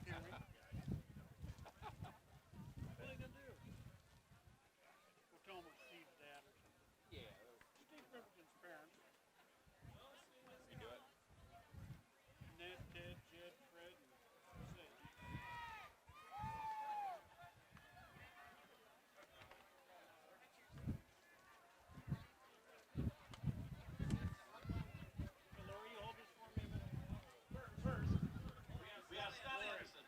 Hear me? What are they gonna do? We'll tell them we're Steve's dad or something. Yeah. Steve Riverton's parents. You do it. Ned, Ted, Jed, Fred, and Sid. Hey, Laura, you hold this for me a minute? First, we got Scott Anderson.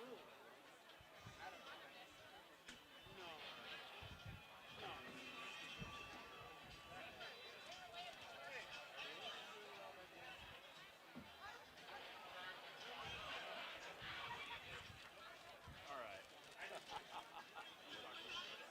No. No. All right. You talk to your dad.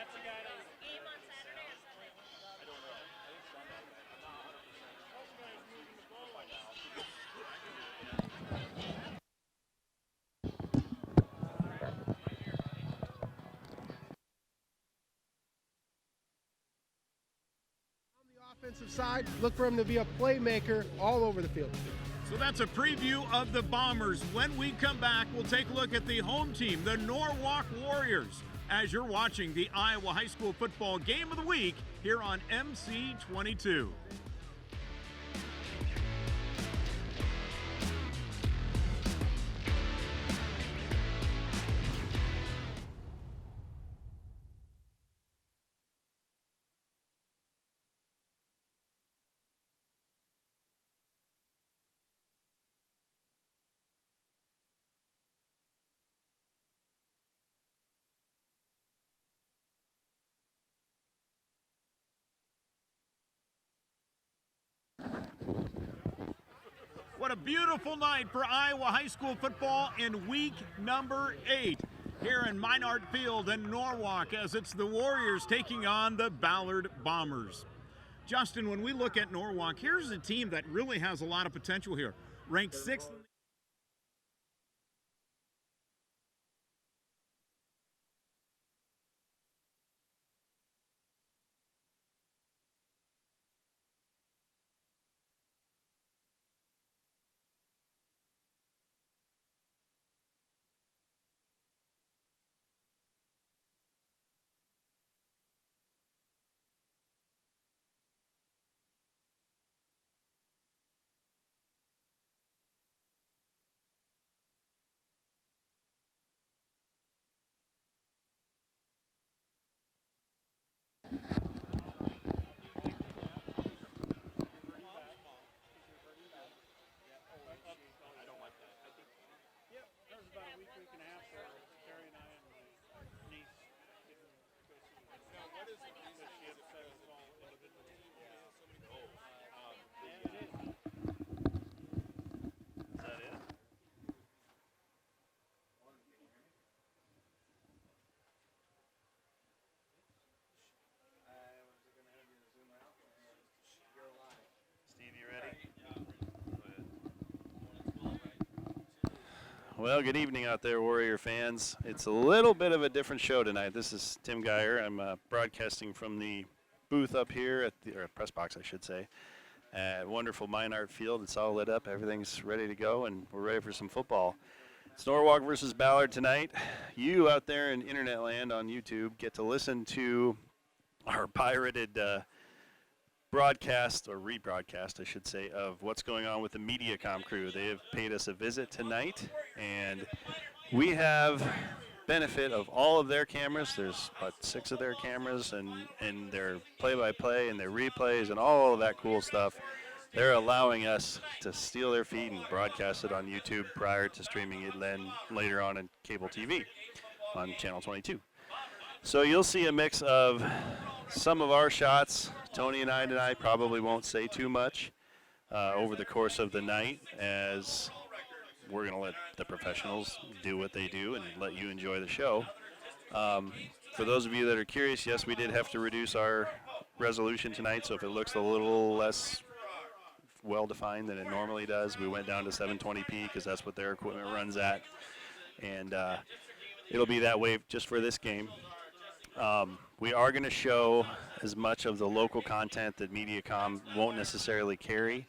That's the guy that was game on Saturday or Sunday? I don't know. I think Sunday. I'm not 100%. Those guys moving the ball like that. On the offensive side, look for him to be a playmaker all over the field. So that's a preview of the Bombers. When we come back, we'll take a look at the home team, the Norwalk Warriors, as you're watching the Iowa High School Football Game of the Week here on MC22. What a beautiful night for Iowa High School football in week number 8 here in Minard Field in Norwalk, as it's the Warriors taking on the Ballard Bombers. Justin, when we look at Norwalk, here's a team that really has a lot of potential here. Ranked 6th. Yep, that was about a week and a half ago. Terry and I and my niece didn't go see it. Now, what is it? But she had said it was all individual. Yeah, so many goals. Yeah, it is. Is that it? Steve, you ready? Well, good evening out there, Warrior fans. It's a little bit of a different show tonight. This is Tim Geyer. I'm broadcasting from the booth up here at the or press box, I should say, at wonderful Minard Field. It's all lit up. Everything's ready to go, and we're ready for some football. It's Norwalk versus Ballard tonight. You out there in internet land on YouTube get to listen to our pirated broadcast, or rebroadcast, I should say, of what's going on with the MediaCom crew. They have paid us a visit tonight, and we have benefit of all of their cameras. There's about 6 of their cameras, and their play-by-play and their replays and all of that cool stuff. They're allowing us to steal their feed and broadcast it on YouTube prior to streaming it then later on in cable TV on Channel 22. So you'll see a mix of some of our shots. Tony and I tonight probably won't say too much over the course of the night, as we're going to let the professionals do what they do and let you enjoy the show. For those of you that are curious, yes, we did have to reduce our resolution tonight, so if it looks a little less well-defined than it normally does, we went down to 720p because that's what their equipment runs at, and it'll be that way just for this game. We are going to show as much of the local content that MediaCom won't necessarily carry.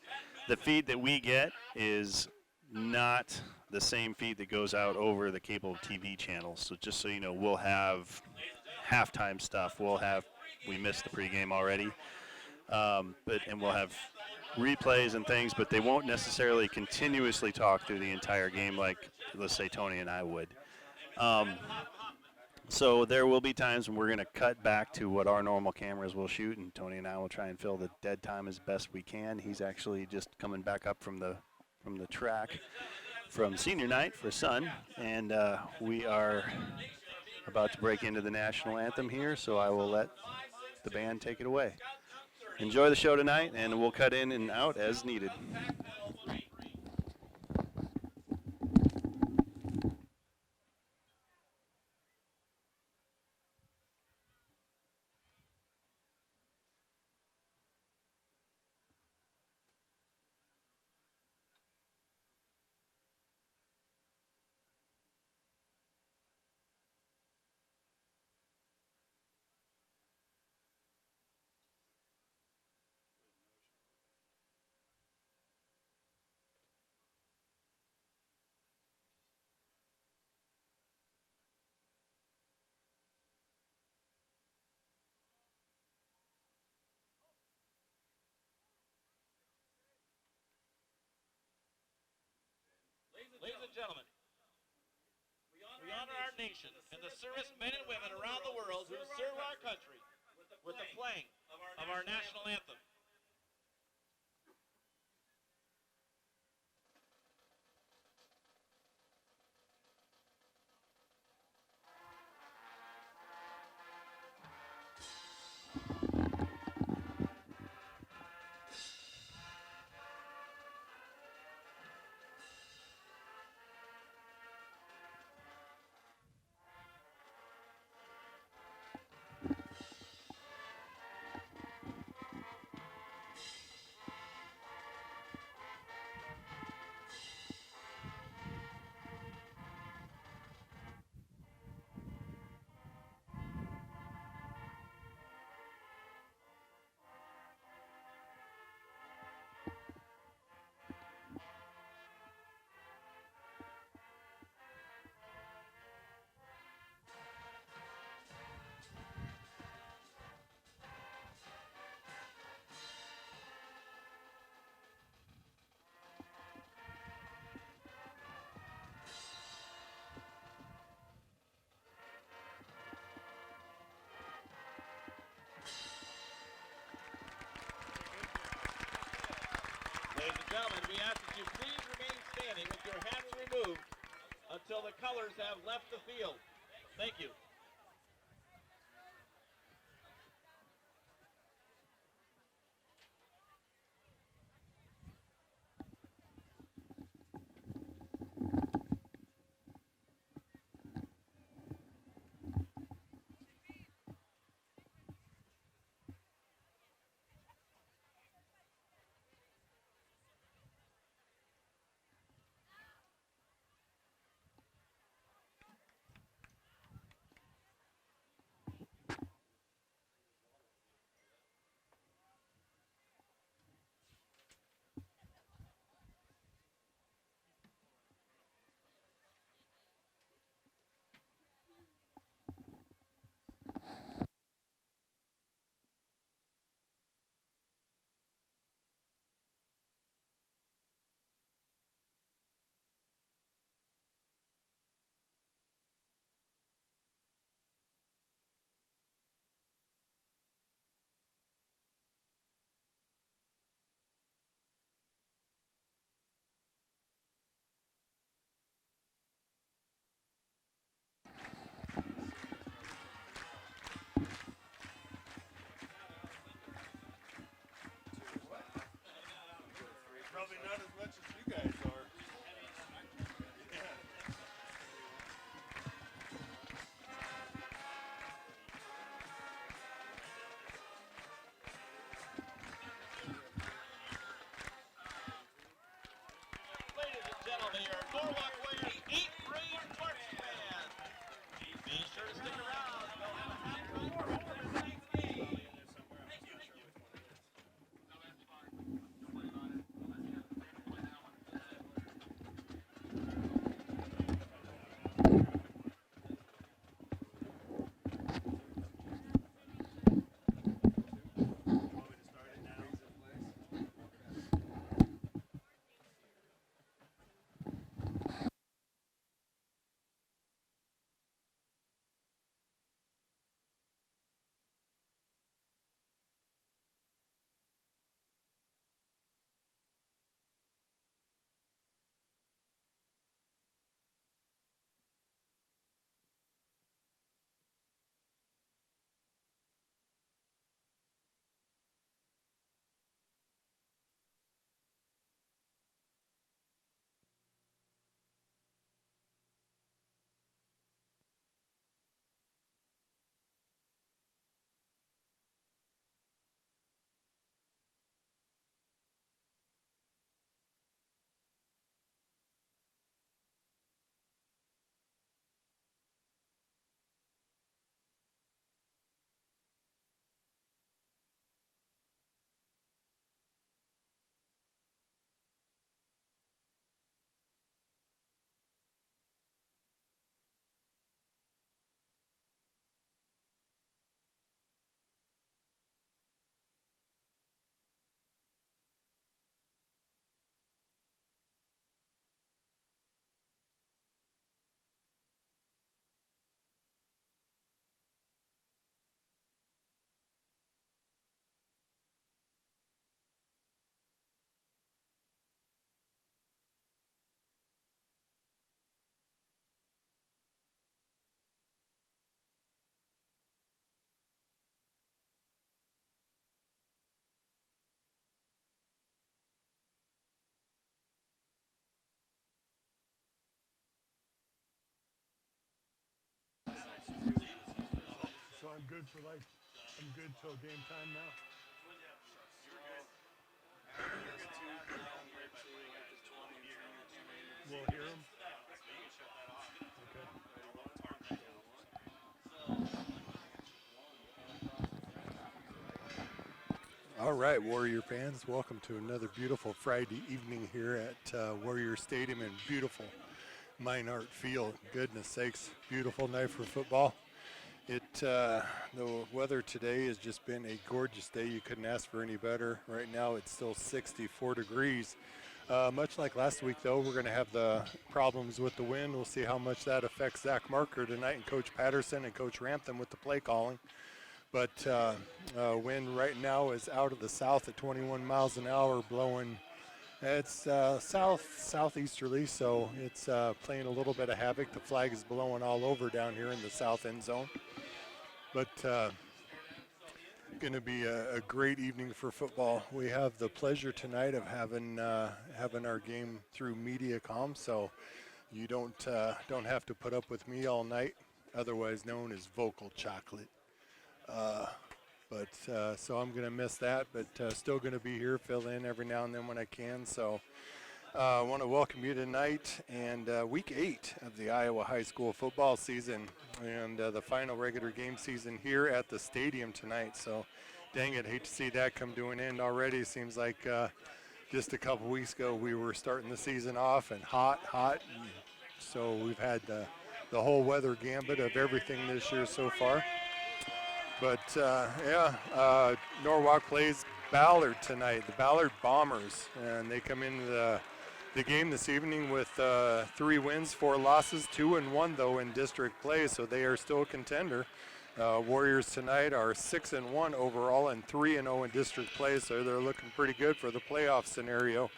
The feed that we get is not the same feed that goes out over the cable TV channels. So just so you know, we'll have halftime stuff. We missed the pregame already, and we'll have replays and things, but they won't necessarily continuously talk through the entire game like, let's say, Tony and I would. So there will be times when we're going to cut back to what our normal cameras will shoot, and Tony and I will try and fill the dead time as best we can. He's actually just coming back up from the track from senior night for Sun, and we are about to break into the national anthem here, so I will let the band take it away. Enjoy the show tonight, and we'll cut in and out as needed. gentlemen, we honor our nation and the service men and women around the world who serve our country with the playing of our national anthem. Ladies and gentlemen, we ask that you please remain standing with your hats removed until the colors have left the field. Thank you. Probably not as much as you guys are. Ladies and gentlemen, your Norwalk Warriors 8th grade marching band. Be sure to stick around. We'll have a halftime performance for tonight's game. good for like, I'm good till game time now. We'll hear them. All right, Warrior fans, welcome to another beautiful Friday evening here at Warrior Stadium in beautiful Minart Field. Goodness sakes, beautiful night for football. The weather today has just been a gorgeous day. You couldn't ask for any better. Right now it's still 64 degrees. Much like last week, though, we're going to have the problems with the wind. We'll see how much that affects Zach Marker tonight and Coach Patterson and Coach Rampton with the play calling. But wind right now is out of the south at 21 miles an hour, blowing. It's southeasterly, so it's playing a little bit of havoc. The flag is blowing all over down here in the south end zone. But going to be a great evening for football. We have the pleasure tonight of having our game through MediaCom, so you don't have to put up with me all night, otherwise known as vocal chocolate. So I'm going to miss that, but still going to be here, fill in every now and then when I can. So I want to welcome you tonight and week 8 of the Iowa high school football season and the final regular game season here at the stadium tonight. So dang it, hate to see that come to an end already. Seems like just a couple weeks ago we were starting the season off and hot. And so we've had the whole weather gambit of everything this year so far. But Norwalk plays Ballard tonight, the Ballard Bombers, and they come into the game this evening with 3 wins, 4 losses, 2-1 though in district play, so they are still a contender. Warriors tonight are 6-1 overall and 3-0 in district play, so they're looking pretty good for the playoff scenario.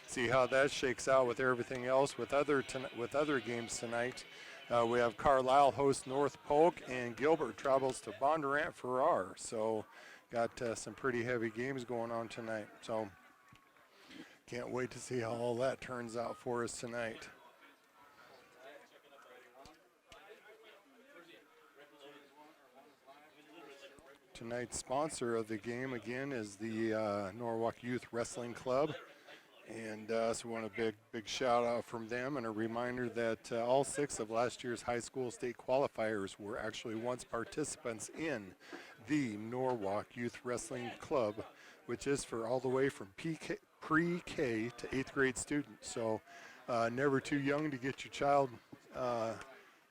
See how that shakes out with everything else with other games tonight. We have Carlisle host North Polk, and Gilbert travels to Bondurant Farrar. So got some pretty heavy games going on tonight. So can't wait to see how all that turns out for us tonight. Tonight's sponsor of the game, again, is the Norwalk Youth Wrestling Club. And so we want a big shout out from them and a reminder that all 6 of last year's high school state qualifiers were actually once participants in the Norwalk Youth Wrestling Club, which is for all the way from pre-K to 8th grade students. So never too young to get your child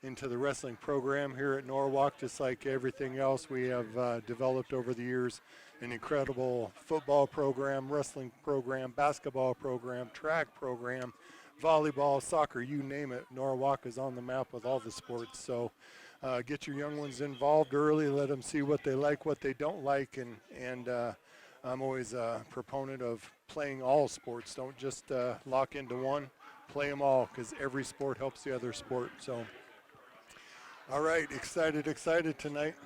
into the wrestling program here at Norwalk. Just like everything else we have developed over the years, an incredible football program, wrestling program, basketball program, track program, volleyball, soccer, you name it. Norwalk is on the map with all the sports. So get your young ones involved early, let them see what they like, what they don't like, and I'm always a proponent of playing all sports. Don't just lock into one, play them all, because every sport helps the other sport. So all right, excited tonight.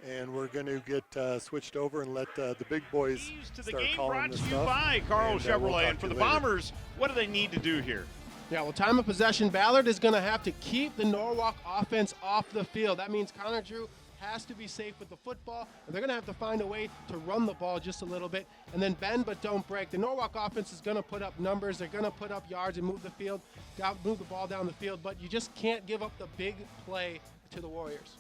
And we're going to get switched over and let the big boys start calling this stuff. Brought to you by Carl Chevrolet. And for the Bombers, what do they need to do here? Yeah, well, time of possession, Ballard is going to have to keep the Norwalk offense off the field. That means Connor Drew has to be safe with the football, and they're going to have to find a way to run the ball just a little bit and then bend but don't break. The Norwalk offense is going to put up numbers. They're going to put up yards and move the ball down the field, but you just can't give up the big play to the Warriors.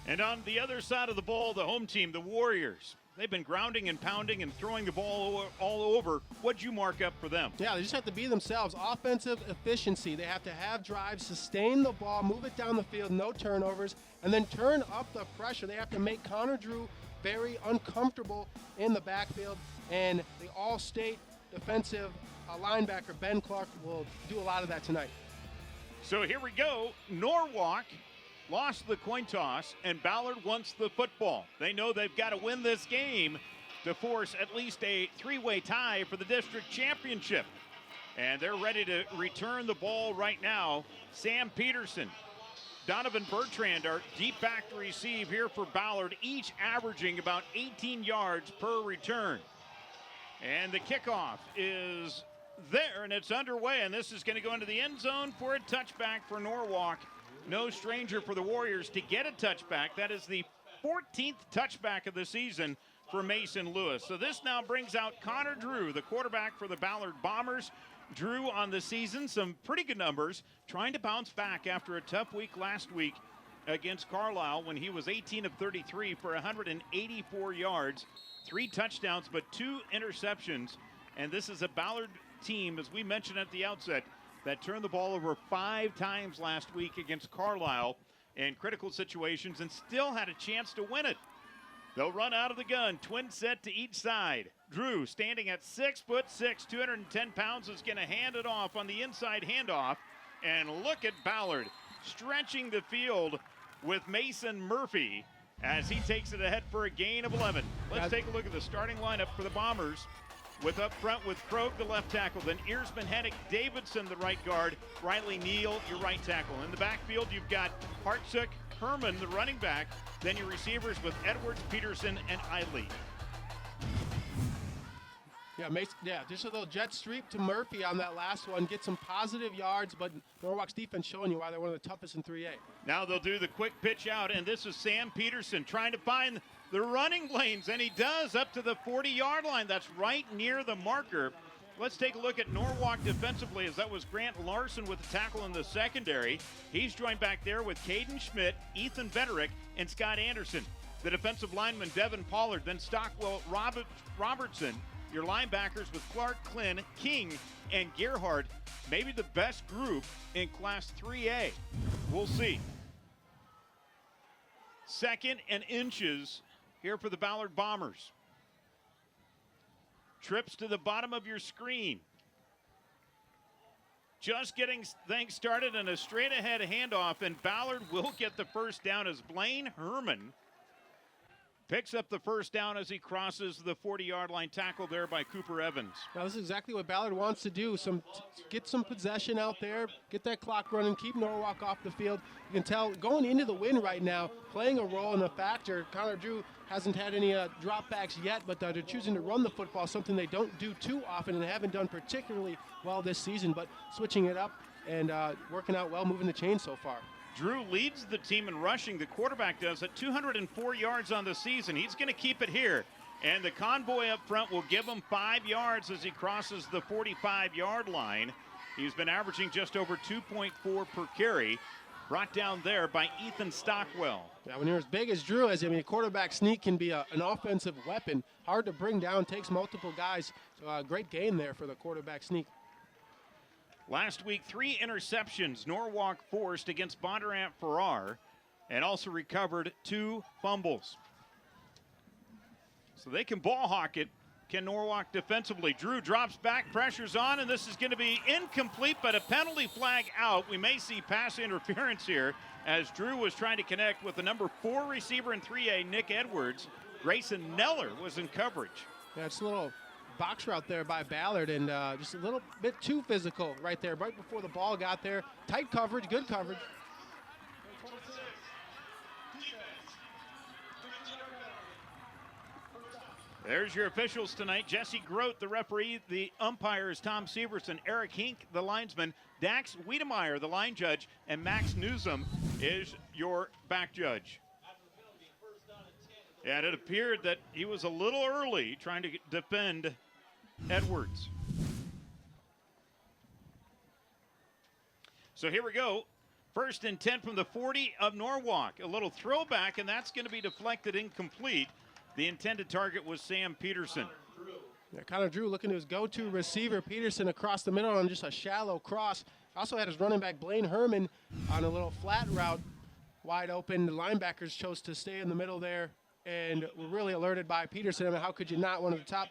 And on the other side of the ball, the home team, the Warriors. They've been grounding and pounding and throwing the ball all over. What'd you mark up for them? Yeah, they just have to be themselves. Offensive efficiency. They have to have drives, sustain the ball, move it down the field, no turnovers, and then turn up the pressure. They have to make Connor Drew very uncomfortable in the backfield, and the all-state defensive linebacker, Ben Clark, will do a lot of that tonight. So here we go. Norwalk lost the coin toss, and Ballard wants the football. They know they've got to win this game to force at least a 3-way tie for the district championship. And they're ready to return the ball right now. Sam Peterson, Donovan Bertrand are deep back to receive here for Ballard, each averaging about 18 yards per return. And the kickoff is there, and it's underway, and this is going to go into the end zone for a touchback for Norwalk. No stranger for the Warriors to get a touchback. That is the 14th touchback of the season for Mason Lewis. So this now brings out Connor Drew, the quarterback for the Ballard Bombers. Drew on the season, some pretty good numbers, trying to bounce back after a tough week last week against Carlisle when he was 18 of 33 for 184 yards, 3 touchdowns, but 2 interceptions. And this is a Ballard team, as we mentioned at the outset, that turned the ball over 5 times last week against Carlisle in critical situations and still had a chance to win it. They'll run out of the gun, twin set to each side. Drew, standing at 6'6", 210 pounds, is going to hand it off on the inside handoff. And look at Ballard stretching the field with Mason Murphy as he takes it ahead for a gain of 11. Let's take a look at the starting lineup for the Bombers. With up front with Krogh, the left tackle, then Earsman, Hennick, Davidson, the right guard, Riley Neal, your right tackle. In the backfield, you've got Hartsook, Herman, the running back, then your receivers with Edwards, Peterson, and Eiley. Yeah, Mason, just a little jet sweep to Murphy on that last one. Get some positive yards, but Norwalk's defense showing you why they're one of the toughest in 3A. Now they'll do the quick pitch out, and this is Sam Peterson trying to find the running lanes, and he does up to the 40-yard line. That's right near the marker. Let's take a look at Norwalk defensively, as that was Grant Larson with the tackle in the secondary. He's joined back there with Caden Schmidt, Ethan Vederick, and Scott Anderson. The defensive lineman, Devin Pollard, then Stockwell Robertson. Your linebackers with Clark, Klin, King, and Gerhardt. Maybe the best group in Class 3A. We'll see. 2nd and inches here for the Ballard Bombers. Trips to the bottom of your screen. Just getting things started, and a straight ahead handoff, and Ballard will get the first down as Blaine Herman picks up the first down as he crosses the 40-yard line, tackle there by Cooper Evans. Now this is exactly what Ballard wants to do. Get some possession out there, get that clock running, keep Norwalk off the field. You can tell going into the win right now, playing a role and a factor. Connor Drew hasn't had any dropbacks yet, but they're choosing to run the football, something they don't do too often and haven't done particularly well this season, but switching it up and working out well, moving the chain so far. Drew leads the team in rushing. The quarterback does at 204 yards on the season. He's going to keep it here. And the convoy up front will give him 5 yards as he crosses the 45-yard line. He's been averaging just over 2.4 per carry. Brought down there by Ethan Stockwell. Yeah, when you're as big as Drew is, I mean, a quarterback sneak can be an offensive weapon. Hard to bring down, takes multiple guys. So great gain there for the quarterback sneak. Last week, 3 interceptions Norwalk forced against Bondurant Farrar, and also recovered 2 fumbles. So they can ball hawk it, can Norwalk defensively. Drew drops back, pressures on, and this is going to be incomplete, but a penalty flag out. We may see pass interference here as Drew was trying to connect with the number 4 receiver in 3A, Nick Edwards. Grayson Neller was in coverage. Yeah, it's a little box route there by Ballard, and just a little bit too physical right there, right before the ball got there. Tight coverage, good coverage. There's your officials tonight. Jesse Grote, the referee. The umpires, Tom Severson, Eric Hink, the linesman, Dax Wiedemeyer, the line judge, and Max Newsom is your back judge. And it appeared that he was a little early trying to defend Edwards. So here we go. 1st and 10 from the 40 of Norwalk. A little throwback, and that's going to be deflected incomplete. The intended target was Sam Peterson. Yeah, Connor Drew looking to his go-to receiver, Peterson, across the middle on just a shallow cross. Also had his running back, Blaine Herman, on a little flat route, wide open. The linebackers chose to stay in the middle there and were really alerted by Peterson. I mean, how could you not? One of the top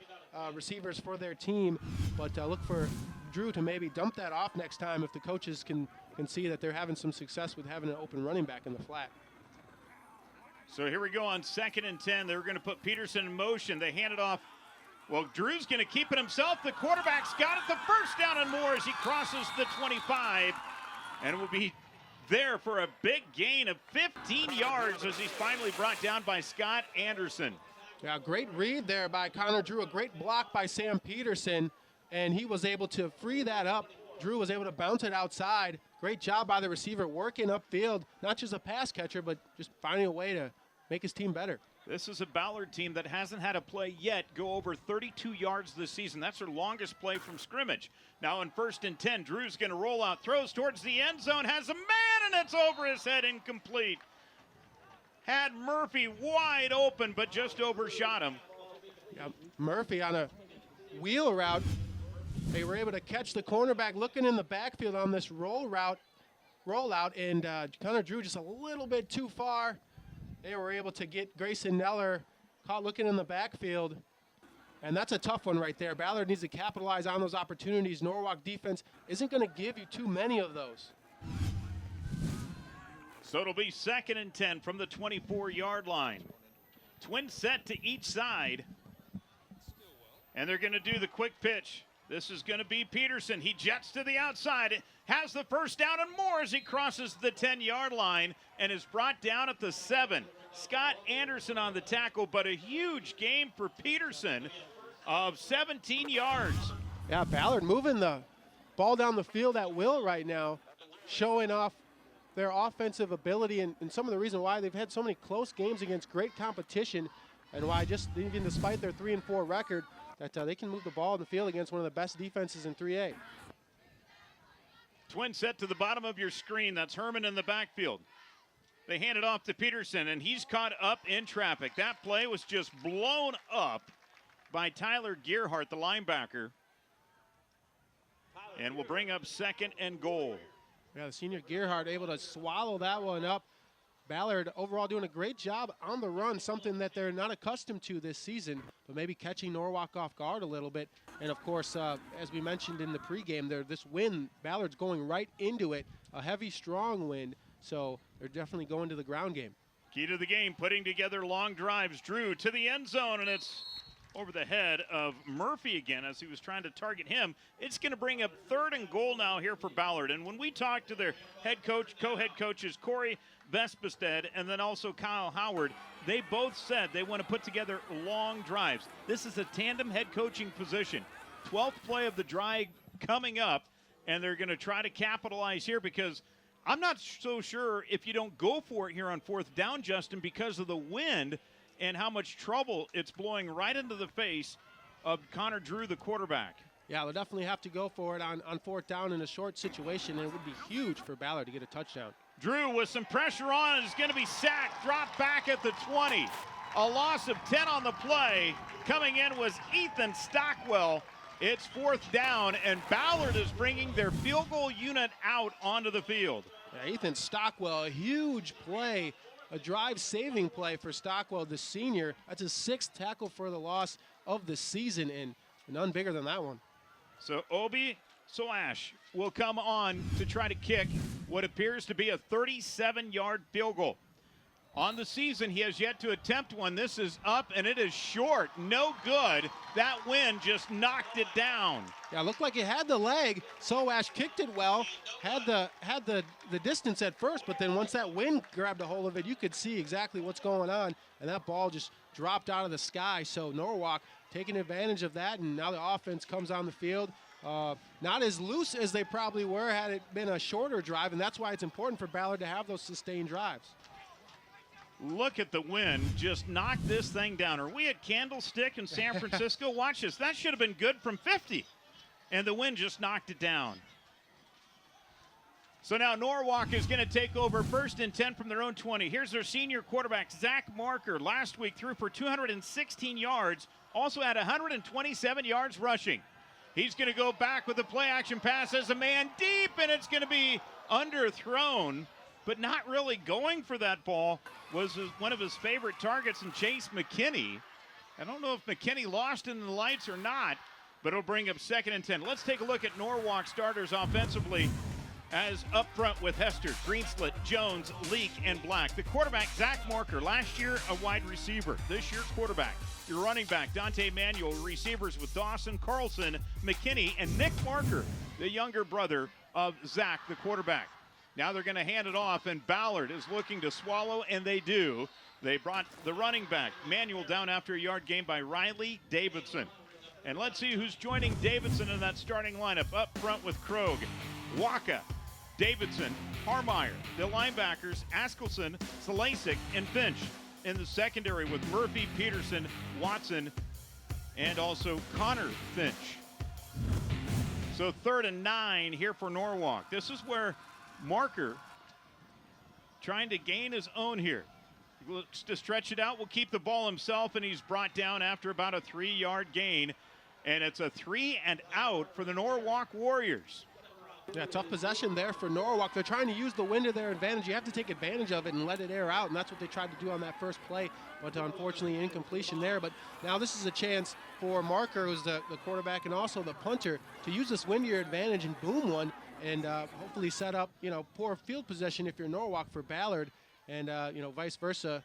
receivers for their team. But look for Drew to maybe dump that off next time if the coaches can see that they're having some success with having an open running back in the flat. So here we go on 2nd and 10. They're going to put Peterson in motion. They hand it off. Well, Drew's going to keep it himself. The quarterback's got it. The first down and more as he crosses the 25. And will be there for a big gain of 15 yards as he's finally brought down by Scott Anderson. Yeah, great read there by Connor Drew. A great block by Sam Peterson. And he was able to free that up. Drew was able to bounce it outside. Great job by the receiver working upfield. Not just a pass catcher, but just finding a way to make his team better. This is a Ballard team that hasn't had a play yet go over 32 yards this season. That's their longest play from scrimmage. Now in 1st and 10, Drew's going to roll out, throws towards the end zone, has a man, and it's over his head, incomplete. Had Murphy wide open, but just overshot him. Yeah, Murphy on a wheel route. They were able to catch the cornerback looking in the backfield on this rollout, and Connor Drew just a little bit too far. They were able to get Grayson Neller caught looking in the backfield, and that's a tough one right there. Ballard needs to capitalize on those opportunities. Norwalk defense isn't going to give you too many of those. So it'll be 2nd and 10 from the 24-yard line. Twin set to each side, and they're going to do the quick pitch. This is going to be Peterson. He jets to the outside, has the first down and more as he crosses the 10-yard line and is brought down at the 7. Scott Anderson on the tackle, but a huge game for Peterson of 17 yards. Yeah, Ballard moving the ball down the field at will right now, showing off their offensive ability and some of the reason why they've had so many close games against great competition, and why just even despite their 3-4 record, that they can move the ball in the field against one of the best defenses in 3A. Twin set to the bottom of your screen. That's Herman in the backfield. They hand it off to Peterson, and he's caught up in traffic. That play was just blown up by Tyler Gearhart, the linebacker, and will bring up 2nd and goal. Yeah, the senior Gearhart able to swallow that one up. Ballard overall doing a great job on the run, something that they're not accustomed to this season, but maybe catching Norwalk off guard a little bit. And of course, as we mentioned in the pregame, this wind, Ballard's going right into it, a heavy, strong wind, so they're definitely going to the ground game. Key to the game, putting together long drives. Drew to the end zone, and it's over the head of Murphy again as he was trying to target him. It's going to bring up 3rd and goal now here for Ballard. And when we talked to their head coach, co-head coaches, Corey Vespestead and then also Kyle Howard, they both said they want to put together long drives. This is a tandem head coaching position. 12th play of the drive coming up, and they're going to try to capitalize here because I'm not so sure if you don't go for it here on 4th down, Justin, because of the wind and how much trouble it's blowing right into the face of Connor Drew, the quarterback. Yeah, they'll definitely have to go for it on 4th down in a short situation, and it would be huge for Ballard to get a touchdown. Drew with some pressure on is going to be sacked, dropped back at the 20. A loss of 10 on the play. Coming in was Ethan Stockwell. It's 4th down, and Ballard is bringing their field goal unit out onto the field. Yeah, Ethan Stockwell, a huge play, a drive-saving play for Stockwell, the senior. That's his 6th tackle for the loss of the season, and none bigger than that one. So Obi Soash will come on to try to kick what appears to be a 37-yard field goal. On the season, he has yet to attempt one. This is up, and it is short. No good. That wind just knocked it down. Yeah, looked like it had the leg. Soash kicked it well, had the distance at first, but then once that wind grabbed a hold of it, you could see exactly what's going on, and that ball just dropped out of the sky. So Norwalk taking advantage of that, and now the offense comes on the field. Not as loose as they probably were had it been a shorter drive, and that's why it's important for Ballard to have those sustained drives. Look at the wind, just knocked this thing down. Are we at Candlestick in San Francisco? Watch this. That should have been good from 50, and the wind just knocked it down. So now Norwalk is going to take over 1st and 10 from their own 20. Here's their senior quarterback, Zach Marker. Last week threw for 216 yards, also had 127 yards rushing. He's going to go back with a play-action pass as a man deep, and it's going to be underthrown, but not really going for that ball was one of his favorite targets in Chase McKinney. I don't know if McKinney lost in the lights or not, but it'll bring up 2nd and 10. Let's take a look at Norwalk starters offensively as up front with Hester, Greenslet, Jones, Leak, and Black. The quarterback, Zach Marker, last year a wide receiver. This year, quarterback. Your running back, Dante Manuel. Receivers with Dawson, Carlson, McKinney, and Nick Marker, the younger brother of Zach, the quarterback. Now they're going to hand it off, and Ballard is looking to swallow, and they do. They brought the running back, Manuel, down after a yard gain by Riley Davidson. And let's see who's joining Davidson in that starting lineup. Up front with Krogh, Waka, Davidson, Harmeyer. The linebackers, Askelson, Salasic, and Finch. in the secondary with Murphy, Peterson, Watson, and also Connor Finch. So 3rd and 9 here for Norwalk. This is where Marker trying to gain his own here. He looks to stretch it out, will keep the ball himself, and he's brought down after about a 3-yard gain. And it's a 3 and out for the Norwalk Warriors. Yeah, tough possession there for Norwalk. They're trying to use the wind to their advantage. You have to take advantage of it and let it air out, and that's what they tried to do on that first play, but unfortunately incompletion there. But now this is a chance for Marker, who's the quarterback and also the punter, to use this wind to your advantage and boom one, and hopefully set up, poor field possession if you're Norwalk for Ballard, and vice versa.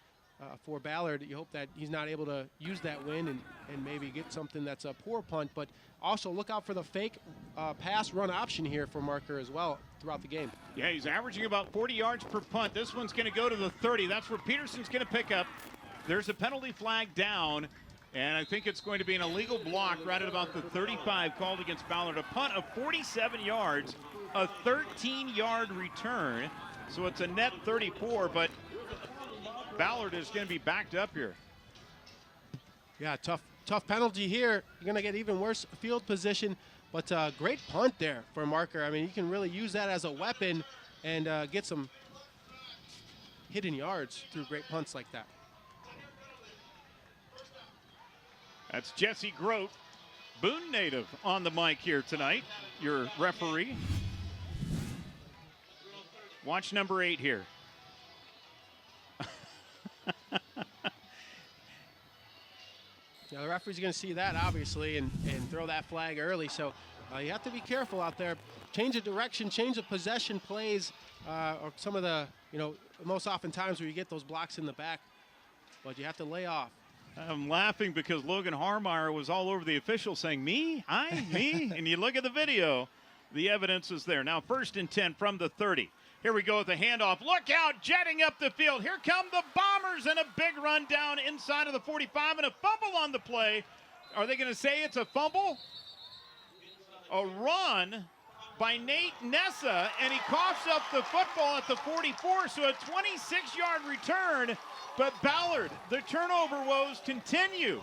For Ballard, you hope that he's not able to use that win and maybe get something that's a poor punt, but also look out for the fake pass run option here for Marker as well throughout the game. Yeah, he's averaging about 40 yards per punt. This one's going to go to the 30. That's where Peterson's going to pick up. There's a penalty flag down, and I think it's going to be an illegal block right at about the 35 called against Ballard. A punt of 47 yards, a 13-yard return, so it's a net 34, but Ballard is going to be backed up here. Yeah, tough penalty here. You're going to get even worse field position, but great punt there for Marker. I mean, you can really use that as a weapon and get some hidden yards through great punts like that. That's Jesse Grote, Boone native, on the mic here tonight, your referee. Watch number 8 here. Now the referee's going to see that, obviously, and throw that flag early. So you have to be careful out there. Change of direction, change of possession plays, or some of the, most often times where you get those blocks in the back. But you have to lay off. I'm laughing because Logan Harmeyer was all over the official saying, me? Me? And you look at the video, the evidence is there. Now 1st and 10 from the 30. Here we go with the handoff. Look out, jetting up the field. Here come the Bombers, and a big run down inside of the 45 and a fumble on the play. Are they going to say it's a fumble? A run by Nate Nessa, and he coughs up the football at the 44, so a 26-yard return. But Ballard, the turnover woes continue.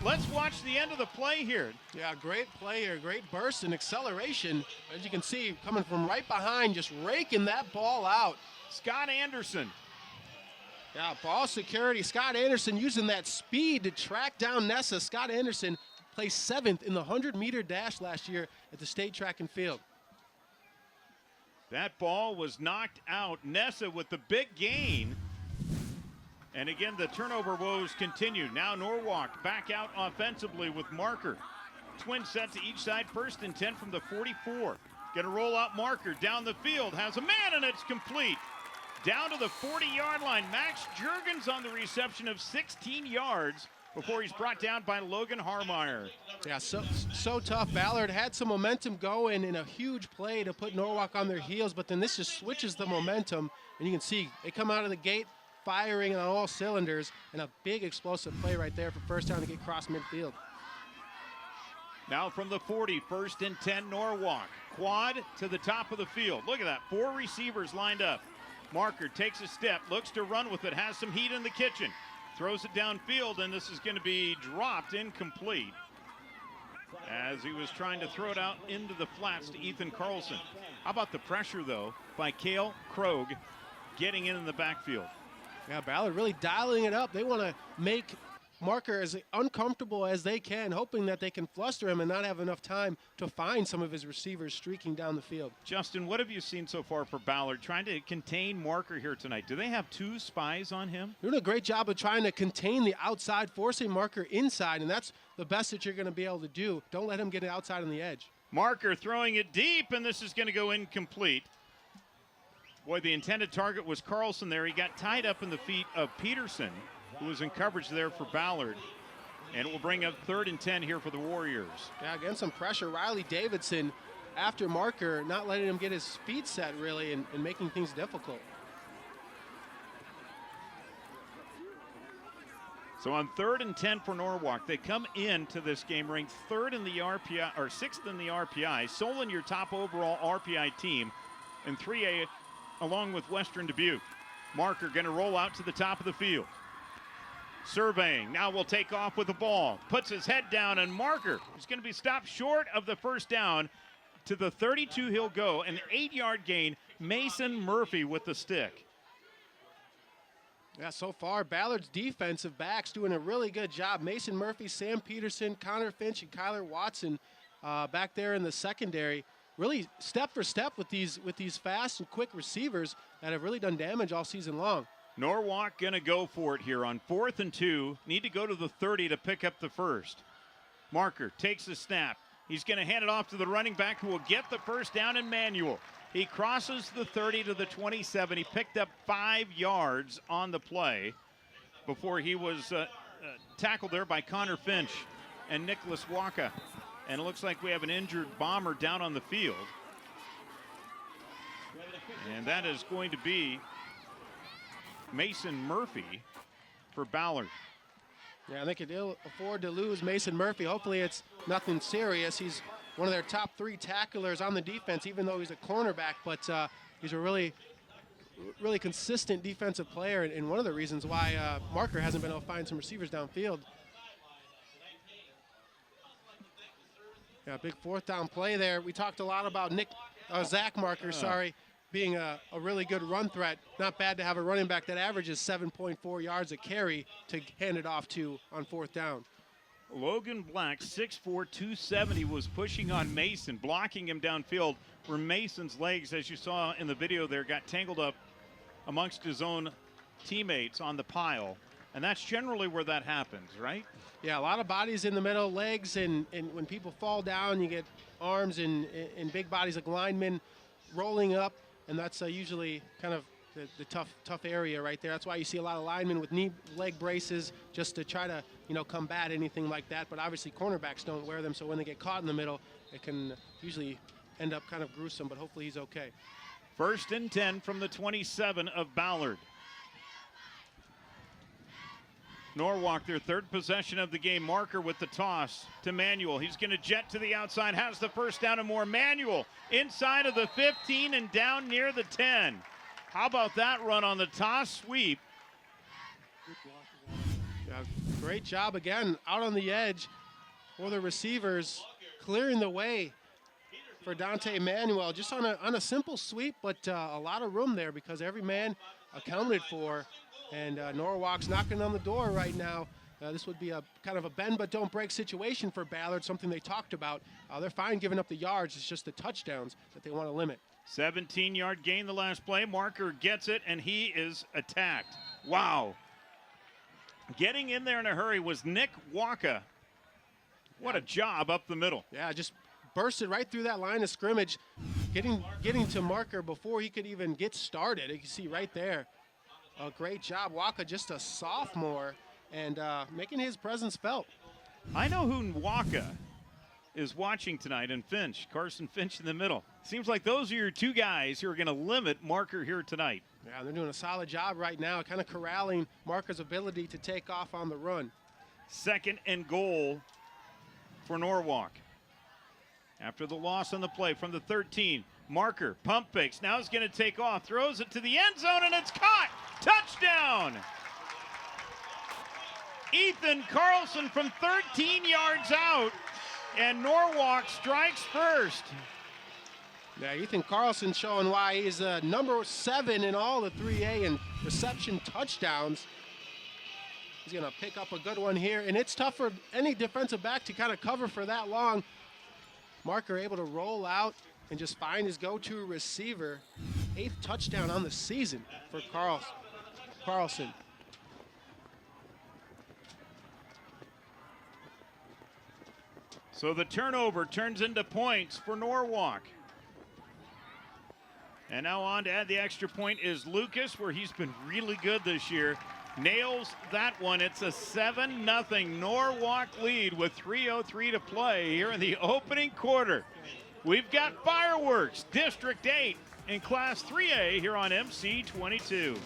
Let's watch the end of the play here. Yeah, great play here, great burst and acceleration. As you can see, coming from right behind, just raking that ball out. Scott Anderson. Yeah, ball security. Scott Anderson using that speed to track down Nessa. Scott Anderson placed 7th in the 100-meter dash last year at the state track and field. That ball was knocked out. Nessa with the big gain. And again, the turnover woes continue. Now Norwalk back out offensively with Marker. Twin sets each side, 1st and 10 from the 44. Going to roll out Marker down the field. Has a man, and it's complete. Down to the 40-yard line. Max Jurgens on the reception of 16 yards before he's brought down by Logan Harmeyer. Yeah, so tough. Ballard had some momentum going in a huge play to put Norwalk on their heels, but then this just switches the momentum, and you can see they come out of the gate firing on all cylinders, and a big explosive play right there for first down to get across midfield. Now from the 40, 1st and 10 Norwalk. Quad to the top of the field. Look at that, 4 receivers lined up. Marker takes a step, looks to run with it, has some heat in the kitchen. Throws it downfield, and this is going to be dropped incomplete as he was trying to throw it out into the flats to Ethan Carlson. How about the pressure, though, by Cale Krogh getting in the backfield? Yeah, Ballard really dialing it up. They want to make Marker as uncomfortable as they can, hoping that they can fluster him and not have enough time to find some of his receivers streaking down the field. Justin, what have you seen so far for Ballard trying to contain Marker here tonight? Do they have 2 spies on him? They're doing a great job of trying to contain the outside, forcing Marker inside, and that's the best that you're going to be able to do. Don't let him get it outside on the edge. Marker throwing it deep, and this is going to go incomplete. Boy, the intended target was Carlson there. He got tied up in the feet of Peterson, who was in coverage there for Ballard. And it will bring up 3rd and 10 here for the Warriors. Yeah, again, some pressure. Riley Davidson, after Marker, not letting him get his feet set, really, and making things difficult. So on 3rd and 10 for Norwalk, they come into this game ranked 3rd in the RPI, or 6th in the RPI. Solon, your top overall RPI team, and 3A along with Western Dubuque. Marker going to roll out to the top of the field. surveying. Now will take off with the ball. Puts his head down, and Marker is going to be stopped short of the first down. To the 32 he'll go. An 8-yard gain. Mason Murphy with the stick. Yeah, so far, Ballard's defensive backs doing a really good job. Mason Murphy, Sam Peterson, Connor Finch, and Kyler Watson back there in the secondary. Really step for step with these fast and quick receivers that have really done damage all season long. Norwalk going to go for it here on 4th and 2. Need to go to the 30 to pick up the first. Marker takes the snap. He's going to hand it off to the running back who will get the first down in Manuel. He crosses the 30 to the 27. He picked up 5 yards on the play before he was tackled there by Connor Finch and Nicholas Waka. And it looks like we have an injured bomber down on the field. And that is going to be Mason Murphy for Ballard. Yeah, they could ill afford to lose Mason Murphy. Hopefully it's nothing serious. He's one of their top 3 tacklers on the defense, even though he's a cornerback. But he's a really consistent defensive player, and one of the reasons why Marker hasn't been able to find some receivers downfield. Yeah, big 4th down play there. We talked a lot about Zach Marker, being a really good run threat. Not bad to have a running back that averages 7.4 yards a carry to hand it off to on 4th down. Logan Black, 6'4", 270, was pushing on Mason, blocking him downfield, where Mason's legs, as you saw in the video there, got tangled up amongst his own teammates on the pile. And that's generally where that happens, right? Yeah, a lot of bodies in the middle, legs, and when people fall down, you get arms and big bodies like linemen rolling up, and that's usually kind of the tough area right there. That's why you see a lot of linemen with leg braces just to try to combat anything like that. But obviously cornerbacks don't wear them, so when they get caught in the middle, it can usually end up kind of gruesome. But hopefully he's okay. 1st and 10 from the 27 of Ballard. Norwalk, their 3rd possession of the game. Marker with the toss to Manuel. He's going to jet to the outside, has the first down and more. Manuel inside of the 15 and down near the 10. How about that run on the toss sweep? Yeah, great job again out on the edge for the receivers, clearing the way for Dante Manuel. Just on a simple sweep, but a lot of room there because every man accounted for. And Norwalk's knocking on the door right now. This would be a kind of a bend but don't break situation for Ballard, something they talked about. They're fine giving up the yards. It's just the touchdowns that they want to limit. 17-yard gain the last play. Marker gets it, and he is attacked. Wow. Getting in there in a hurry was Nick Waka. What a job up the middle. Yeah, just bursted right through that line of scrimmage, getting to Marker before he could even get started. You can see right there. A great job. Waka, just a sophomore, and making his presence felt. I know who Waka is watching tonight, and Finch, Carson Finch in the middle. Seems like those are your 2 guys who are going to limit Marker here tonight. Yeah, they're doing a solid job right now, kind of corralling Marker's ability to take off on the run. 2nd and goal for Norwalk. After the loss on the play from the 13, Marker, pump fakes, now he's going to take off, throws it to the end zone, and it's caught! Touchdown! Ethan Carlson from 13 yards out, and Norwalk strikes first. Yeah, Ethan Carlson showing why he's number 7 in all the 3A in reception touchdowns. He's going to pick up a good one here, and it's tough for any defensive back to kind of cover for that long. Marker able to roll out and just find his go-to receiver. 8th touchdown on the season for Carlson. So the turnover turns into points for Norwalk. And now on to add the extra point is Lucas, where he's been really good this year. Nails that one. It's a 7-0 Norwalk lead with 3:03 to play here in the opening quarter. We've got fireworks, District 8 in Class 3A here on MC22.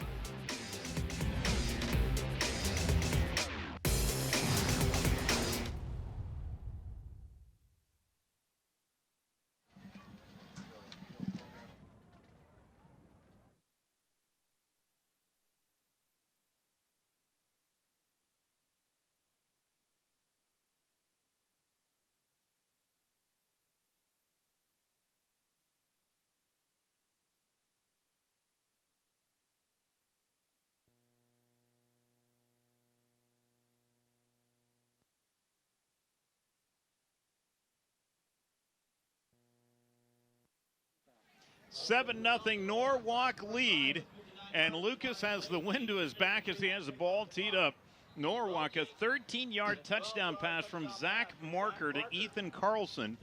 7-0 Norwalk lead, and Lucas has the wind to his back as he has the ball teed up. Norwalk, a 13-yard touchdown pass from Zach Marker to Ethan Carlson.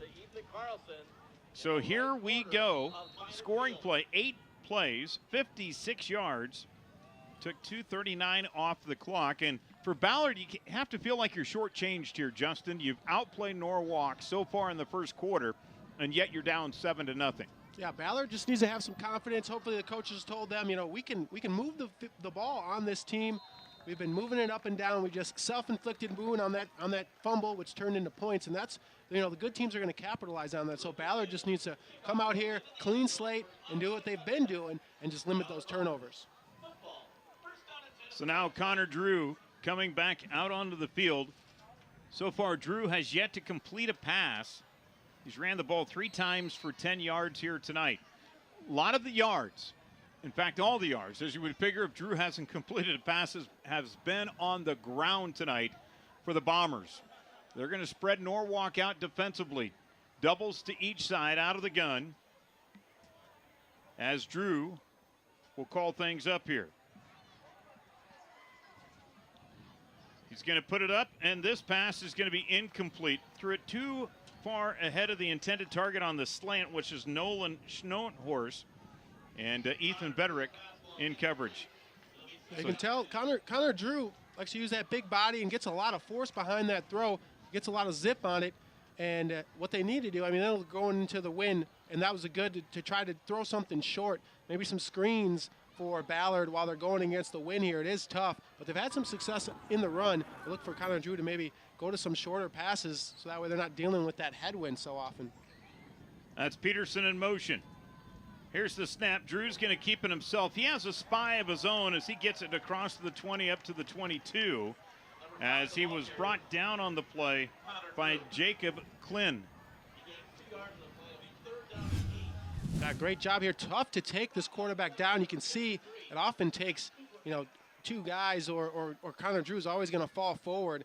So here we go. Scoring play, 8 plays, 56 yards. Took 2:39 off the clock. And for Ballard, you have to feel like you're shortchanged here, Justin. You've outplayed Norwalk so far in the first quarter, and yet you're down 7-0. Yeah, Ballard just needs to have some confidence. Hopefully the coaches told them, you know, we can move the ball on this team. We've been moving it up and down. We just self-inflicted wound on that fumble, which turned into points, and that's, you know, the good teams are going to capitalize on that. So Ballard just needs to come out here, clean slate, and do what they've been doing, and just limit those turnovers. So now Connor Drew coming back out onto the field. So far, Drew has yet to complete a pass. He's ran the ball 3 times for 10 yards here tonight. A lot of the yards, in fact, all the yards, as you would figure if Drew hasn't completed a pass, has been on the ground tonight for the Bombers. They're going to spread Norwalk out defensively. Doubles to each side out of the gun, as Drew will call things up here. He's going to put it up, and this pass is going to be incomplete. Threw it too far ahead of the intended target on the slant, which is Nolan Schnonhorst, and Ethan Bederick in coverage. You can tell Connor Drew likes to use that big body and gets a lot of force behind that throw, gets a lot of zip on it. And what they need to do, I mean, they're going into the wind, and that was a good to try to throw something short, maybe some screens for Ballard while they're going against the wind here. It is tough, but they've had some success in the run. They look for Connor Drew to maybe go to some shorter passes so that way they're not dealing with that headwind so often. That's Peterson in motion. Here's the snap. Drew's going to keep it himself. He has a spy of his own as he gets it across the 20 up to the 22 as he was brought down on the play by Jacob Klin. Great job here. Tough to take this quarterback down. You can see it often takes, you know, 2 guys or Connor Drew's always going to fall forward.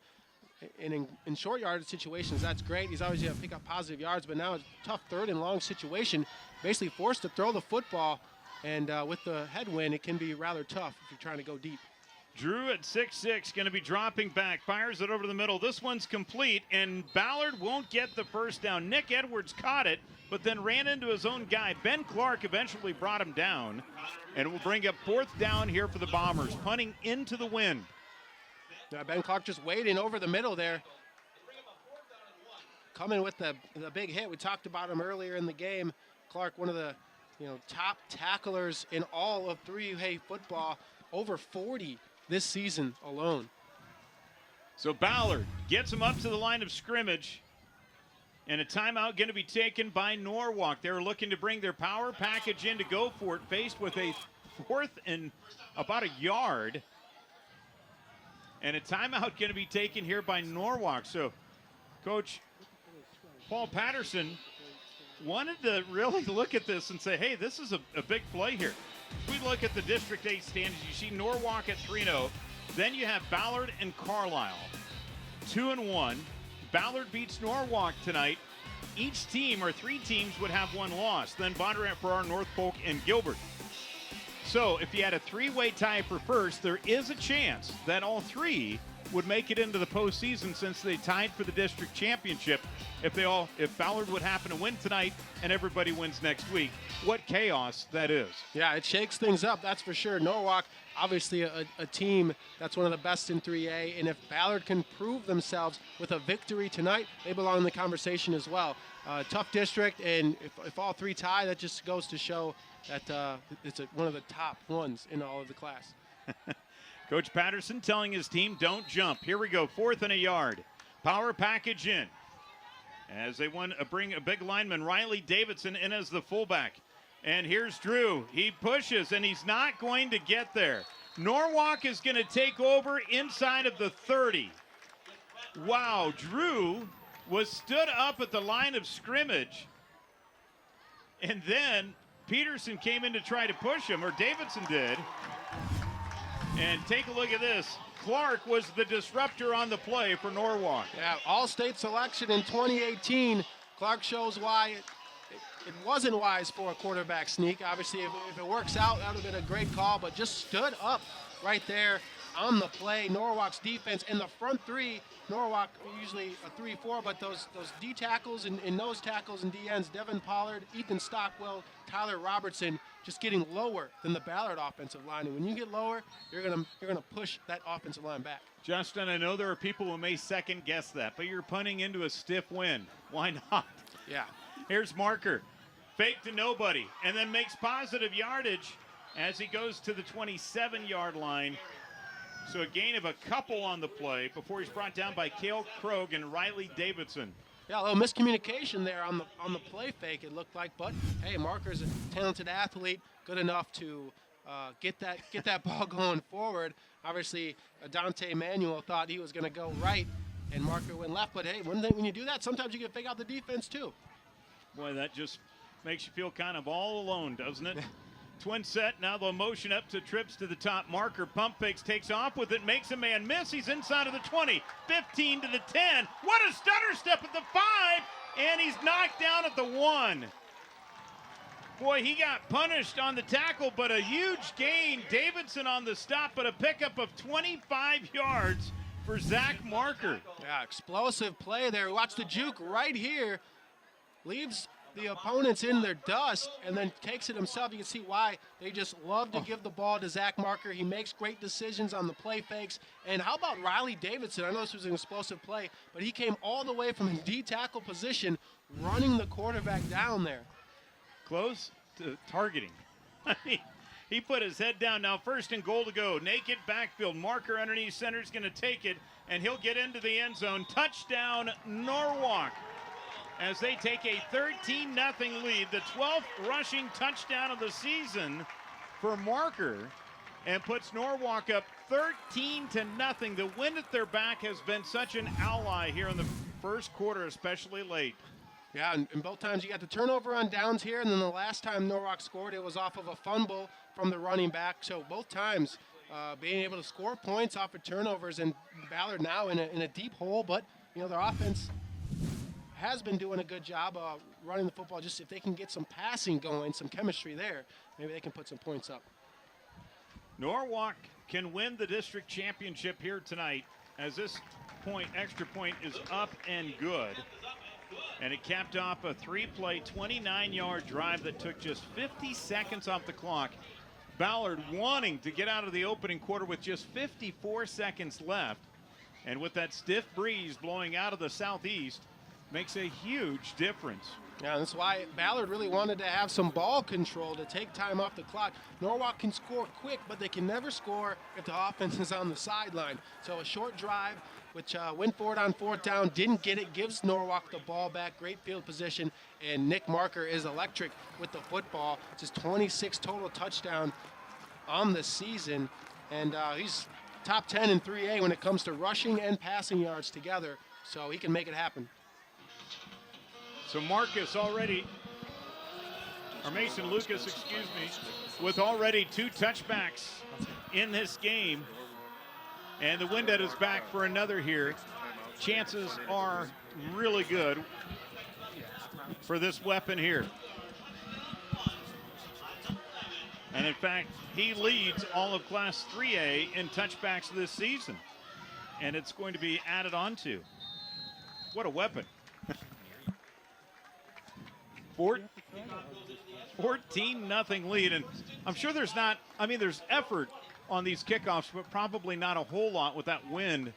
And in short yardage situations, that's great. He's always going to pick up positive yards, but now it's a tough 3rd and long situation. Basically forced to throw the football, and with the headwind, it can be rather tough if you're trying to go deep. Drew at 6'6", going to be dropping back, fires it over the middle. This one's complete, and Ballard won't get the first down. Nick Edwards caught it, but then ran into his own guy. Ben Clark eventually brought him down, and it will bring up 4th down here for the Bombers, punting into the wind. Yeah, Ben Clark just waiting over the middle there. Coming with the big hit. We talked about him earlier in the game. Clark, one of the top tacklers in all of 3A football, over 40 this season alone. So Ballard gets him up to the line of scrimmage, and a timeout going to be taken by Norwalk. They're looking to bring their power package in to go for it, faced with a 4th and about a yard. And a timeout going to be taken here by Norwalk. So Coach Paul Patterson wanted to really look at this and say, hey, this is a big play here. If we look at the District 8 standings, you see Norwalk at 3-0. Then you have Ballard and Carlisle, 2-1. Ballard beats Norwalk tonight. Each team, or 3 teams, would have 1 loss. Then Bondurant, Farrar, North Polk, and Gilbert. So if you had a 3-way tie for first, there is a chance that all 3 would make it into the postseason since they tied for the district championship. If Ballard would happen to win tonight and everybody wins next week, what chaos that is. Yeah, it shakes things up, that's for sure. Norwalk, obviously a team that's one of the best in 3A, and if Ballard can prove themselves with a victory tonight, they belong in the conversation as well. Tough district, and if all 3 tie, that just goes to show that it's one of the top ones in all of the class. Coach Patterson telling his team, don't jump. Here we go, 4th and a yard. Power package in. As they bring a big lineman, Riley Davidson, in as the fullback. And here's Drew. He pushes, and he's not going to get there. Norwalk is going to take over inside of the 30. Wow, Drew was stood up at the line of scrimmage, and then Peterson came in to try to push him, or Davidson did. And take a look at this. Clark was the disruptor on the play for Norwalk. Yeah, all-state selection in 2018. Clark shows why it wasn't wise for a quarterback sneak. Obviously, if it works out, that would have been a great call, but just stood up right there on the play. Norwalk's defense in the front three. Norwalk usually a 3-4, but those D tackles and nose tackles and D ends, Devin Pollard, Ethan Stockwell, Tyler Robertson, just getting lower than the Ballard offensive line. And when you get lower, you're gonna push that offensive line back. Justin, I know there are people who may second guess that, but you're punting into a stiff wind. Why not? Yeah. Here's Marker, fake to nobody, and then makes positive yardage as he goes to the 27-yard line. So a gain of a couple on the play before he's brought down by Cale Krogh and Riley Davidson. Yeah, a little miscommunication there on the play fake, it looked like. But hey, Marker's a talented athlete, good enough to get that ball going forward. Obviously, Dante Manuel thought he was going to go right, and Marker went left. But hey, when you do that, sometimes you can fake out the defense too. Boy, that just makes you feel kind of all alone, doesn't it? Twin set, now the motion up to trips to the top. Marker pump fakes, takes off with it, makes a man miss. He's inside of the 20, 15 to the 10. What a stutter step at the 5, and he's knocked down at the 1. Boy, he got punished on the tackle, but a huge gain. Davidson on the stop, but a pickup of 25 yards for Zach Marker. Yeah, explosive play there. Watch the juke right here. Leaves the opponents in their dust and then takes it himself. You can see why they just love to give the ball to Zach Marker. He makes great decisions on the play fakes. And how about Riley Davidson? I know this was an explosive play, but he came all the way from a D tackle position running the quarterback down there. Close to targeting. He put his head down. Now 1st and goal to go. Naked backfield. Marker underneath center is going to take it, and he'll get into the end zone. Touchdown, Norwalk, as they take a 13-0 lead, the 12th rushing touchdown of the season for Marker, and puts Norwalk up 13-0. The wind at their back has been such an ally here in the first quarter, especially late. Yeah, and both times you got the turnover on downs here, and then the last time Norwalk scored, it was off of a fumble from the running back. So both times being able to score points off of turnovers, and Ballard now in a deep hole, but you know their offense has been doing a good job running the football. Just if they can get some passing going, some chemistry there, maybe they can put some points up. Norwalk can win the district championship here tonight, as this extra point is up and good. And it capped off a 3-play, 29-yard drive that took just 50 seconds off the clock. Ballard wanting to get out of the opening quarter with just 54 seconds left. And with that stiff breeze blowing out of the southeast, makes a huge difference. Yeah, that's why Ballard really wanted to have some ball control to take time off the clock. Norwalk can score quick, but they can never score if the offense is on the sideline. So a short drive, which went for it on 4th down, didn't get it, gives Norwalk the ball back, great field position, and Nick Marker is electric with the football. It's his 26th total touchdown on the season, and he's top 10 in 3A when it comes to rushing and passing yards together, so he can make it happen. So Marcus already, or Mason Lucas, excuse me, with already 2 touchbacks in this game. And the wind at his back for another here. Chances are really good for this weapon here. And in fact, he leads all of Class 3A in touchbacks this season. And it's going to be added on to. What a weapon. 14-0 lead, and I'm sure there's effort on these kickoffs, but probably not a whole lot with that wind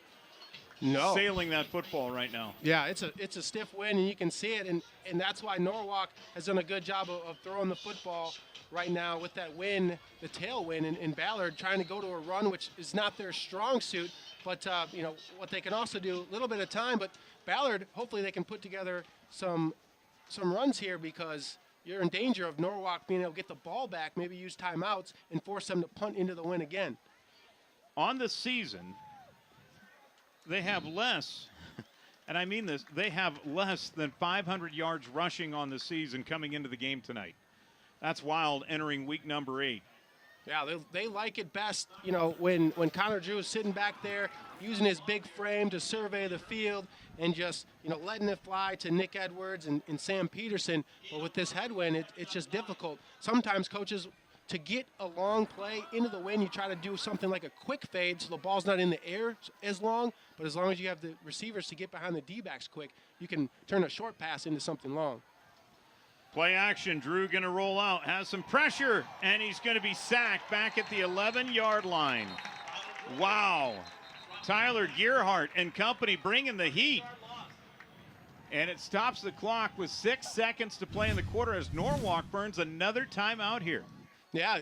sailing that football right now. Yeah, it's a stiff wind, and you can see it, and that's why Norwalk has done a good job of throwing the football right now with that wind, the tailwind, and Ballard trying to go to a run, which is not their strong suit, but you know what they can also do, a little bit of time, but Ballard, hopefully they can put together some runs here, because you're in danger of Norwalk being able to get the ball back, maybe use timeouts, and force them to punt into the win again. On the season, they have less, and I mean this, they have less than 500 yards rushing on the season coming into the game tonight. That's wild entering week number 8. Yeah, they like it best, you know, when Connor Drew is sitting back there using his big frame to survey the field and just, you know, letting it fly to Nick Edwards and Sam Peterson. But with this headwind, it's just difficult. Sometimes coaches, to get a long play into the wind, you try to do something like a quick fade so the ball's not in the air as long. But as long as you have the receivers to get behind the D-backs quick, you can turn a short pass into something long. Play action. Drew going to roll out, has some pressure, and he's going to be sacked back at the 11-yard line. Wow. Tyler Gearhart and company bringing the heat. And it stops the clock with 6 seconds to play in the quarter as Norwalk burns another timeout here. Yeah,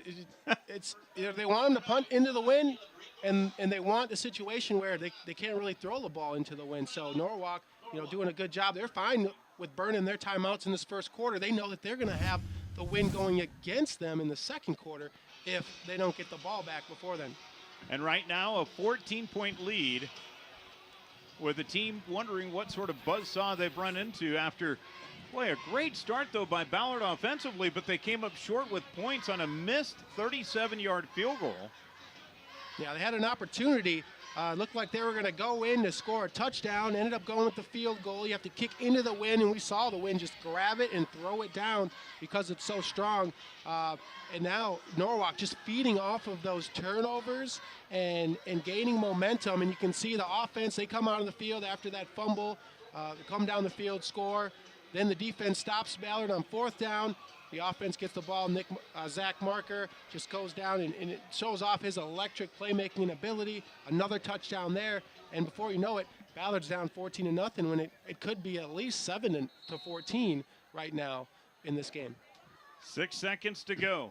it's you know, they want them to punt into the wind, and they want a situation where they can't really throw the ball into the wind. So Norwalk, you know, doing a good job. They're fine with burning their timeouts in this first quarter. They know that they're going to have the wind going against them in the second quarter if they don't get the ball back before then. And right now, a 14-point lead with the team wondering what sort of buzzsaw they've run into after, boy, a great start, though, by Ballard offensively, but they came up short with points on a missed 37-yard field goal. Yeah, they had an opportunity. Looked like they were going to go in to score a touchdown, ended up going with the field goal. You have to kick into the wind, and we saw the wind just grab it and throw it down because it's so strong. And now Norwalk just feeding off of those turnovers and gaining momentum. And you can see the offense, they come out of the field after that fumble, they come down the field, score. Then the defense stops Ballard on fourth down. The offense gets the ball. Zach Marker just goes down and it shows off his electric playmaking ability. Another touchdown there. And before you know it, Ballard's down 14-0 when it could be at least 7-14 right now in this game. 6 seconds to go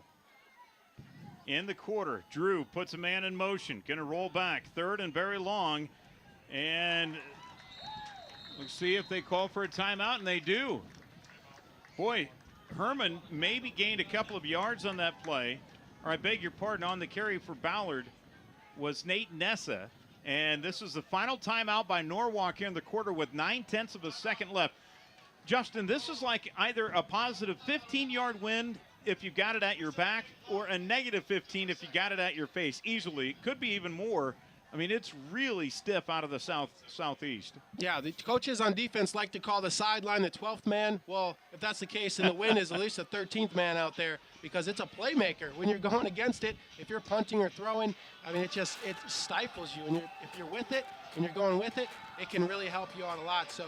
in the quarter. Drew puts a man in motion. Going to roll back. Third and very long. And let's see if they call for a timeout, and they do. Boy, Herman maybe gained a couple of yards on that play. Or I beg your pardon, on the carry for Ballard was Nate Nessa. And this is the final timeout by Norwalk here in the quarter with 9/10 of a second left. Justin, this is like either a positive 15-yard wind if you got it at your back or a negative 15 if you got it at your face easily. Could be even more. I mean, it's really stiff out of the southeast. Yeah, the coaches on defense like to call the sideline the 12th man. Well, if that's the case, then the wind is at least a 13th man out there because it's a playmaker. When you're going against it, if you're punting or throwing, I mean, it stifles you. And if you're with it and you're going with it, it can really help you out a lot. So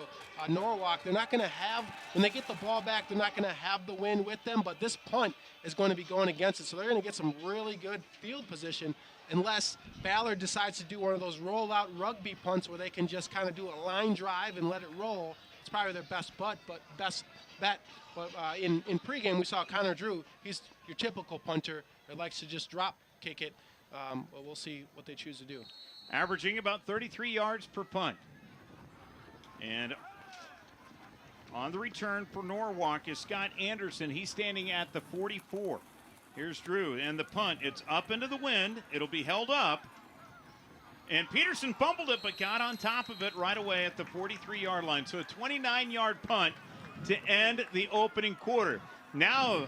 Norwalk, they're not going to have, when they get the ball back, they're not going to have the wind with them, but this punt is going to be going against it. So they're going to get some really good field position unless Ballard decides to do one of those rollout rugby punts where they can just kind of do a line drive and let it roll. It's probably their best bet. But in pregame, we saw Connor Drew. He's your typical punter that likes to just drop kick it. But we'll see what they choose to do. Averaging about 33 yards per punt. And on the return for Norwalk is Scott Anderson. He's standing at the 44. Here's Drew, and the punt. It's up into the wind. It'll be held up. And Peterson fumbled it, but got on top of it right away at the 43-yard line. So a 29-yard punt to end the opening quarter. Now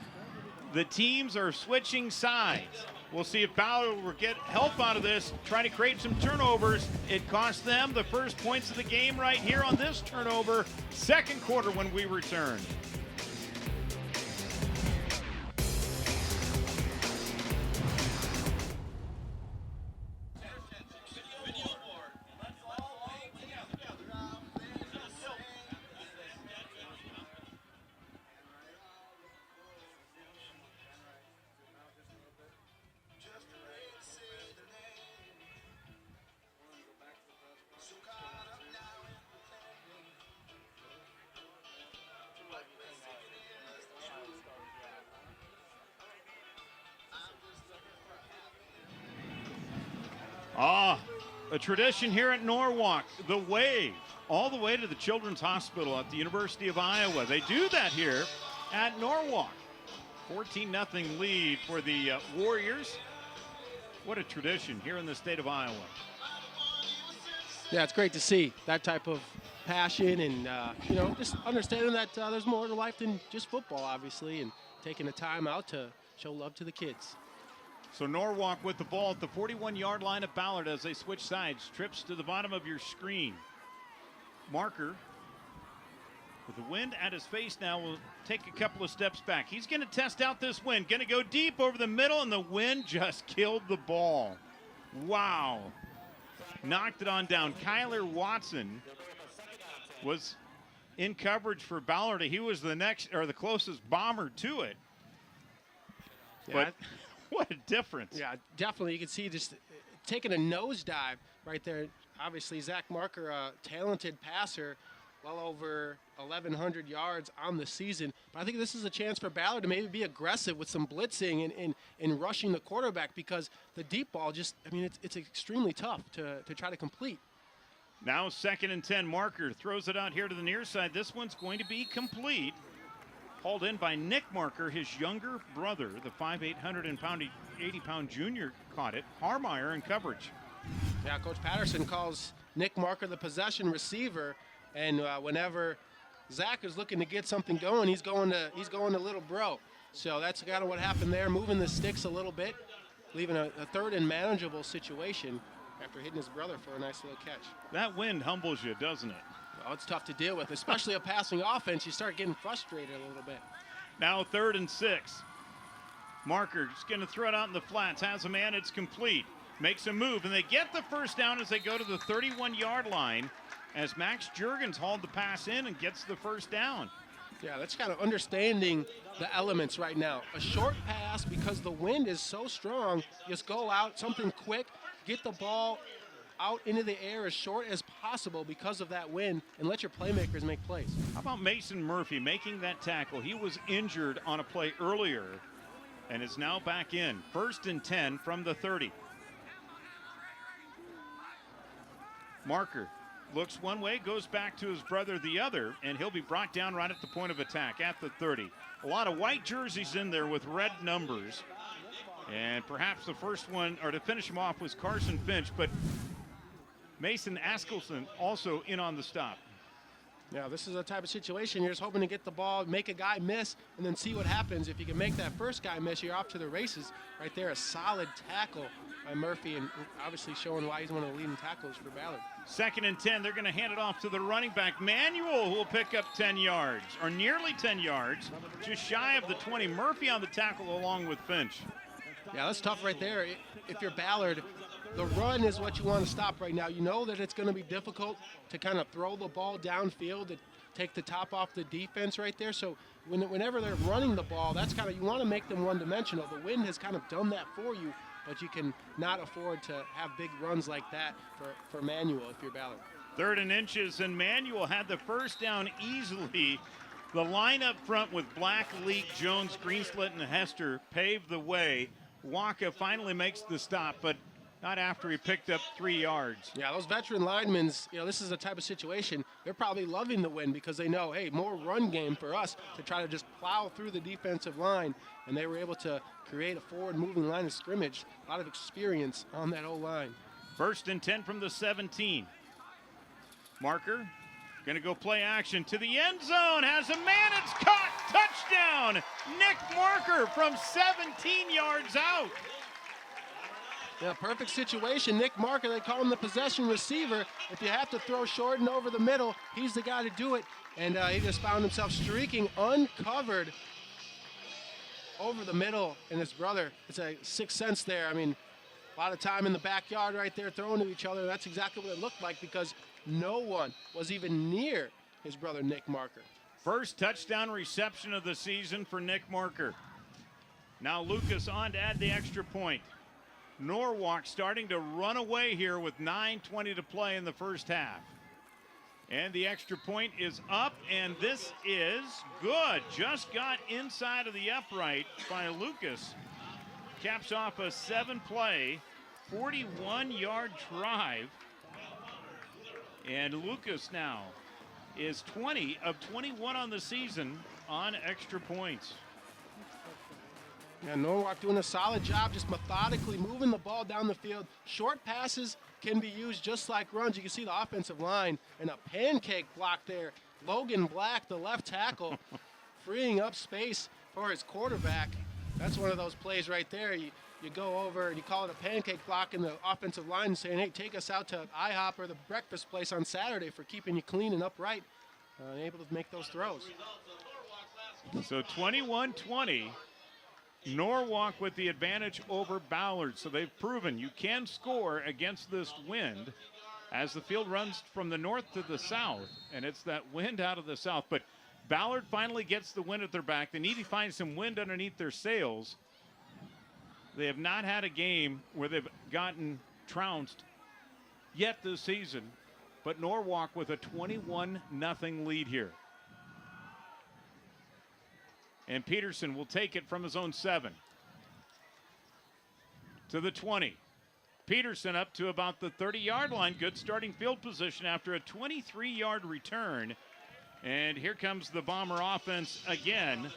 the teams are switching sides. We'll see if Ballard will get help out of this, trying to create some turnovers. It cost them the first points of the game right here on this turnover. Second quarter when we return. A tradition here at Norwalk, the wave, all the way to the Children's Hospital at the University of Iowa. They do that here at Norwalk. 14-0 lead for the Warriors. What a tradition here in the state of Iowa. Yeah, it's great to see that type of passion and, just understanding that there's more to life than just football, obviously, and taking the time out to show love to the kids. So Norwalk with the ball at the 41-yard line of Ballard as they switch sides. Trips to the bottom of your screen. Marker, with the wind at his face now, will take a couple of steps back. He's going to test out this wind. Going to go deep over the middle, and the wind just killed the ball. Wow. Knocked it on down. Kyler Watson was in coverage for Ballard. He was the closest bomber to it. Yeah, But what a difference. Yeah, definitely. You can see just taking a nosedive right there. Obviously, Zach Marker, a talented passer, well over 1,100 yards on the season. But I think this is a chance for Ballard to maybe be aggressive with some blitzing and rushing the quarterback, because the deep ball just, I mean, it's extremely tough to try to complete. Now 2nd and 10. Marker throws it out here to the near side. This one's going to be complete. Hauled in by Nick Marker, his younger brother, the 5'8", 180-pound junior caught it. Harmeyer in coverage. Yeah, Coach Patterson calls Nick Marker the possession receiver, and whenever Zach is looking to get something going, he's going to little bro. So that's kind of what happened there, moving the sticks a little bit, leaving a third and manageable situation after hitting his brother for a nice little catch. That wind humbles you, doesn't it? Oh, it's tough to deal with, especially a passing offense. You start getting frustrated a little bit. Now 3rd and 6. Marker's going to throw it out in the flats. Has a man. It's complete. Makes a move, and they get the first down as they go to the 31-yard line as Max Juergens hauled the pass in and gets the first down. Yeah, that's kind of understanding the elements right now. A short pass, because the wind is so strong, just go out, something quick, get the ball out into the air as short as possible because of that wind, and let your playmakers make plays. How about Mason Murphy making that tackle? He was injured on a play earlier and is now back in. 1st and 10 from the 30. Marker looks one way, goes back to his brother the other, and he'll be brought down right at the point of attack at the 30. A lot of white jerseys in there with red numbers. And perhaps the first one, or to finish him off, was Carson Finch, but Mason Askelson also in on the stop. Yeah, this is a type of situation you're just hoping to get the ball, make a guy miss, and then see what happens. If you can make that first guy miss, you're off to the races. Right there, a solid tackle by Murphy, and obviously showing why he's one of the leading tacklers for Ballard. 2nd and 10. They're going to hand it off to the running back, Manuel, who will pick up 10 yards, or nearly 10 yards, just shy of the 20. Murphy on the tackle along with Finch. Yeah, that's tough right there. If you're Ballard, the run is what you want to stop right now. You know that it's going to be difficult to kind of throw the ball downfield to take the top off the defense right there. So whenever they're running the ball, that's kind of, you want to make them one-dimensional. The wind has kind of done that for you, but you can not afford to have big runs like that for Manuel if you're Ballard. 3rd and inches, and Manuel had the first down easily. The line up front with Black, Leak, Jones, Greenslet, and Hester paved the way. Waka finally makes the stop, but not after he picked up 3 yards. Yeah, those veteran linemen, this is the type of situation, they're probably loving the win because they know, hey, more run game for us to try to just plow through the defensive line, and they were able to create a forward-moving line of scrimmage. A lot of experience on that O-line. 1st and 10 from the 17. Marker going to go play action to the end zone. Has a man. It's caught. Touchdown. Nick Marker from 17 yards out. Yeah, perfect situation. Nick Marker, they call him the possession receiver. If you have to throw short and over the middle, he's the guy to do it. And he just found himself streaking uncovered over the middle. And his brother, it's a sixth sense there. I mean, a lot of time in the backyard right there throwing to each other. That's exactly what it looked like because no one was even near his brother Nick Marker. First touchdown reception of the season for Nick Marker. Now Lucas on to add the extra point. Norwalk starting to run away here with 9:20 to play in the first half. And the extra point is up, and this is good. Just got inside of the upright by Lucas. Caps off a 7-play, 41-yard drive. And Lucas now is 20 of 21 on the season on extra points. Yeah, Norwalk doing a solid job just methodically moving the ball down the field. Short passes can be used just like runs. You can see the offensive line and a pancake block there. Logan Black, the left tackle, freeing up space for his quarterback. That's one of those plays right there. You go over and you call it a pancake block in the offensive line saying, hey, take us out to IHOP or the breakfast place on Saturday for keeping you clean and upright and able to make those throws. So 21-20, Norwalk with the advantage over Ballard. So they've proven you can score against this wind as the field runs from the north to the south, and it's that wind out of the south. But Ballard finally gets the wind at their back. They need to find some wind underneath their sails. They have not had a game where they've gotten trounced yet this season, but Norwalk with a 21-0 lead here. And Peterson will take it from his own 7 to the 20. Peterson up to about the 30-yard line. Good starting field position after a 23-yard return. And here comes the Bomber offense again.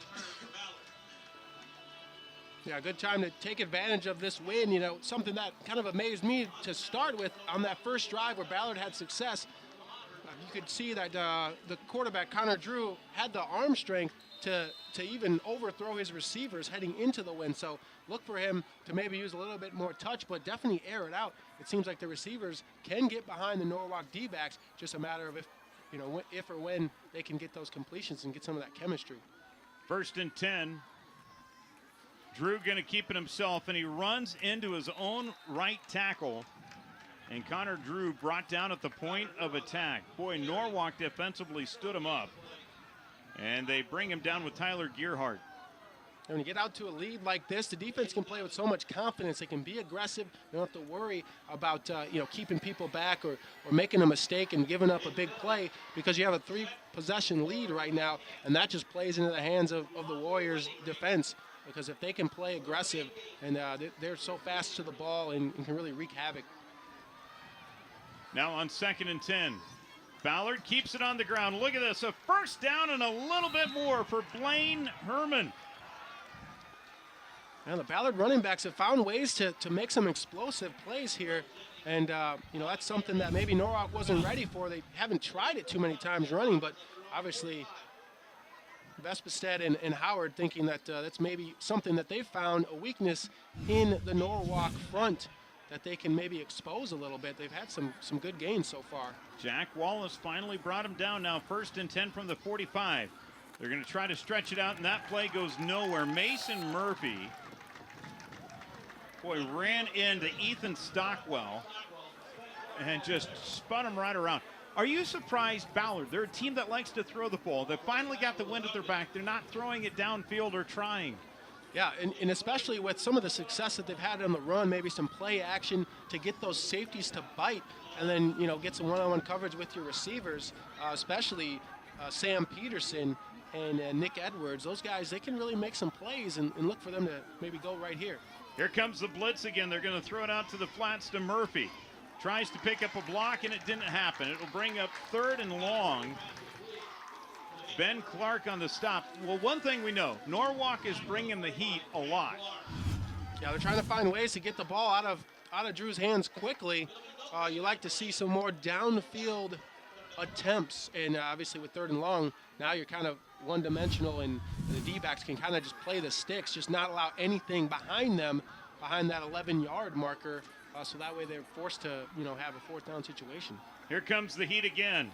Yeah, good time to take advantage of this win. You know, something that kind of amazed me to start with on that first drive where Ballard had success. You could see that the quarterback, Connor Drew, had the arm strength to even overthrow his receivers heading into the wind. So look for him to maybe use a little bit more touch, but definitely air it out. It seems like the receivers can get behind the Norwalk D-backs, just a matter of if or when they can get those completions and get some of that chemistry. 1st and 10. Drew going to keep it himself, and he runs into his own right tackle. And Connor Drew brought down at the point of attack. Boy, Norwalk defensively stood him up. And they bring him down with Tyler Gearhart. And when you get out to a lead like this, the defense can play with so much confidence. They can be aggressive. They don't have to worry about keeping people back or making a mistake and giving up a big play, because you have a 3-possession lead right now, and that just plays into the hands of the Warriors' defense. Because if they can play aggressive, and they're so fast to the ball and can really wreak havoc. Now on 2nd and 10. Ballard keeps it on the ground. Look at this, a first down and a little bit more for Blaine Herman. Now the Ballard running backs have found ways to make some explosive plays here. And, that's something that maybe Norwalk wasn't ready for. They haven't tried it too many times running, but obviously Vespestead and Howard thinking that that's maybe something that they found a weakness in the Norwalk front that they can maybe expose a little bit. They've had some good gains so far. Jack Wallace finally brought him down. Now 1st and 10 from the 45. They're going to try to stretch it out, and that play goes nowhere. Mason Murphy, ran into Ethan Stockwell and just spun him right around. Are you surprised, Ballard? They're a team that likes to throw the ball. They finally got the wind at their back. They're not throwing it downfield or trying. Yeah, and especially with some of the success that they've had on the run, maybe some play action to get those safeties to bite, and then, get some one-on-one coverage with your receivers, especially Sam Peterson and Nick Edwards. Those guys, they can really make some plays and look for them to maybe go right here. Here comes the blitz again. They're going to throw it out to the flats to Murphy. Tries to pick up a block, and it didn't happen. It'll bring up 3rd and long. Ben Clark on the stop. Well, one thing we know, Norwalk is bringing the heat a lot. Yeah, they're trying to find ways to get the ball out of Drew's hands quickly. You like to see some more downfield attempps, and obviously with 3rd and long, now you're kind of one-dimensional, and the D-backs can kind of just play the sticks, just not allow anything behind them, behind that 11-yard marker, so that way they're forced to, have a 4th down situation. Here comes the heat again.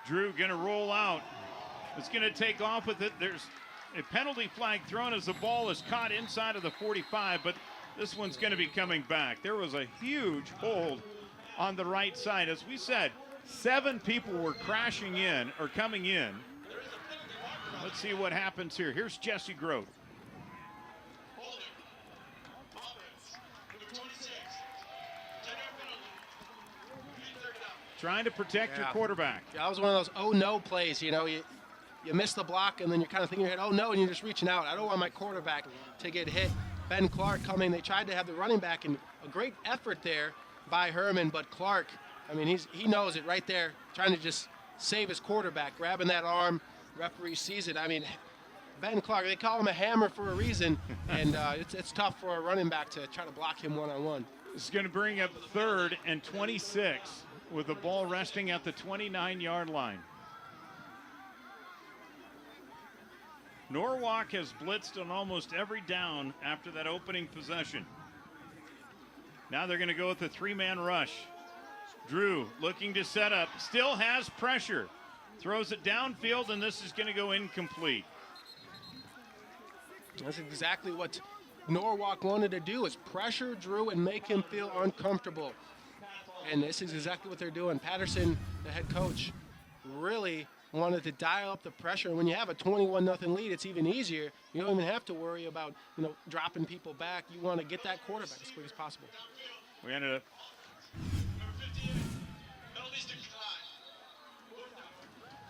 Drew going to roll out. It's going to take off with it. There's a penalty flag thrown as the ball is caught inside of the 45, but this one's going to be coming back. There was a huge hold on the right side. As we said, 7 people were crashing in or coming in. Let's see what happens here. Here's Jesse Groth. Trying to protect your quarterback. Yeah, that was one of those oh no plays. You miss the block, and then you're kind of thinking in your head, oh no, and you're just reaching out. I don't want my quarterback to get hit. Ben Clark coming. They tried to have the running back, and a great effort there by Herman, but Clark, he knows it right there, trying to just save his quarterback, grabbing that arm. Referee sees it. Ben Clark, they call him a hammer for a reason, and it's tough for a running back to try to block him one-on-one. This is going to bring up 3rd and 26 with the ball resting at the 29-yard line. Norwalk has blitzed on almost every down after that opening possession. Now they're going to go with a 3-man rush. Drew looking to set up, still has pressure. Throws it downfield, and this is going to go incomplete. That's exactly what Norwalk wanted to do, is pressure Drew and make him feel uncomfortable. And this is exactly what they're doing. Patterson, the head coach, really wanted to dial up the pressure. And when you have a 21-0 lead, it's even easier. You don't even have to worry about, dropping people back. You want to get that quarterback as quick as possible. We ended up.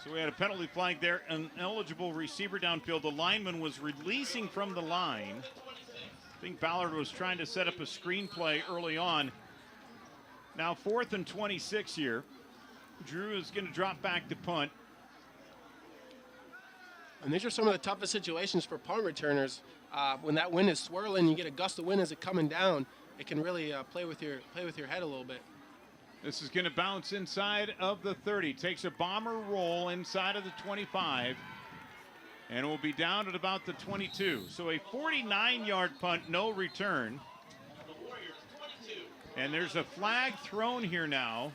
So we had a penalty flag there, an eligible receiver downfield. The lineman was releasing from the line. I think Ballard was trying to set up a screenplay early on. Now 4th and 26 here. Drew is going to drop back to punt. And these are some of the toughest situations for punt returners. When that wind is swirling, you get a gust of wind as it's coming down. It can really play with your head a little bit. This is going to bounce inside of the 30. Takes a bomber roll inside of the 25. And will be down at about the 22. So a 49-yard punt, no return. And there's a flag thrown here now.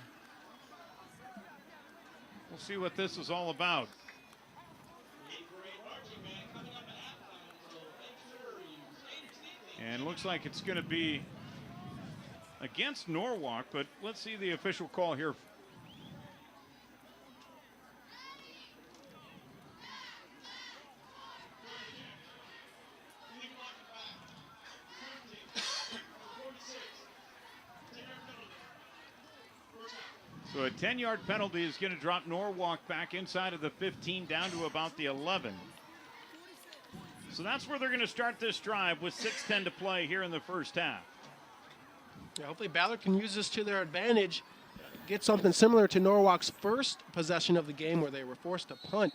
We'll see what this is all about. And looks like it's going to be against Norwalk, but let's see the official call here. So a 10-yard penalty is going to drop Norwalk back inside of the 15 down to about the 11. So that's where they're going to start this drive with 6:10 to play here in the first half. Yeah, hopefully Ballard can use this to their advantage, get something similar to Norwalk's first possession of the game where they were forced to punt.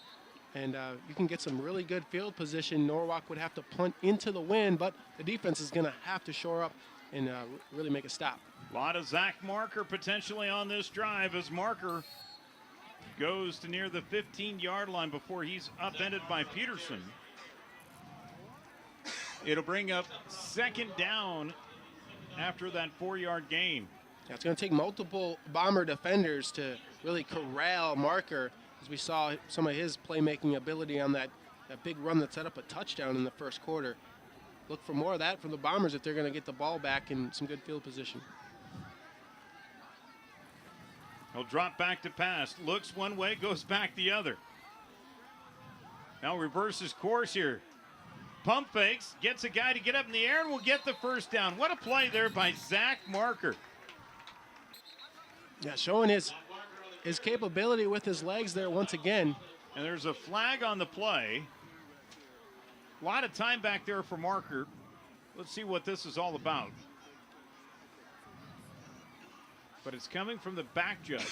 And you can get some really good field position. Norwalk would have to punt into the wind, but the defense is going to have to shore up and really make a stop. A lot of Zach Marker potentially on this drive as Marker goes to near the 15-yard line before he's upended by Peterson. It'll bring up 2nd down after that 4-yard gain. Yeah, it's going to take multiple Bomber defenders to really corral Marker, as we saw some of his playmaking ability on that big run that set up a touchdown in the first quarter. Look for more of that from the Bombers if they're going to get the ball back in some good field position. He'll drop back to pass. Looks one way, goes back the other. Now reverses course here. Pump fakes, gets a guy to get up in the air and will get the first down. What a play there by Zach Marker. Yeah, showing his capability with his legs there once again. And there's a flag on the play. A lot of time back there for Marker. Let's see what this is all about. But it's coming from the back judge.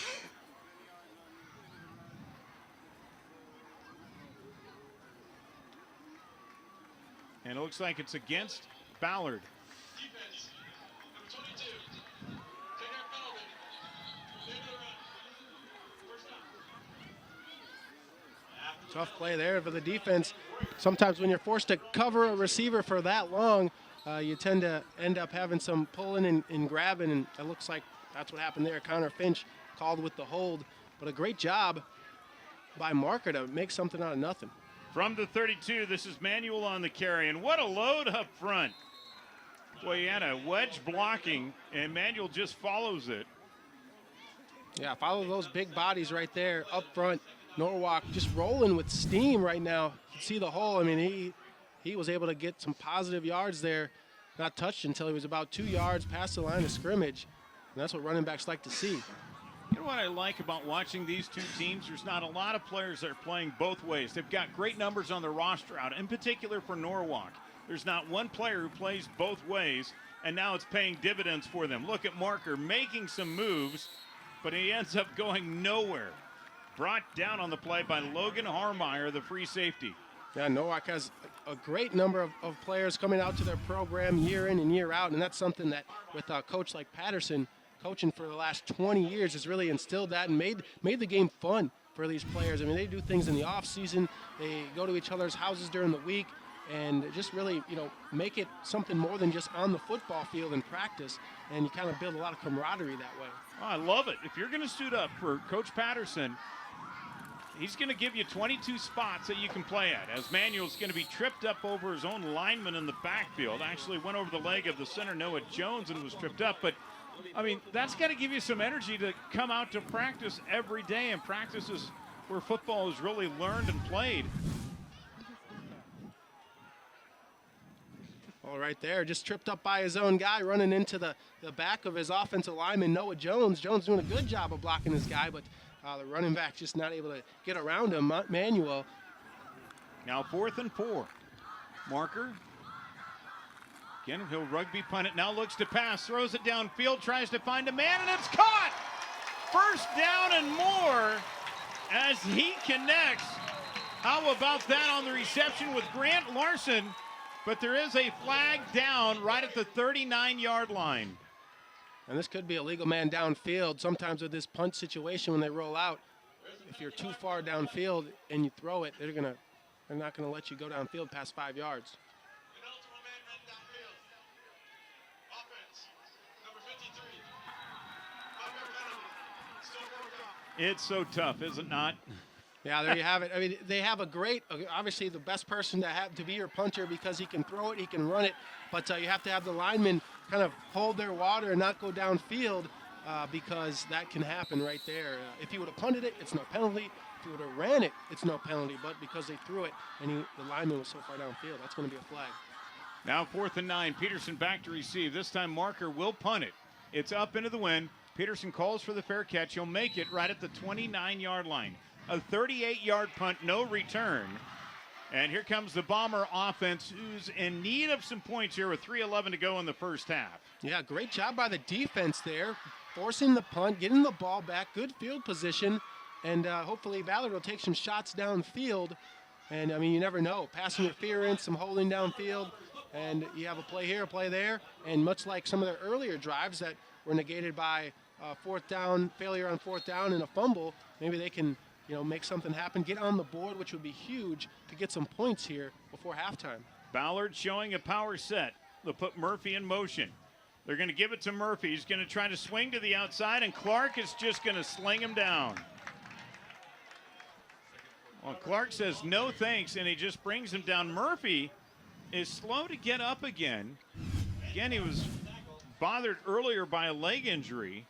And it looks like it's against Ballard. Tough play there for the defense. Sometimes when you're forced to cover a receiver for that long, you tend to end up having some pulling and grabbing, and it looks like that's what happened there. Connor Finch called with the hold, but a great job by Marker to make something out of nothing. From the 32, this is Manuel on the carry, and what a load up front. Boy, he had a wedge blocking, and Manuel just follows it. Yeah, follow those big bodies right there up front. Norwalk just rolling with steam right now. You can see the hole. I mean, he was able to get some positive yards there. Not touched until he was about 2 yards past the line of scrimmage. And that's what running backs like to see. You know what I like about watching these two teams? There's not a lot of players that are playing both ways. They've got great numbers on their roster out, in particular for Norwalk. There's not one player who plays both ways, and now it's paying dividends for them. Look at Marker making some moves, but he ends up going nowhere. Brought down on the play by Logan Harmeyer, the free safety. Yeah, Norwalk has a great number of players coming out to their program year in and year out, and that's something that with a coach like Patterson, coaching for the last 20 years, has really instilled that and made the game fun. for these players. I mean, they do things in the off season. They go to each other's houses during the week and just really, make it something more than just on the football field and practice. And you kind of build a lot of camaraderie that way. Oh, I love it. If you're going to suit up for Coach Patterson, he's going to give you 22 spots that you can play at, as Manuel's going to be tripped up over his own lineman in the backfield. Actually went over the leg of the center, Noah Jones, and was tripped up. But, I mean, that's got to give you some energy to come out to practice every day, and practice is where football is really learned and played. Well, right there, just tripped up by his own guy, running into the back of his offensive lineman, Noah Jones. Jones doing a good job of blocking this guy, but the running back just not able to get around him, Manuel. Now 4th and 4. Marker. Again, he'll rugby punt it. Now looks to pass, throws it downfield, tries to find a man, and it's caught! First down and more as he connects. How about that on the reception with Grant Larson? But there is a flag down right at the 39-yard line. And this could be a legal man downfield. Sometimes with this punt situation, when they roll out, if you're too far downfield and you throw it, they're not going to let you go downfield past 5 yards. It's so tough, is it not? Yeah, there you have it. I mean, they have a great, obviously the best person to be your punter because he can throw it, he can run it, but you have to have the linemen kind of hold their water and not go downfield because that can happen right there. If he would have punted it, it's no penalty. If he would have ran it, it's no penalty. But because they threw it and the lineman was so far downfield, that's going to be a flag. Now 4th and 9. Peterson back to receive. This time Marker will punt it. It's up into the wind. Peterson calls for the fair catch. He'll make it right at the 29-yard line. A 38-yard punt, no return. And here comes the Bomber offense, who's in need of some points here with 3:11 to go in the first half. Yeah, great job by the defense there, forcing the punt, getting the ball back, good field position, and hopefully Ballard will take some shots downfield. And, I mean, you never know. Pass interference, some holding downfield, and you have a play here, a play there. And much like some of their earlier drives that were negated by failure on 4th down and a fumble, maybe they can make something happen, get on the board, which would be huge to get some points here before halftime. Ballard showing a power set. They'll put Murphy in motion. They're going to give it to Murphy. He's going to try to swing to the outside, and Clark is just going to sling him down. Well, Clark says no thanks, and he just brings him down. Murphy is slow to get up again. Again, he was bothered earlier by a leg injury.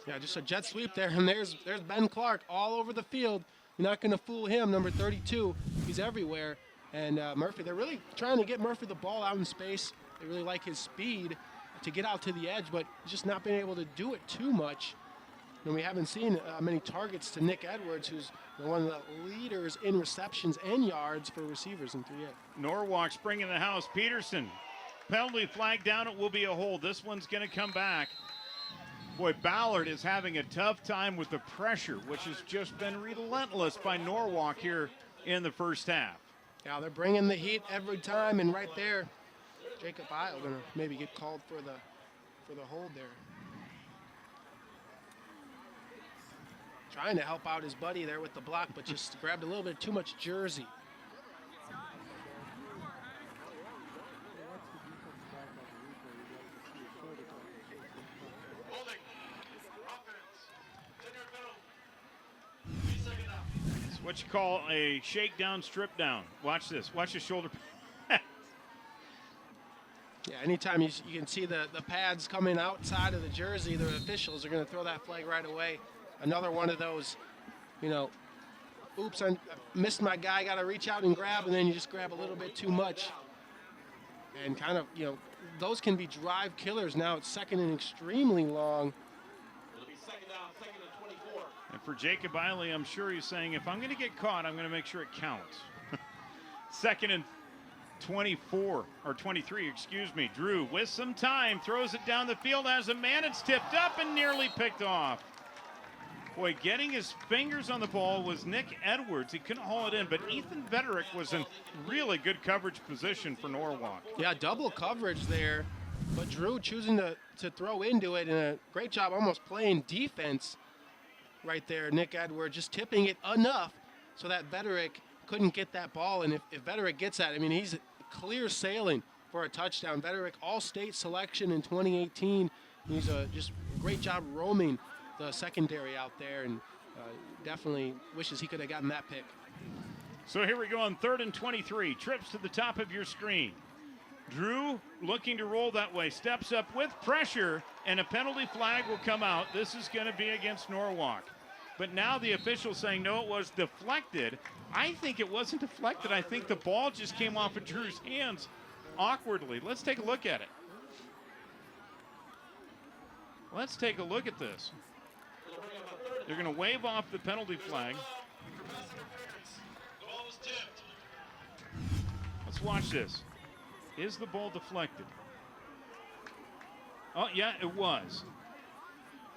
Yeah, just a jet sweep there, and there's Ben Clark all over the field. You're not going to fool him, number 32. He's everywhere. And Murphy, they're really trying to get Murphy the ball out in space. They really like his speed to get out to the edge, but just not being able to do it too much. And we haven't seen many targets to Nick Edwards, who's one of the leaders in receptions and yards for receivers in 3A. Norwalk's bringing the house. Peterson, penalty flag down. It will be a hold. This one's going to come back. Boy, Ballard is having a tough time with the pressure, which has just been relentless by Norwalk here in the first half. Yeah, they're bringing the heat every time, and right there, Jacob Isle going to maybe get called for the hold there. Trying to help out his buddy there with the block, but just grabbed a little bit too much jersey. What you call a shakedown, strip down. Watch this. Watch the shoulder. Yeah, anytime you can see the pads coming outside of the jersey, the officials are going to throw that flag right away. Another one of those, oops, I missed my guy, got to reach out and grab, and then you just grab a little bit too much. And kind of, those can be drive killers. Now it's 2nd and extremely long. And for Jacob Eiley, I'm sure he's saying, if I'm going to get caught, I'm going to make sure it counts. 2nd and 24, or 23, excuse me. Drew, with some time, throws it down the field as a man. It's tipped up and nearly picked off. Boy, getting his fingers on the ball was Nick Edwards. He couldn't haul it in, but Ethan Vederick was in really good coverage position for Norwalk. Yeah, double coverage there, but Drew choosing to throw into it, and a great job almost playing defense. right there. Nick Edwards just tipping it enough so that Vederick couldn't get that ball. And if Vederick gets that, I mean, he's clear sailing for a touchdown. Vederick all-state selection in 2018. He's just a great job roaming the secondary out there, and definitely wishes he could have gotten that pick. So here we go on 3rd and 23. Trips to the top of your screen. Drew looking to roll that way. Steps up with pressure, and a penalty flag will come out. This is going to be against Norwalk. But now the official saying, no, it was deflected. I think it wasn't deflected. I think the ball just came off of Drew's hands awkwardly. Let's take a look at it. Let's take a look at this. They're going to wave off the penalty flag. Let's watch this. Is the ball deflected? Oh, yeah, it was.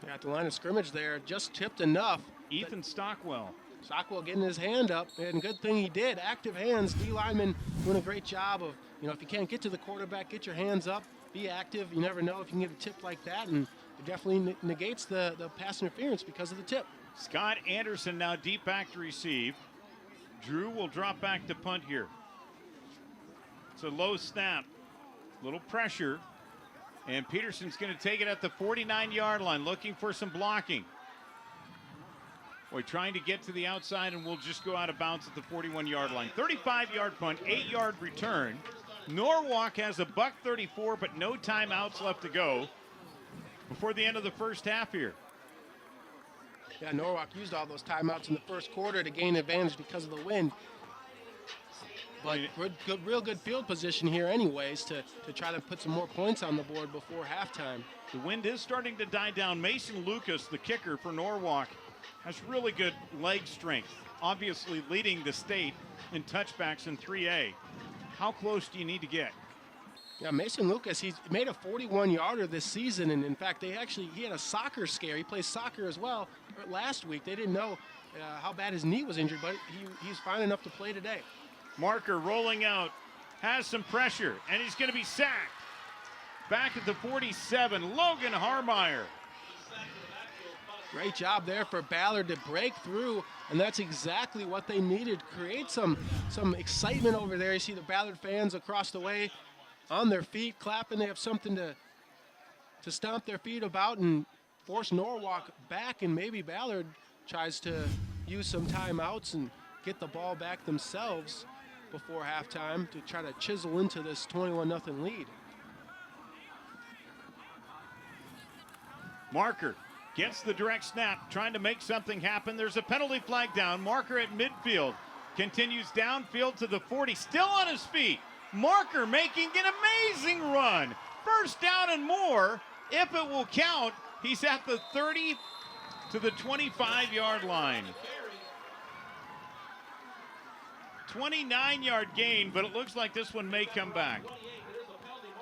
At the line of scrimmage there, just tipped enough. Ethan Stockwell. Stockwell getting his hand up, and good thing he did. Active hands. D lineman doing a great job of, if you can't get to the quarterback, get your hands up, be active. You never know if you can get a tip like that, and it definitely negates the pass interference because of the tip. Scott Anderson now deep back to receive. Drew will drop back to punt here. It's a low snap, little pressure, and Peterson's going to take it at the 49-yard line, looking for some blocking. Boy, trying to get to the outside, and we'll just go out of bounds at the 41-yard line. 35-yard punt, 8-yard return. Norwalk has a $1.34, but no timeouts left to go before the end of the first half here. Yeah, Norwalk used all those timeouts in the first quarter to gain advantage because of the wind. But real good field position here anyways to try to put some more points on the board before halftime. The wind is starting to die down. Mason Lucas, the kicker for Norwalk, has really good leg strength, obviously leading the state in touchbacks in 3A. How close do you need to get? Yeah, Mason Lucas, he's made a 41-yarder this season, and in fact, he had a soccer scare. He plays soccer as well last week. They didn't know how bad his knee was injured, but he's fine enough to play today. Marker rolling out, has some pressure, and he's going to be sacked. Back at the 47, Logan Harmeyer. Great job there for Ballard to break through, and that's exactly what they needed. Create some excitement over there. You see the Ballard fans across the way on their feet, clapping. They have something to stomp their feet about and force Norwalk back, and maybe Ballard tries to use some timeouts and get the ball back themselves before halftime to try to chisel into this 21-0 lead. Marker gets the direct snap, trying to make something happen. There's a penalty flag down. Marker at midfield. Continues downfield to the 40, still on his feet. Marker making an amazing run. First down and more, if it will count. He's at the 30 to the 25-yard line. 29-yard gain, but it looks like this one may come back.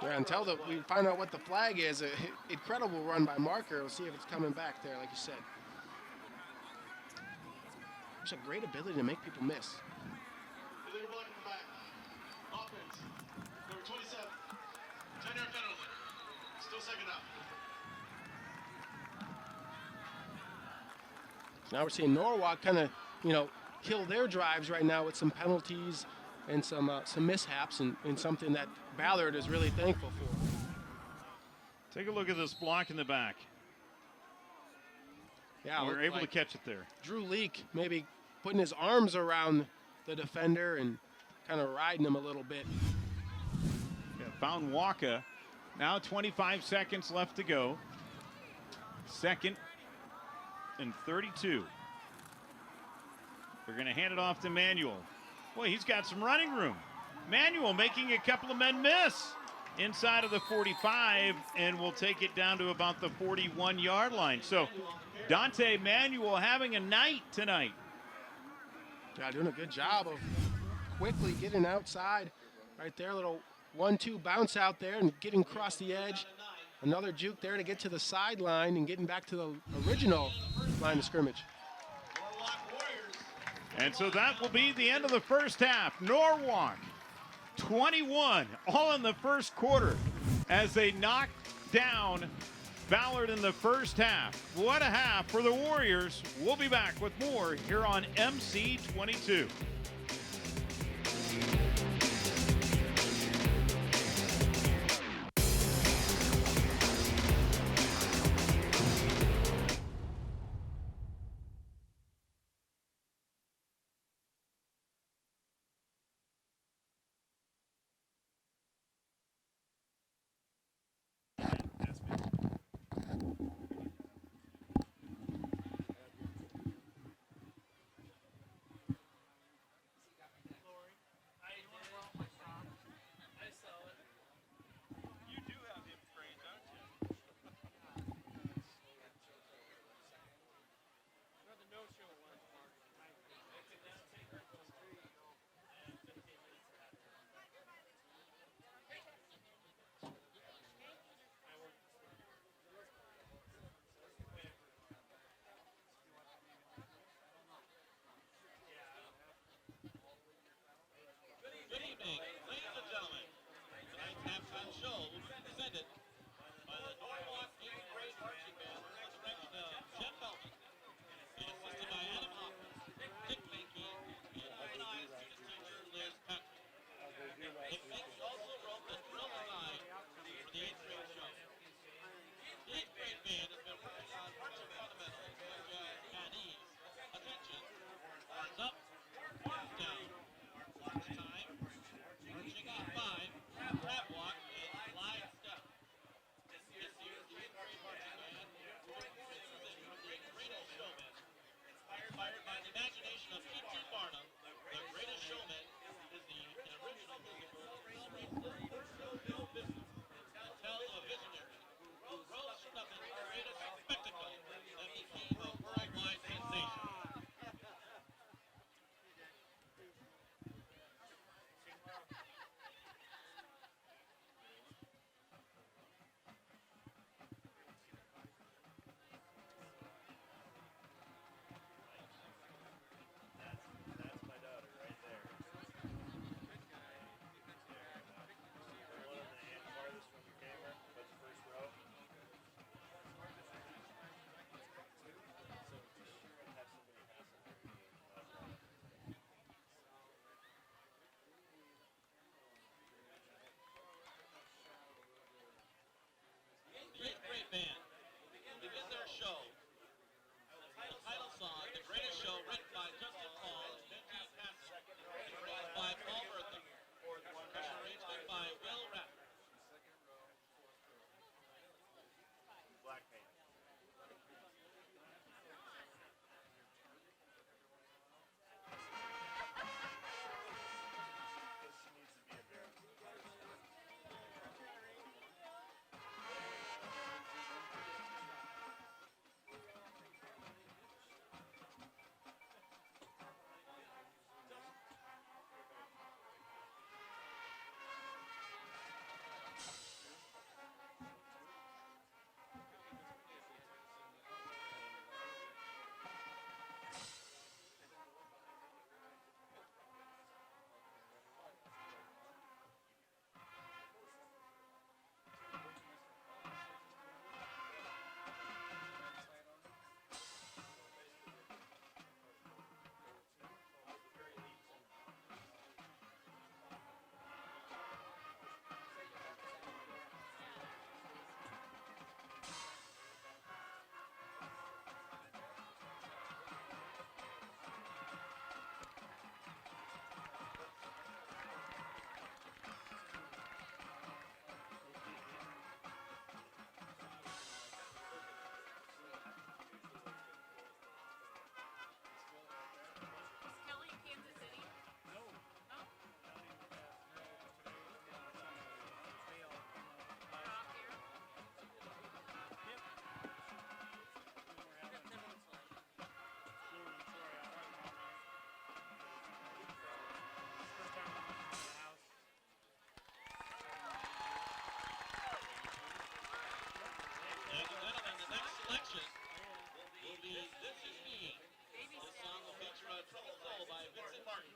Yeah, until we find out what the flag is, an incredible run by Marker. We'll see if it's coming back there, like you said. There's a great ability to make people miss. Now we're seeing Norwalk kind of, kill their drives right now with some penalties and some mishaps and something that Ballard is really thankful for. Take a look at this block in the back. Yeah, we're able to catch it there. Drew Leak maybe putting his arms around the defender and kind of riding him a little bit. Yeah, found Waka. Now 25 seconds left to go. 2nd and 32. They're going to hand it off to Manuel. Boy, he's got some running room. Manuel making a couple of men miss inside of the 45, and will take it down to about the 41-yard line. So Dante Manuel having a night tonight. Yeah, doing a good job of quickly getting outside right there. A little 1-2 bounce out there and getting across the edge. Another juke there to get to the sideline and getting back to the original line of scrimmage. And so that will be the end of the first half. Norwalk 21, all in the first quarter, as they knock down Ballard in the first half. What a half for the Warriors. We'll be back with more here on MC22. Good evening, ladies and gentlemen. Tonight's halftime show will be presented by the Norwalk 8th grade marching band under the direction of Jim Melvin and assisted by Adam Hoffman, Dick Mankey, and organized student teacher Liz Patrick. Dick Mankey also wrote the drill design for the 8th grade show. The 8th grade band has been working on marching fundamentals such as at ease, attention, arms up, arms down, march time, marching in 5, crab walk, and glide step. This year's 8th grade marching band will perform a music from The Greatest Showman. Inspired by the imagination of P.T. Barnum, The Greatest Showman is the original musical that celebrates the first of Bill business and tells of a visionary who rose from nothing to create a spectacle that became a worldwide sensation. That's my daughter right there. One of the farthest from the camera, but the first row. The 8th grade band will begin their show. The title song, The Greatest Show, written by Justin Paul and Benji Passon, and arranged by Paul Bertham. Special arrangement by Will Rapp. Black paint. Ladies and gentlemen, the next selection will be This Is Me. This song will feature a Troubled Soul by Vincent Martin.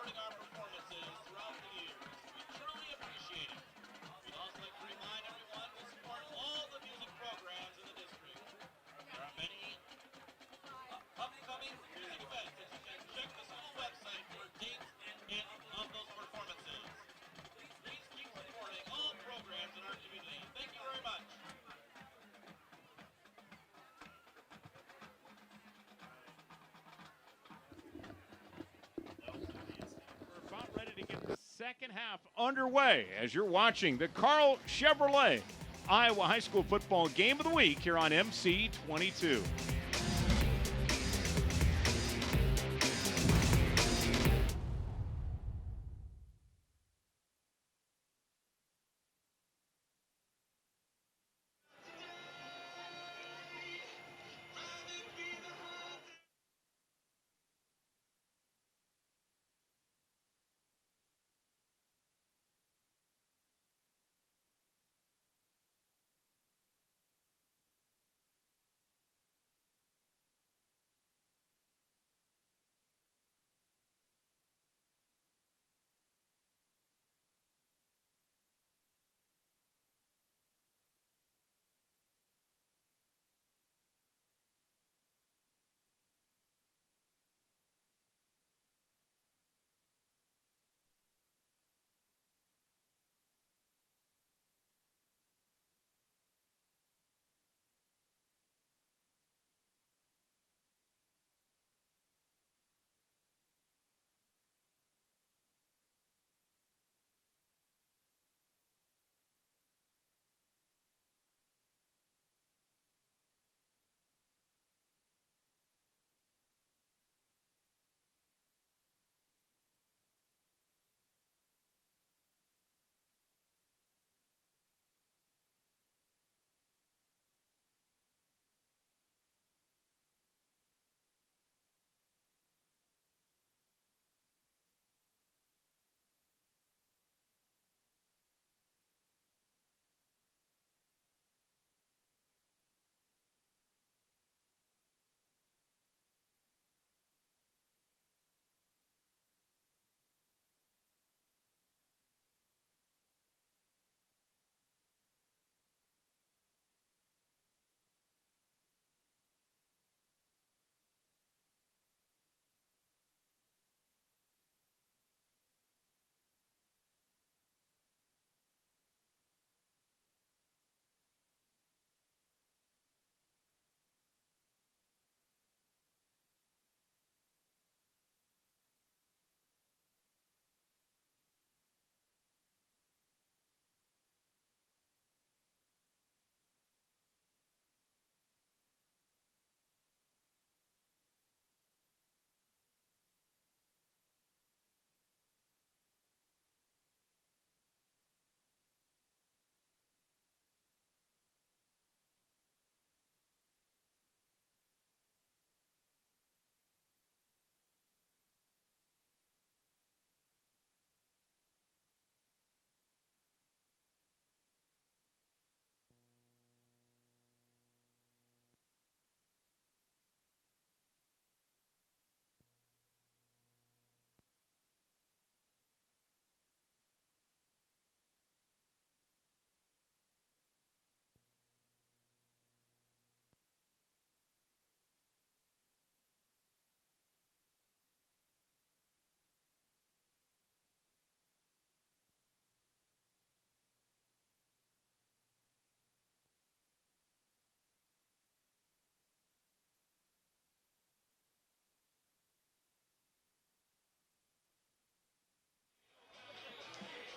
supporting our performances throughout the years. We truly appreciate it. We'd also like to remind everyone to support all the music programs in the district. There are many upcoming music events, and you can check the school website for dates of those performances. Please keep supporting all programs in our community. Thank you very much. We're about ready to get the second half underway as you're watching the Carl Chevrolet Iowa High School Football Game of the Week here on MC 22.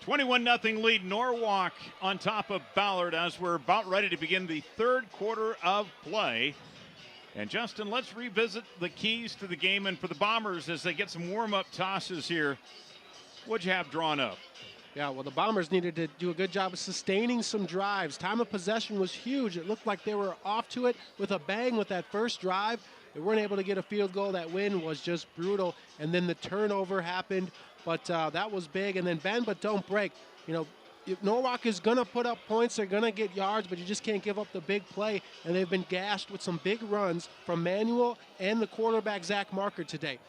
$21-0 lead Norwalk on top of Ballard as we're about ready to begin the third quarter of play. And Justin, let's revisit the keys to the game and for the Bombers as they get some warm-up tosses here. What'd you have drawn up? Yeah, well, the Bombers needed to do a good job of sustaining some drives. Time of possession was huge. It looked like they were off to it with a bang with that first drive. They weren't able to get a field goal. That win was just brutal. And then the turnover happened, but that was big. And then bend but don't break. You know, if Norwalk is going to put up points, they're going to get yards, but you just can't give up the big play. And they've been gashed with some big runs from Manuel and the quarterback, Zach Marker, today.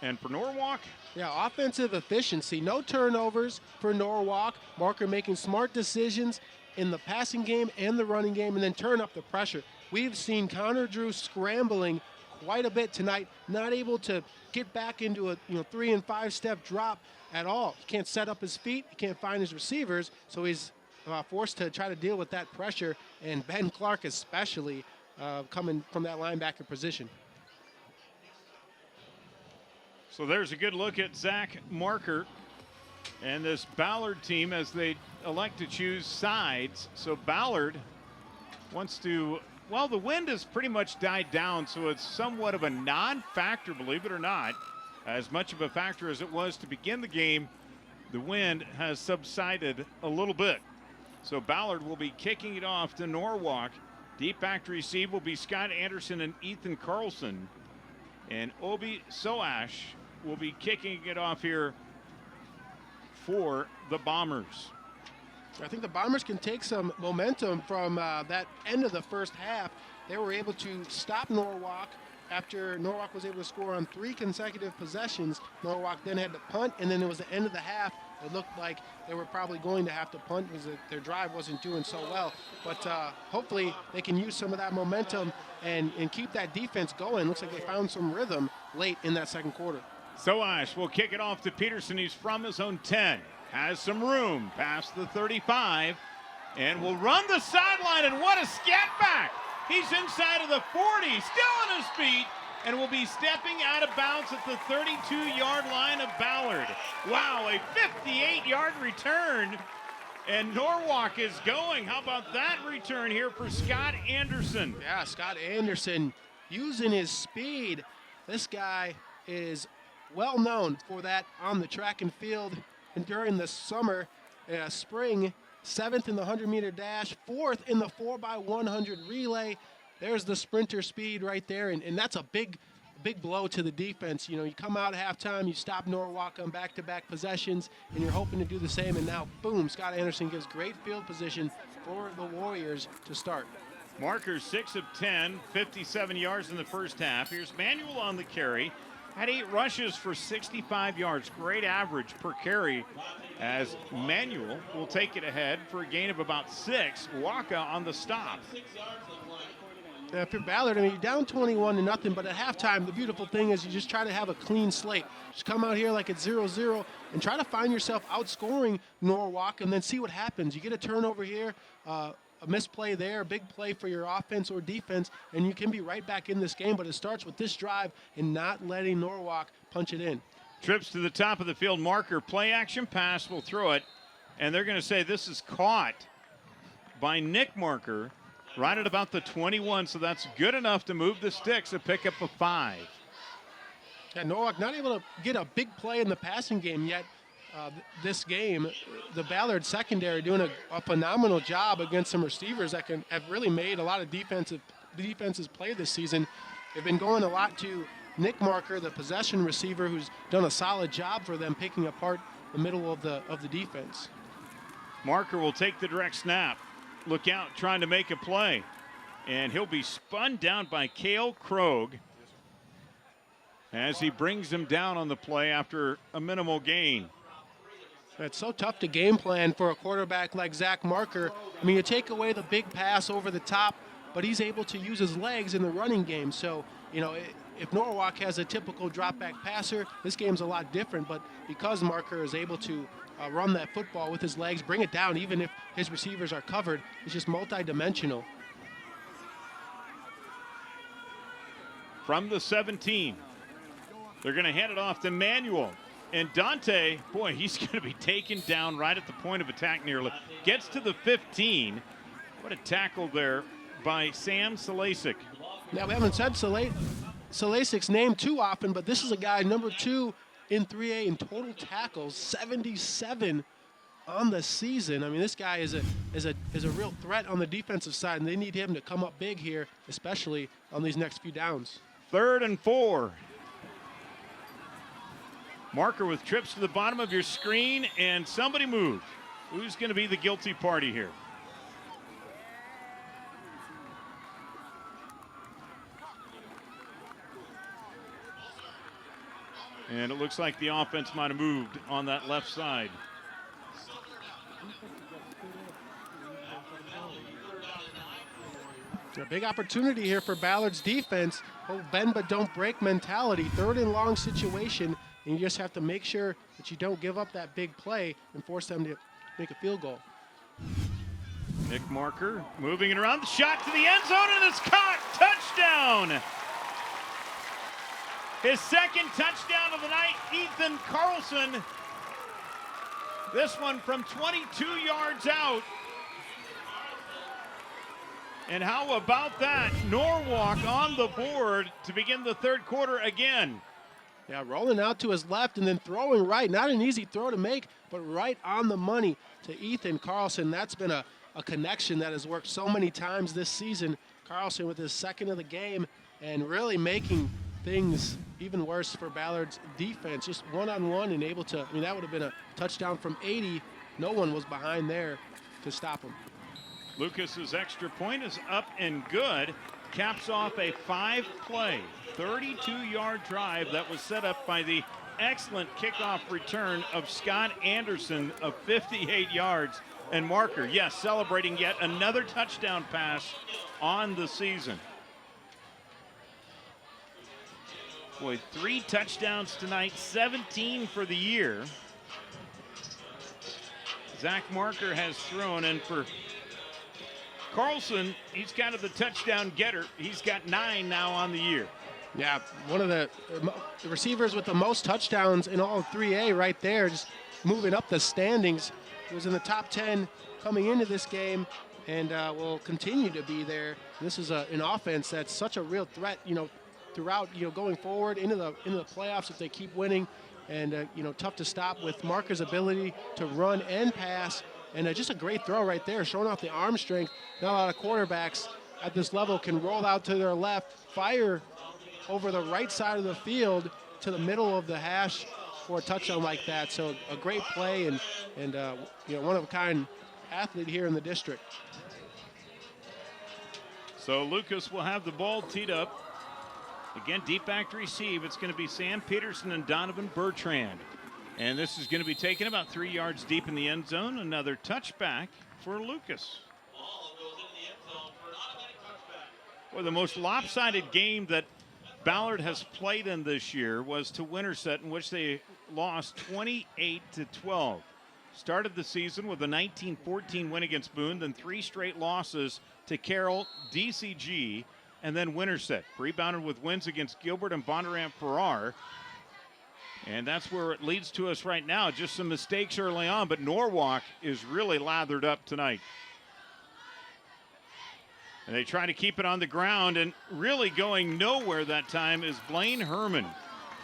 And for Norwalk, Yeah, offensive efficiency. No turnovers for Norwalk. Marker making smart decisions in the passing game and the running game, and then turn up the pressure. We've seen Connor Drew scrambling quite a bit tonight, not able to get back into a 3 and 5 step drop at all. He can't set up his feet. He can't find his receivers, so he's forced to try to deal with that pressure, and Ben Clark especially coming from that linebacker position. so there's a good look at Zach Marker and this Ballard team as they elect to choose sides. So Ballard wants to, well, the wind has pretty much died down, so it's somewhat of a non-factor, believe it or not. As much of a factor as it was to begin the game, the wind has subsided a little bit. So Ballard will be kicking it off to Norwalk. Deep back to receive will be Scott Anderson and Ethan Carlson. And Obi Soash will be kicking it off here for the Bombers. I think the Bombers can take some momentum from that end of the first half. They were able to stop Norwalk after Norwalk was able to score on 3 consecutive possessions. Norwalk then had to punt, and then it was the end of the half. It looked like they were probably going to have to punt because their drive wasn't doing so well. But hopefully they can use some of that momentum and keep that defense going. Looks like they found some rhythm late in that second quarter. Soash will kick it off to Peterson. He's from his own 10. Has some room past the 35 and will run the sideline, and what a scat back. He's inside of the 40, still on his feet, and will be stepping out of bounds at the 32-yard line of Ballard. Wow, a 58-yard return, and Norwalk is going. How about that return here for Scott Anderson? Yeah, Scott Anderson using his speed. This guy is well known for that on the track and field. And during the summer, spring, 7th in the 100-meter dash, 4th in the 4x100 relay. There's the sprinter speed right there, and that's a big blow to the defense. You come out at halftime, you stop Norwalk on back-to-back possessions, and you're hoping to do the same, and now, boom, Scott Anderson gives great field position for the Warriors to start. Marker 6 of 10, 57 yards in the first half. Here's Manuel on the carry. Had 8 rushes for 65 yards. Great average per carry as Manuel will take it ahead for a gain of about 6. Waka on the stop. For Ballard, you're down 21-0, but at halftime, the beautiful thing is you just try to have a clean slate. Just come out here like it's 0-0 and try to find yourself outscoring Norwalk and then see what happens. You get a turnover here, a misplay there, a big play for your offense or defense, and you can be right back in this game. But it starts with this drive and not letting Norwalk punch it in. Trips to the top of the field. Marker, play action pass, will throw it. And they're going to say this is caught by Nick Marker right at about the 21. So that's good enough to move the sticks, a pickup of 5. Yeah, Norwalk not able to get a big play in the passing game yet. This game, the Ballard secondary doing a phenomenal job against some receivers that have really made a lot of defenses play this season. They've been going a lot to Nick Marker, the possession receiver, who's done a solid job for them picking apart the middle of the defense. Marker will take the direct snap. Look out, trying to make a play. And he'll be spun down by Cale Krogh as he brings him down on the play after a minimal gain. It's so tough to game plan for a quarterback like Zach Marker. You take away the big pass over the top, but he's able to use his legs in the running game. So, if Norwalk has a typical drop-back passer, this game's a lot different. But because Marker is able to run that football with his legs, bring it down, even if his receivers are covered, it's just multi-dimensional. From the 17, they're going to hand it off to Manuel. And Dante, boy, he's going to be taken down right at the point of attack nearly. Gets to the 15. What a tackle there by Sam Salasic. Now, we haven't said Salasic's name too often, but this is a guy number 2 in 3A in total tackles, 77 on the season. This guy is a real threat on the defensive side, and they need him to come up big here, especially on these next few downs. 3rd and 4. Marker with trips to the bottom of your screen, and somebody moved. Who's going to be the guilty party here? And it looks like the offense might have moved on that left side. A big opportunity here for Ballard's defense. Whole bend but don't break mentality. 3rd and long situation, and you just have to make sure that you don't give up that big play and force them to make a field goal. Nick Marker moving it around. The shot to the end zone, and it's caught. Touchdown. His 2nd touchdown of the night, Ethan Carlson. This one from 22 yards out. And how about that? Norwalk on the board to begin the 3rd quarter again. Yeah, rolling out to his left and then throwing right. Not an easy throw to make, but right on the money to Ethan Carlson. That's been a connection that has worked so many times this season. Carlson with his 2nd of the game and really making things even worse for Ballard's defense. Just one-on-one and able to, I mean, that would have been a touchdown from 80. No one was behind there to stop him. Lucas's extra point is up and good. Caps off a 5-play, 32-yard drive that was set up by the excellent kickoff return of Scott Anderson of 58 yards. And Marker, yes, celebrating yet another touchdown pass on the season. Boy, 3 touchdowns tonight, 17 for the year. Zach Marker has thrown, and for Carlson, he's kind of the touchdown getter. He's got 9 now on the year. Yeah, one of the receivers with the most touchdowns in all of 3A right there, just moving up the standings. He was in the top 10 coming into this game and will continue to be there. This is an offense that's such a real threat, throughout, going forward into the playoffs if they keep winning. And, tough to stop with Marker's ability to run and pass. And just a great throw right there, showing off the arm strength. Not a lot of quarterbacks at this level can roll out to their left, fire over the right side of the field to the middle of the hash for a touchdown like that. So a great play and one-of-a-kind athlete here in the district. So Lucas will have the ball teed up. Again, deep back to receive. It's going to be Sam Peterson and Donovan Bertrand. And this is going to be taken about 3 yards deep in the end zone. Another touchback for Lucas. Ball goes into the end zone for an automatic touchback. Well, the most lopsided game that Ballard has played in this year was to Winterset, in which they lost 28-12. Started the season with a 19-14 win against Boone, then 3 straight losses to Carroll, DCG, and then Winterset. Rebounded with wins against Gilbert and Bondurant Farrar. And that's where it leads to us right now. Just some mistakes early on, but Norwalk is really lathered up tonight. And they try to keep it on the ground, and really going nowhere that time is Blaine Herman.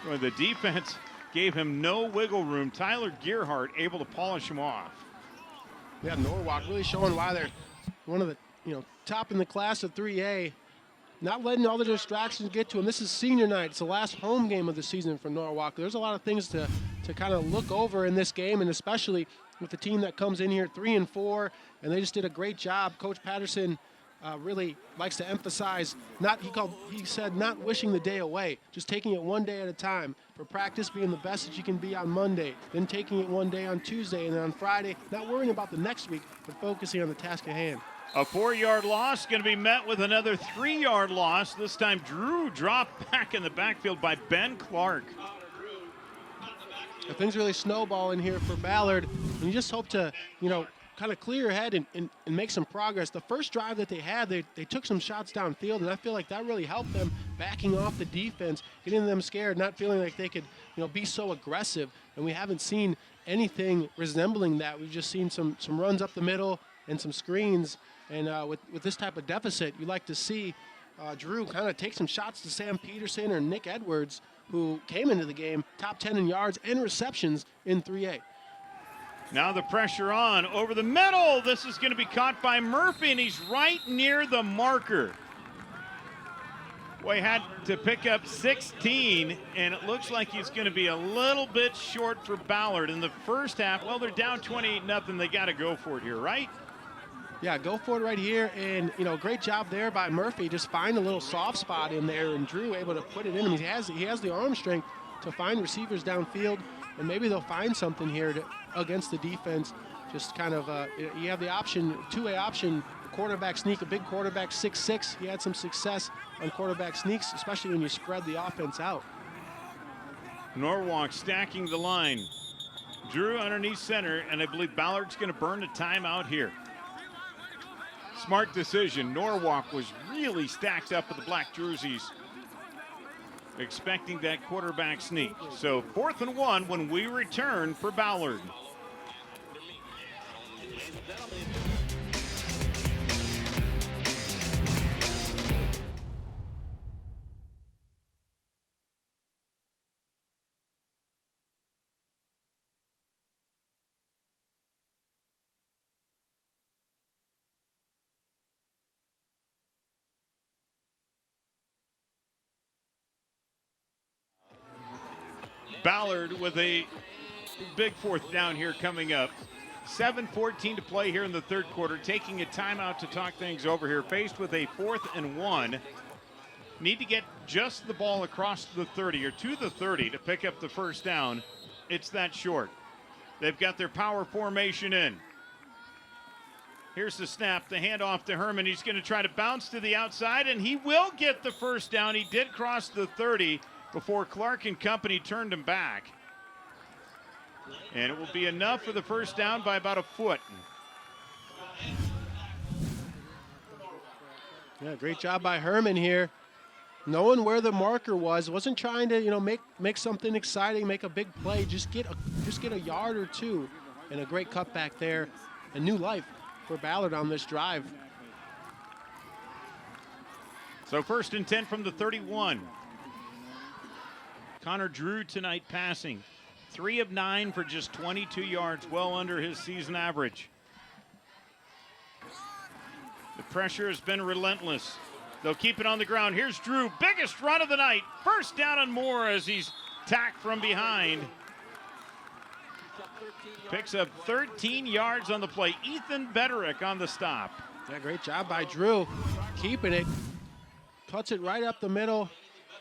Well, the defense gave him no wiggle room. Tyler Gearhart able to polish him off. Yeah, Norwalk really showing why they're one of the top in the class of 3A. Not letting all the distractions get to him. This is senior night. It's the last home game of the season for Norwalk. There's a lot of things to kind of look over in this game, and especially with the team that comes in here 3-4, and they just did a great job. Coach Patterson really likes to emphasize he said not wishing the day away, just taking it one day at a time. For practice, being the best that you can be on Monday, then taking it one day on Tuesday, and then on Friday, not worrying about the next week, but focusing on the task at hand. A 4-yard loss going to be met with another 3-yard loss. This time Drew dropped back in the backfield by Ben Clark. Things really snowballing here for Ballard. And you just hope to, kind of clear your head and make some progress. The first drive that they had, they took some shots downfield, and I feel like that really helped them backing off the defense, getting them scared, not feeling like they could, be so aggressive. And we haven't seen anything resembling that. We've just seen some runs up the middle and some screens. And with this type of deficit, you like to see Drew kind of take some shots to Sam Peterson or Nick Edwards, who came into the game top 10 in yards and receptions in 3A. Now the pressure on over the middle. This is going to be caught by Murphy, and he's right near the marker. Boy, had to pick up 16, and it looks like he's going to be a little bit short for Ballard in the first half. Well, they're down 28-0. They got to go for it here, right? Yeah, go for it right here, and great job there by Murphy. Just find a little soft spot in there, and Drew able to put it in. He has the arm strength to find receivers downfield, and maybe they'll find something here against the defense. Just kind of, you have the option, two-way option, quarterback sneak, a big quarterback, 6'6". He had some success on quarterback sneaks, especially when you spread the offense out. Norwalk stacking the line. Drew underneath center, and I believe Ballard's going to burn a timeout here. Smart decision. Norwalk was really stacked up with the black jerseys, expecting that quarterback sneak. So 4th and 1 when we return for Ballard. Ballard with a big 4th down here coming up. 7:14 to play here in the 3rd quarter. Taking a timeout to talk things over here. Faced with a 4th and 1. Need to get just the ball across the 30 or to the 30 to pick up the 1st down. It's that short. They've got their power formation in. Here's the snap, the handoff to Herman. He's going to try to bounce to the outside, and he will get the 1st down. He did cross the 30 before Clark and company turned him back. And it will be enough for the 1st down by about a foot. Yeah, great job by Herman here. Knowing where the marker was, wasn't trying to, make something exciting, make a big play, just get a yard or two, and a great cutback there. A new life for Ballard on this drive. So 1st and 10 from the 31. Connor Drew tonight passing. 3 of 9 for just 22 yards, well under his season average. The pressure has been relentless. They'll keep it on the ground. Here's Drew, biggest run of the night. 1st down and more as he's tacked from behind. Picks up 13 yards on the play. Ethan Bederick on the stop. Yeah, great job by Drew. Keeping it. Cuts it right up the middle.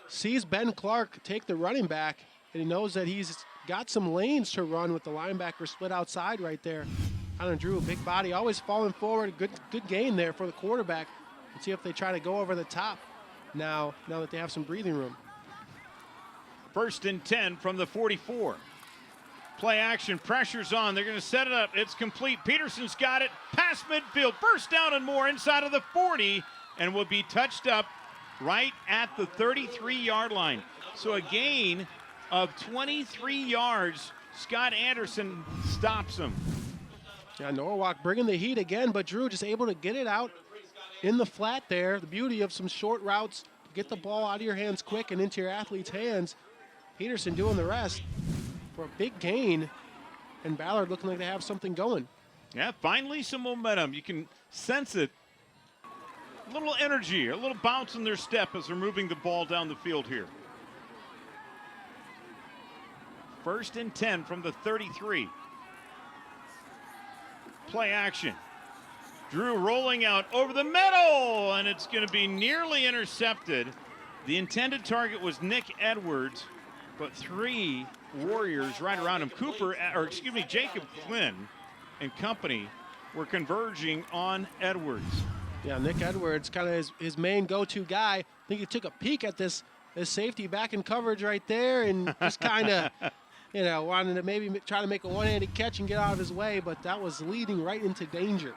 Sees Ben Clark take the running back, and he knows that he's got some lanes to run with the linebacker split outside right there. Connor Drew, big body, always falling forward. Good gain there for the quarterback. Let's see if they try to go over the top now that they have some breathing room. 1st and 10 from the 44. Play action, pressure's on. They're going to set it up. It's complete. Peterson's got it. Past midfield. 1st down and more inside of the 40, and will be touched up right at the 33-yard line. So a gain of 23 yards. Scott Anderson stops him. Yeah, Norwalk bringing the heat again, but Drew just able to get it out in the flat there. The beauty of some short routes, get the ball out of your hands quick and into your athlete's hands. Peterson doing the rest for a big gain, and Ballard looking like they have something going. Yeah, finally some momentum. You can sense it. A little energy, a little bounce in their step as they're moving the ball down the field here. 1st and 10 from the 33. Play action. Drew rolling out over the middle, and it's going to be nearly intercepted. The intended target was Nick Edwards, but 3 Warriors right around him. Jacob Flynn and company were converging on Edwards. Yeah, Nick Edwards, kind of his main go-to guy. I think he took a peek at this safety back in coverage right there and just kind of, wanted to maybe try to make a one-handed catch and get out of his way, but that was leading right into danger.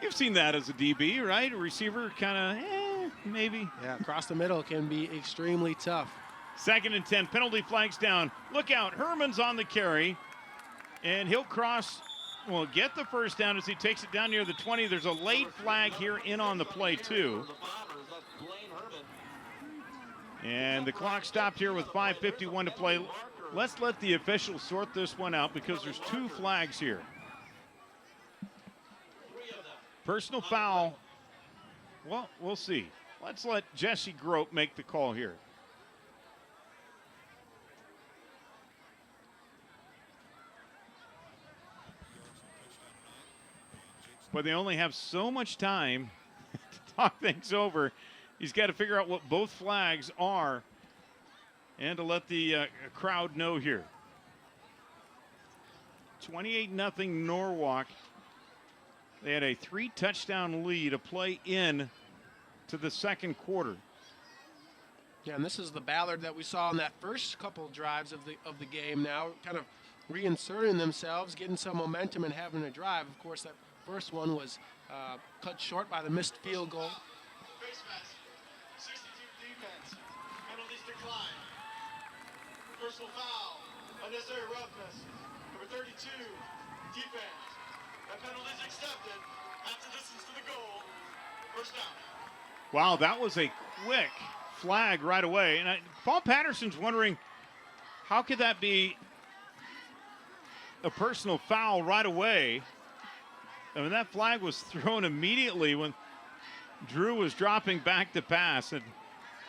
You've seen that as a DB, right? A receiver kind of, maybe. Yeah, across the middle can be extremely tough. 2nd and 10, penalty flags down. Look out, Herman's on the carry, and he'll cross. Will get the 1st down as he takes it down near the 20. There's a late flag here in on the play, too. And the clock stopped here with 5:51 to play. Let's let the officials sort this one out because there's 2 flags here. Personal foul. Well, we'll see. Let's let Jesse Grope make the call here. But they only have so much time to talk things over. He's got to figure out what both flags are. and to let the crowd know here. 28-0 Norwalk. They had a 3-touchdown lead, a play in to the second quarter. Yeah, and this is the Ballard that we saw in that first couple drives of the game. Now kind of reinserting themselves, getting some momentum and having a drive. Of course, that first one was cut short by the missed field goal. Face mask, 62 defense, penalties decline. Personal foul, unnecessary roughness. Number 32, defense. That penalty is accepted. Half the distance to the goal. First down. Wow, that was a quick flag right away. And Paul Patterson's wondering, how could that be a personal foul right away? I mean, that flag was thrown immediately when Drew was dropping back to pass. And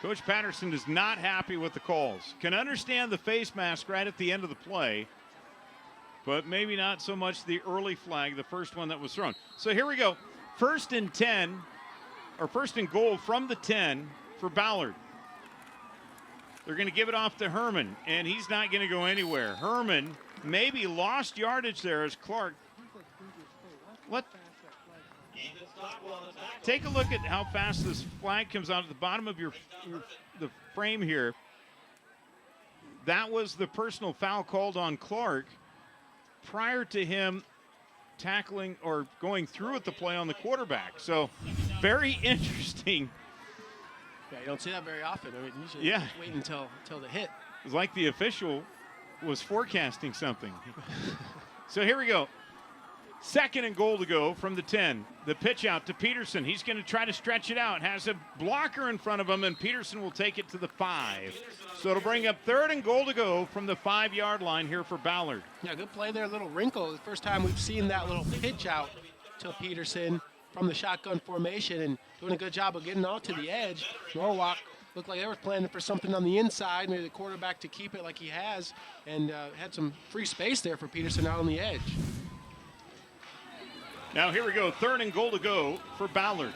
Coach Patterson is not happy with the calls. Can understand the face mask right at the end of the play, but maybe not so much the early flag, the first one that was thrown. So here we go. First and 10, or first and goal from the 10 for Ballard. They're going to give it off to Herman, and he's not going to go anywhere. Herman maybe lost yardage there as Clark. Take a look at how fast this flag comes out at the bottom of the frame here. That was the personal foul called on Clark prior to him tackling or going through at the play on the quarterback. So very interesting. Yeah, you don't see that very often. I mean, usually wait until the hit. It's like the official was forecasting something. So here we go. Second and goal to go from the 10. The pitch out to Peterson. He's going to try to stretch it out. Has a blocker in front of him, and Peterson will take it to the 5. So it'll bring up third and goal to go from the 5-yard line here for Ballard. Yeah, good play there. A little wrinkle. The first time we've seen that little pitch out to Peterson from the shotgun formation, and doing a good job of getting out to the edge. Norwalk looked like they were planning for something on the inside, maybe the quarterback to keep it like he has, and had some free space there for Peterson out on the edge. Now here we go, third and goal to go for Ballard.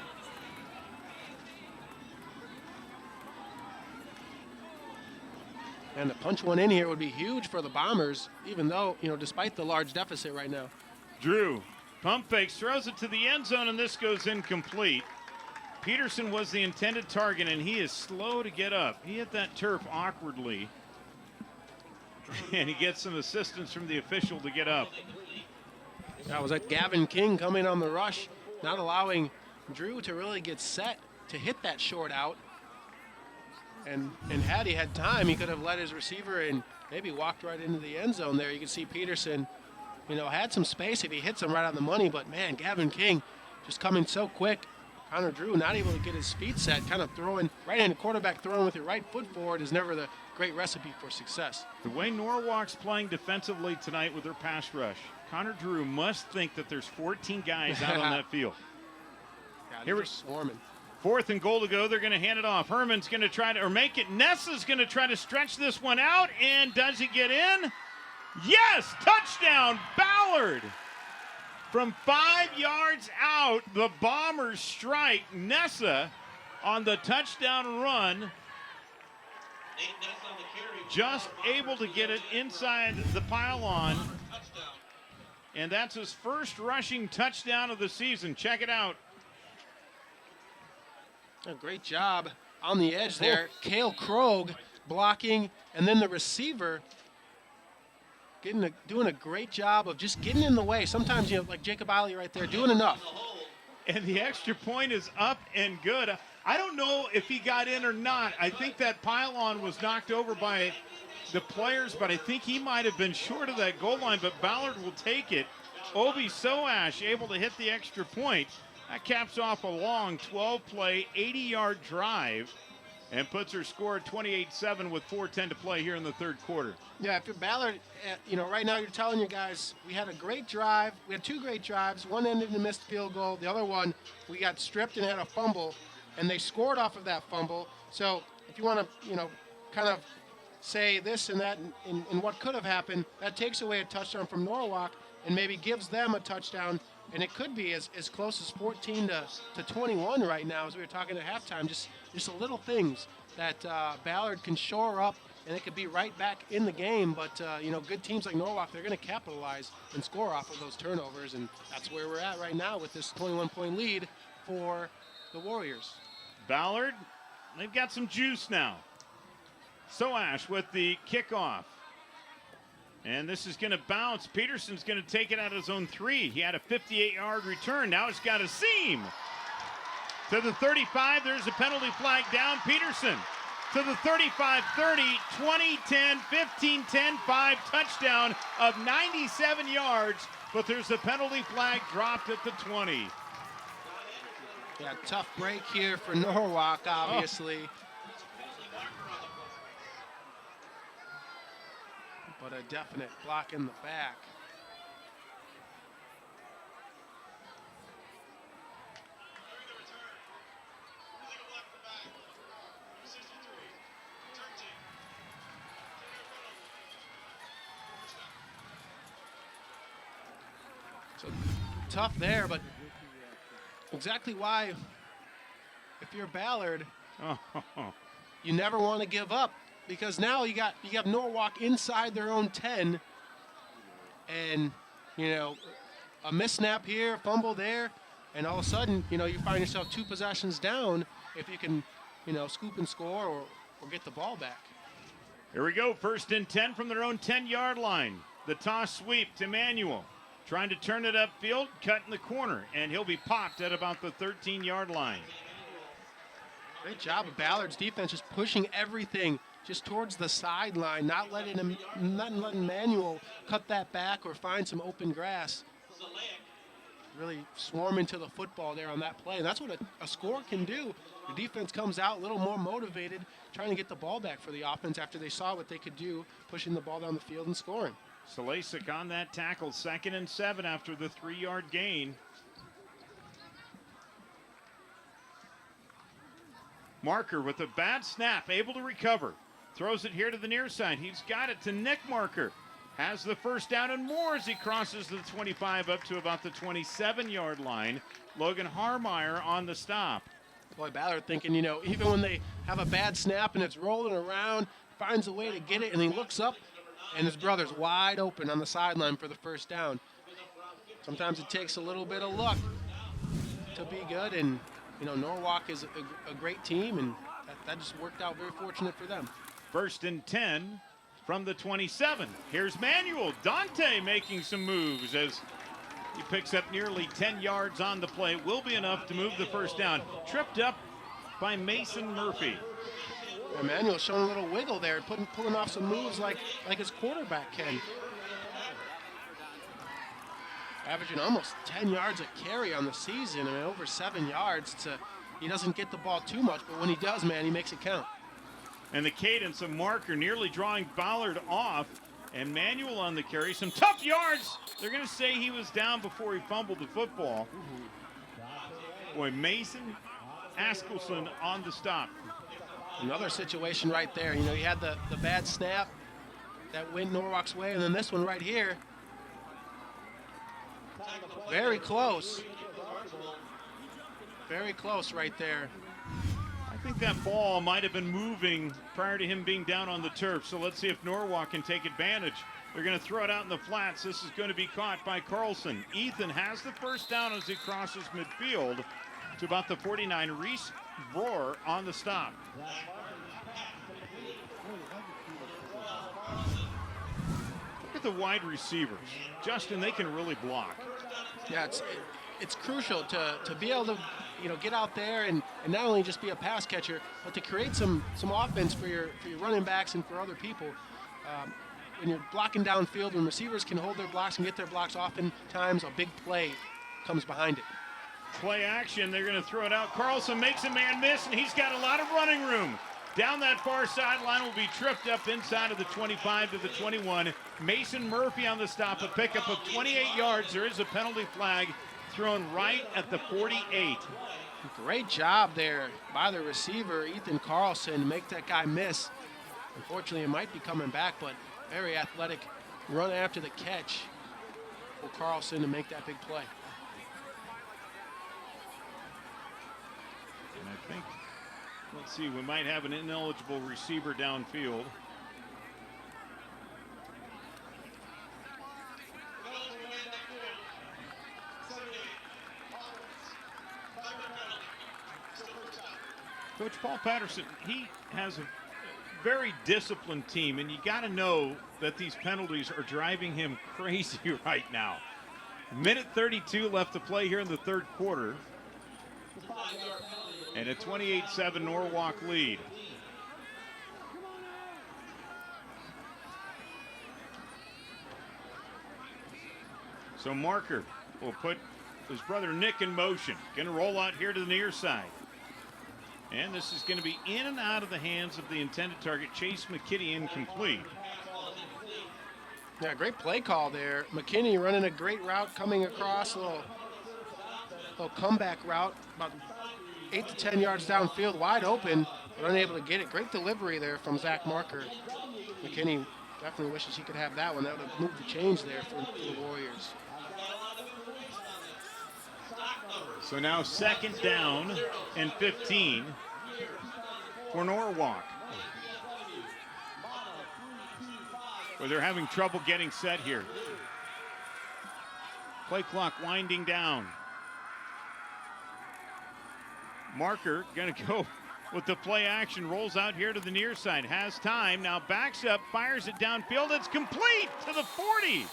And to punch one in here would be huge for the Bombers, even though, despite the large deficit right now. Drew, pump fakes, throws it to the end zone, and this goes incomplete. Peterson was the intended target, and he is slow to get up. He hit that turf awkwardly, and he gets some assistance from the official to get up. That was like Gavin King coming on the rush, not allowing Drew to really get set to hit that short out. And had he had time, he could have let his receiver and maybe walked right into the end zone there. You can see Peterson, had some space if he hits him right on the money. But, man, Gavin King just coming so quick. Connor Drew not able to get his feet set, kind of throwing, right-handed quarterback throwing with your right foot forward is never the great recipe for success. The way Norwalk's playing defensively tonight with their pass rush, Connor Drew must think that there's 14 guys out on that field. Yeah, here we're swarming. Fourth and goal to go. They're going to hand it off. Herman's going to try to, or make it. Nessa's going to try to stretch this one out. And does he get in? Yes! Touchdown, Ballard! From 5 yards out, the Bombers strike Nessa on the touchdown run. Just able to get it inside the pylon. And that's his first rushing touchdown of the season. Check it out. A great job on the edge there. Cale Krogh blocking, and then the receiver doing a great job of just getting in the way. Sometimes, like Jacob Eiley right there, doing enough. And the extra point is up and good. I don't know if he got in or not. I think that pylon was knocked over by the players, but I think he might have been short of that goal line, but Ballard will take it. Obi Soash able to hit the extra point. That caps off a long 12-play, 80-yard drive and puts her score at 28-7 with 4:10 to play here in the third quarter. Yeah, if you're Ballard, right now you're telling your guys, we had a great drive. We had 2 great drives. One ended in a missed field goal. The other one, we got stripped and had a fumble, and they scored off of that fumble. So if you want to, kind of say this and that and what could have happened, that takes away a touchdown from Norwalk and maybe gives them a touchdown. And it could be as close as 14 to 21 right now, as we were talking at halftime. Just the little things that Ballard can shore up and it could be right back in the game. But, good teams like Norwalk, they're going to capitalize and score off of those turnovers, and that's where we're at right now with this 21-point lead for the Warriors. Ballard, they've got some juice now. Soash with the kickoff. And this is going to bounce. Peterson's going to take it out of his own 3. He had a 58-yard return. Now it's got a seam. To the 35, there's a penalty flag down. Peterson to the 35, 30, 20, 10, 15, 10, 5, touchdown of 97 yards. But there's a penalty flag dropped at the 20. Yeah, tough break here for Norwalk, obviously. But a definite block in the back. So tough there, but exactly why, if you're Ballard, you never want to give up. Because now you have Norwalk inside their own 10, and a missnap here, fumble there, and all of a sudden you find yourself 2 possessions down if you can scoop and score or get the ball back. Here we go, 1st and 10 from their own 10-yard line. The toss sweep to Manuel, trying to turn it upfield, cut in the corner, and he'll be popped at about the 13-yard line. Great job of Ballard's defense, just pushing everything just towards the sideline, not letting Manuel cut that back or find some open grass. Really swarm into the football there on that play. And that's what a score can do. The defense comes out a little more motivated, trying to get the ball back for the offense after they saw what they could do, pushing the ball down the field and scoring. Salasic on that tackle, 2nd and 7 after the 3-yard gain. Marker with a bad snap, able to recover. Throws it here to the near side. He's got it to Nick Marker. Has the 1st down and more as he crosses the 25 up to about the 27-yard line. Logan Harmeyer on the stop. Boy, Ballard thinking, even when they have a bad snap and it's rolling around, finds a way to get it, and he looks up, and his brother's wide open on the sideline for the 1st down. Sometimes it takes a little bit of luck to be good, and, Norwalk is a great team, and that just worked out very fortunate for them. 1st and 10 from the 27. Here's Manuel. Dante making some moves as he picks up nearly 10 yards on the play. Will be enough to move the 1st down. Tripped up by Mason Murphy. Manuel's showing a little wiggle there, pulling off some moves like his quarterback can. Averaging almost 10 yards a carry on the season. Over 7 yards. He doesn't get the ball too much, but when he does, man, he makes it count. And the cadence of Marker nearly drawing Ballard off. And Manuel on the carry. Some tough yards. They're going to say he was down before he fumbled the football. Boy, Mason Askelson on the stop. Another situation right there. You had the bad snap that went Norwalk's way, and then this one right here. Very close. Very close right there. I think that ball might have been moving prior to him being down on the turf. So let's see if Norwalk can take advantage. They're going to throw it out in the flats. This is going to be caught by Carlson. Ethan has the 1st down as he crosses midfield to about the 49. Reese Broer on the stop. Look at the wide receivers. Justin, they can really block. Yeah, it's crucial to be able to get out there and not only just be a pass catcher, but to create some offense for your running backs and for other people. When you're blocking downfield, when receivers can hold their blocks and get their blocks, oftentimes a big play comes behind it. Play action, they're going to throw it out. Carlson makes a man miss, and he's got a lot of running room. Down that far sideline will be tripped up inside of the 25 to the 21. Mason Murphy on the stop, a pickup of 28 yards. There is a penalty flag thrown right at the 48. Great job there by the receiver, Ethan Carlson, to make that guy miss. Unfortunately, it might be coming back, but very athletic run after the catch for Carlson to make that big play. And I think, let's see, we might have an ineligible receiver downfield. Coach Paul Patterson, he has a very disciplined team, and you got to know that these penalties are driving him crazy right now. Minute 32 left to play here in the third quarter, and a 28-7 Norwalk lead. So Marker will put his brother Nick in motion. Going to roll out here to the near side. And this is going to be in and out of the hands of the intended target, Chase McKitty, incomplete. Yeah, great play call there. McKinney running a great route coming across, a little comeback route, about 8 to 10 yards downfield, wide open, but unable to get it. Great delivery there from Zach Marker. McKinney definitely wishes he could have that one. That would have moved the change there for the Warriors. So now 2nd down and 15 for Norwalk, where they're having trouble getting set here. Play clock winding down. Marker going to go with the play action, rolls out here to the near side, has time, now backs up, fires it downfield, it's complete to the 40.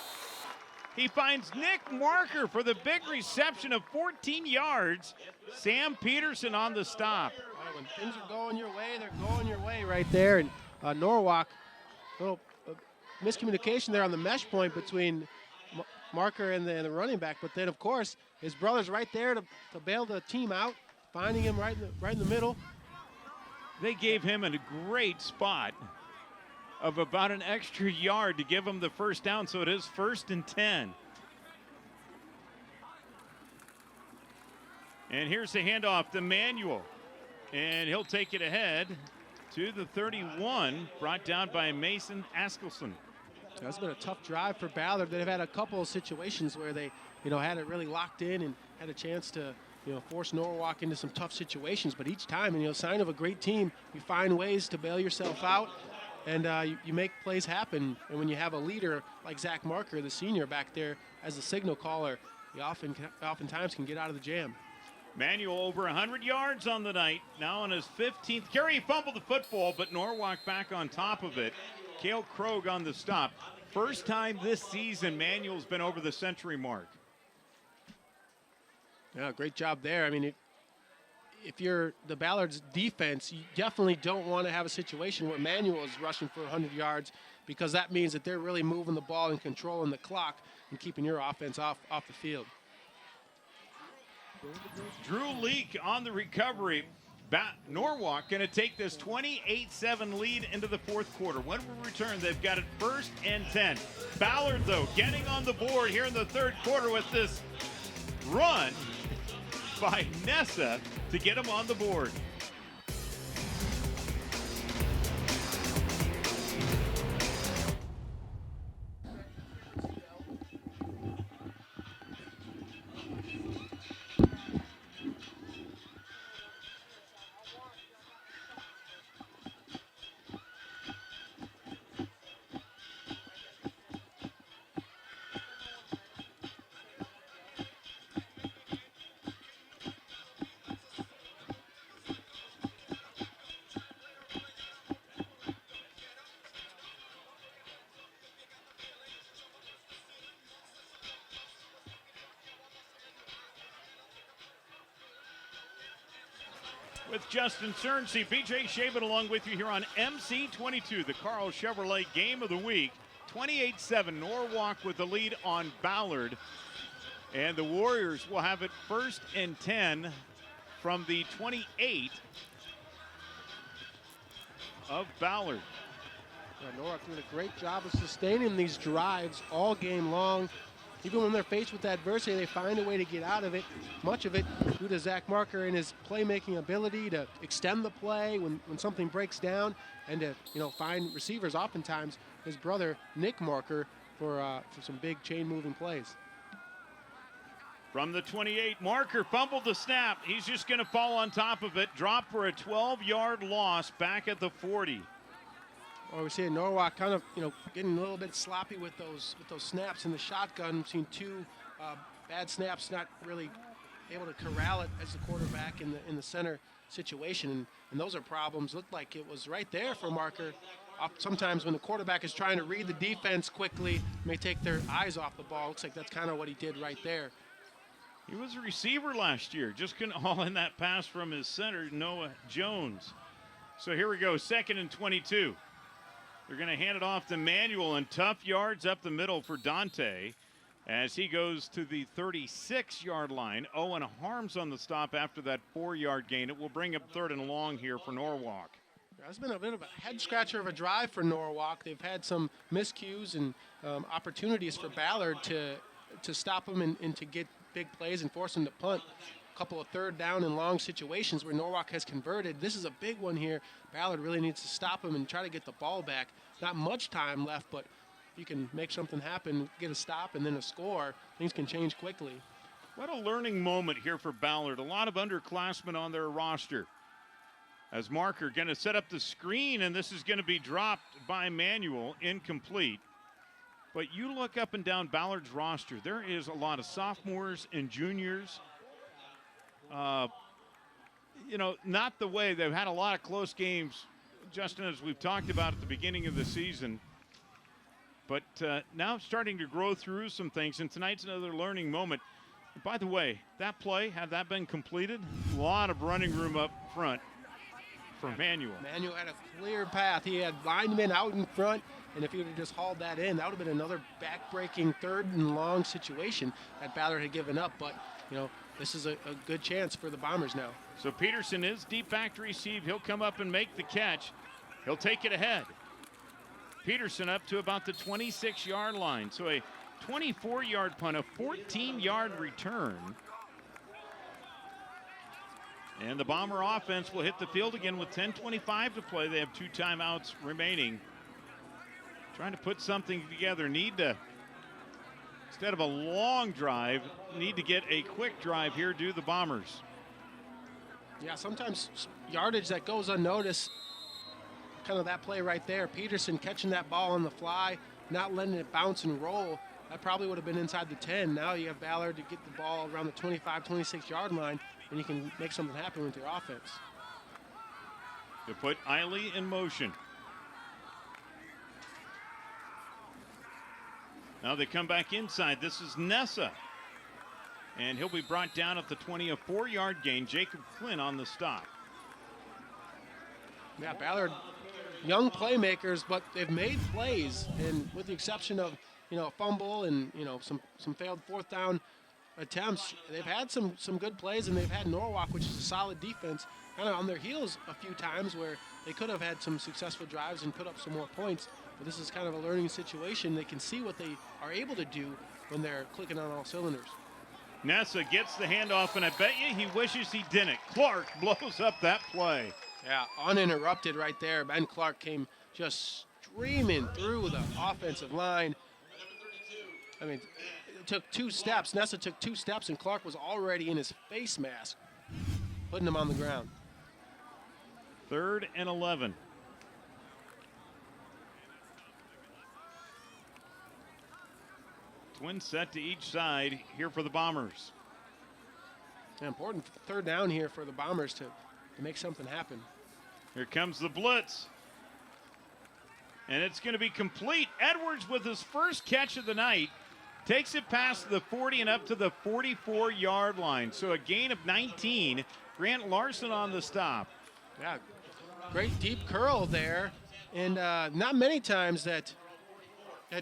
He finds Nick Marker for the big reception of 14 yards. Sam Peterson on the stop. Right, when things are going your way, they're going your way right there. And Norwalk, a little miscommunication there on the mesh point between Marker and the running back. But then, of course, his brother's right there to bail the team out, finding him right in the middle. They gave him a great spot of about an extra yard to give him the first down, so it is 1st and 10. And here's the handoff to Manuel, and he'll take it ahead to the 31, brought down by Mason Askelson. That's been a tough drive for Ballard. They've had a couple of situations where they, had it really locked in and had a chance to, force Norwalk into some tough situations. But each time, sign of a great team, you find ways to bail yourself out. And you make plays happen. And when you have a leader like Zach Marker, the senior back there, as a signal caller, you oftentimes can get out of the jam. Manuel over 100 yards on the night, now on his 15th carry. He fumbled the football, but Norwalk back on top of it. Cale Krogh on the stop. First time this season Manuel's been over the century mark. Yeah, great job there. I mean, if you're the Ballard's defense, you definitely don't want to have a situation where Manuel is rushing for 100 yards, because that means that they're really moving the ball and controlling the clock and keeping your offense off the field. Drew Leak on the recovery. Norwalk going to take this 28-7 lead into the fourth quarter. When we return, they've got it 1st and 10. Ballard, though, getting on the board here in the third quarter with this run by Nessa to get him on the board. With Justin Cernsey, BJ Shaven along with you here on MC22, the Carl Chevrolet Game of the Week. 28-7, Norwalk with the lead on Ballard. And the Warriors will have it 1st and 10 from the 28 of Ballard. Yeah, Norwalk doing a great job of sustaining these drives all game long. Even when they're faced with adversity, they find a way to get out of it. Much of it due to Zach Marker and his playmaking ability to extend the play when something breaks down, and to find receivers. Oftentimes, his brother Nick Marker for some big chain-moving plays. From the 28, Marker fumbled the snap. He's just going to fall on top of it. Drop for a 12-yard loss back at the 40. Well, we're seeing Norwalk kind of, getting a little bit sloppy with those snaps in the shotgun. We've seen 2 bad snaps, not really able to corral it as the quarterback in the center situation, and those are problems. Looked like it was right there for Marker. Sometimes when the quarterback is trying to read the defense quickly, may take their eyes off the ball. Looks like that's kind of what he did right there. He was a receiver last year. Just couldn't haul in that pass from his center, Noah Jones. So here we go, 2nd and 22. They're going to hand it off to Manuel, and tough yards up the middle for Dante as he goes to the 36-yard line. Owen Harms on the stop after that 4-yard gain. It will bring up 3rd and long here for Norwalk. It's been a bit of a head-scratcher of a drive for Norwalk. They've had some miscues and opportunities for Ballard to stop them and to get big plays and force them to punt. A couple of 3rd down and long situations where Norwalk has converted. This is a big one here. Ballard really needs to stop him and try to get the ball back. Not much time left, but if you can make something happen, get a stop and then a score, things can change quickly. What a learning moment here for Ballard. A lot of underclassmen on their roster. As Marker going to set up the screen, and this is going to be dropped by Manuel, incomplete. But you look up and down Ballard's roster, there is a lot of sophomores and juniors. Not the way they've had a lot of close games, Justin, as we've talked about at the beginning of the season. But now starting to grow through some things, and tonight's another learning moment. By the way, that play, had that been completed, a lot of running room up front for Manuel. Manuel had a clear path. He had linemen out in front, and if he would have just hauled that in, that would have been another back-breaking 3rd and long situation that Ballard had given up. But, this is a good chance for the Bombers now. So Peterson is deep back to receive. He'll come up and make the catch. He'll take it ahead. Peterson up to about the 26-yard line. So a 24-yard punt, a 14-yard return. And the Bomber offense will hit the field again with 10:25 to play. They have 2 timeouts remaining. Trying to put something together. Instead of a long drive, need to get a quick drive here, do the Bombers. Yeah, sometimes yardage that goes unnoticed. Kind of that play right there. Peterson catching that ball on the fly, not letting it bounce and roll. That probably would have been inside the 10. Now you have Ballard to get the ball around the 25, 26-yard line, and you can make something happen with your offense. To put Eiley in motion. Now they come back inside. This is Nessa. And he'll be brought down at the 20, a 4-yard gain. Jacob Flynn on the stop. Yeah, Ballard, young playmakers, but they've made plays. And with the exception of, a fumble and, some failed 4th down attempts, they've had some good plays, and they've had Norwalk, which is a solid defense, kind of on their heels a few times where they could have had some successful drives and put up some more points. But this is kind of a learning situation. They can see what they are able to do when they're clicking on all cylinders. Nessa gets the handoff, and I bet you he wishes he didn't. Clark blows up that play. Yeah, uninterrupted right there. Ben Clark came just streaming through the offensive line. I mean, it took 2 steps. Nessa took 2 steps, and Clark was already in his face mask, putting him on the ground. 3rd and 11. Twin set to each side here for the Bombers. Yeah, important 3rd down here for the Bombers to make something happen. Here comes the blitz. And it's going to be complete. Edwards with his first catch of the night. Takes it past the 40 and up to the 44-yard line. So a gain of 19. Grant Larson on the stop. Yeah, great deep curl there. And not many times that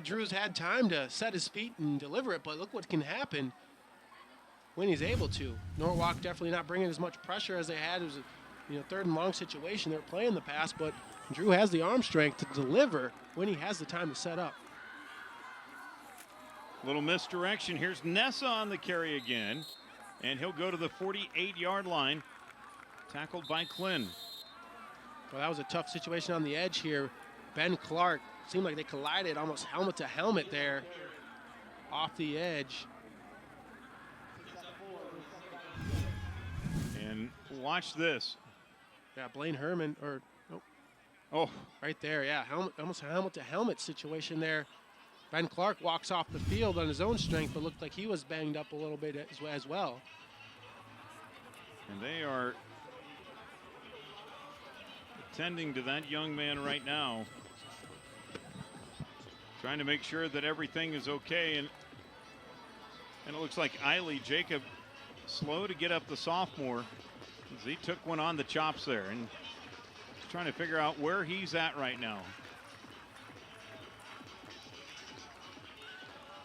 Drew's had time to set his feet and deliver it, but look what can happen when he's able to. Norwalk definitely not bringing as much pressure as they had. It was a 3rd and long situation. They were playing the pass, but Drew has the arm strength to deliver when he has the time to set up. Little misdirection. Here's Nessa on the carry again, and he'll go to the 48-yard line, tackled by Klin. Well, that was a tough situation on the edge here. Ben Clark, seemed like they collided almost helmet to helmet there off the edge. And watch this. Yeah, Blaine Herman, or nope. Oh, right there, yeah, almost helmet to helmet situation there. Ben Clark walks off the field on his own strength, but looked like he was banged up a little bit as well. And they are tending to that young man right now, trying to make sure that everything is okay. And it looks like Eiley Jacob slow to get up, the sophomore, as he took one on the chops there, and trying to figure out where he's at right now.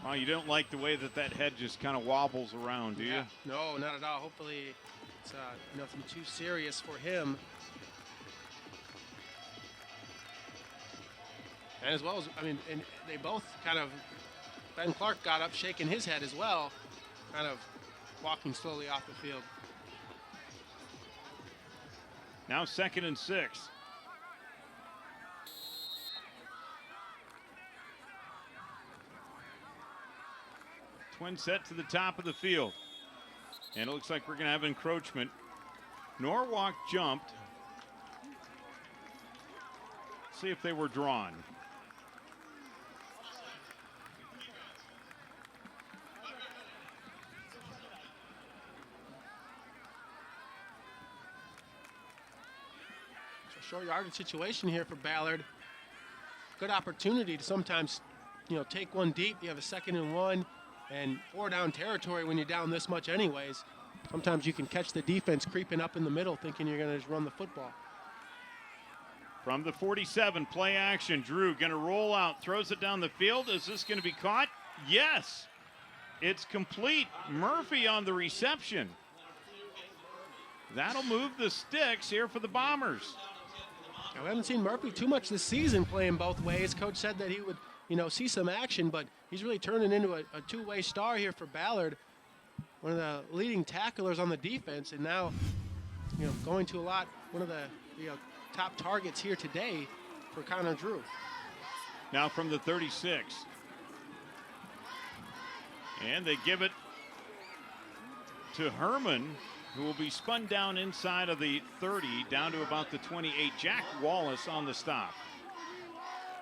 Well, you don't like the way that head just kind of wobbles around, do you? No, not at all. Hopefully it's nothing too serious for him. And as well as, I mean, and they both kind of, Ben Clark got up shaking his head as well, kind of walking slowly off the field. Now 2nd and 6. Twin set to the top of the field. And it looks like we're going to have encroachment. Norwalk jumped. See if they were drawn. Short yardage situation here for Ballard. Good opportunity to sometimes, take one deep. You have a 2nd and 1 and 4 down territory when you're down this much anyways. Sometimes you can catch the defense creeping up in the middle thinking you're going to just run the football. From the 47, play action. Drew going to roll out, throws it down the field. Is this going to be caught? Yes. It's complete. Murphy on the reception. That'll move the sticks here for the Bombers. Now, we haven't seen Murphy too much this season playing both ways. Coach said that he would, see some action, but he's really turning into a two-way star here for Ballard. One of the leading tacklers on the defense, and now, going to one of the top targets here today for Connor Drew. Now from the 36. And they give it to Herman, who will be spun down inside of the 30, down to about the 28. Jack Wallace on the stop.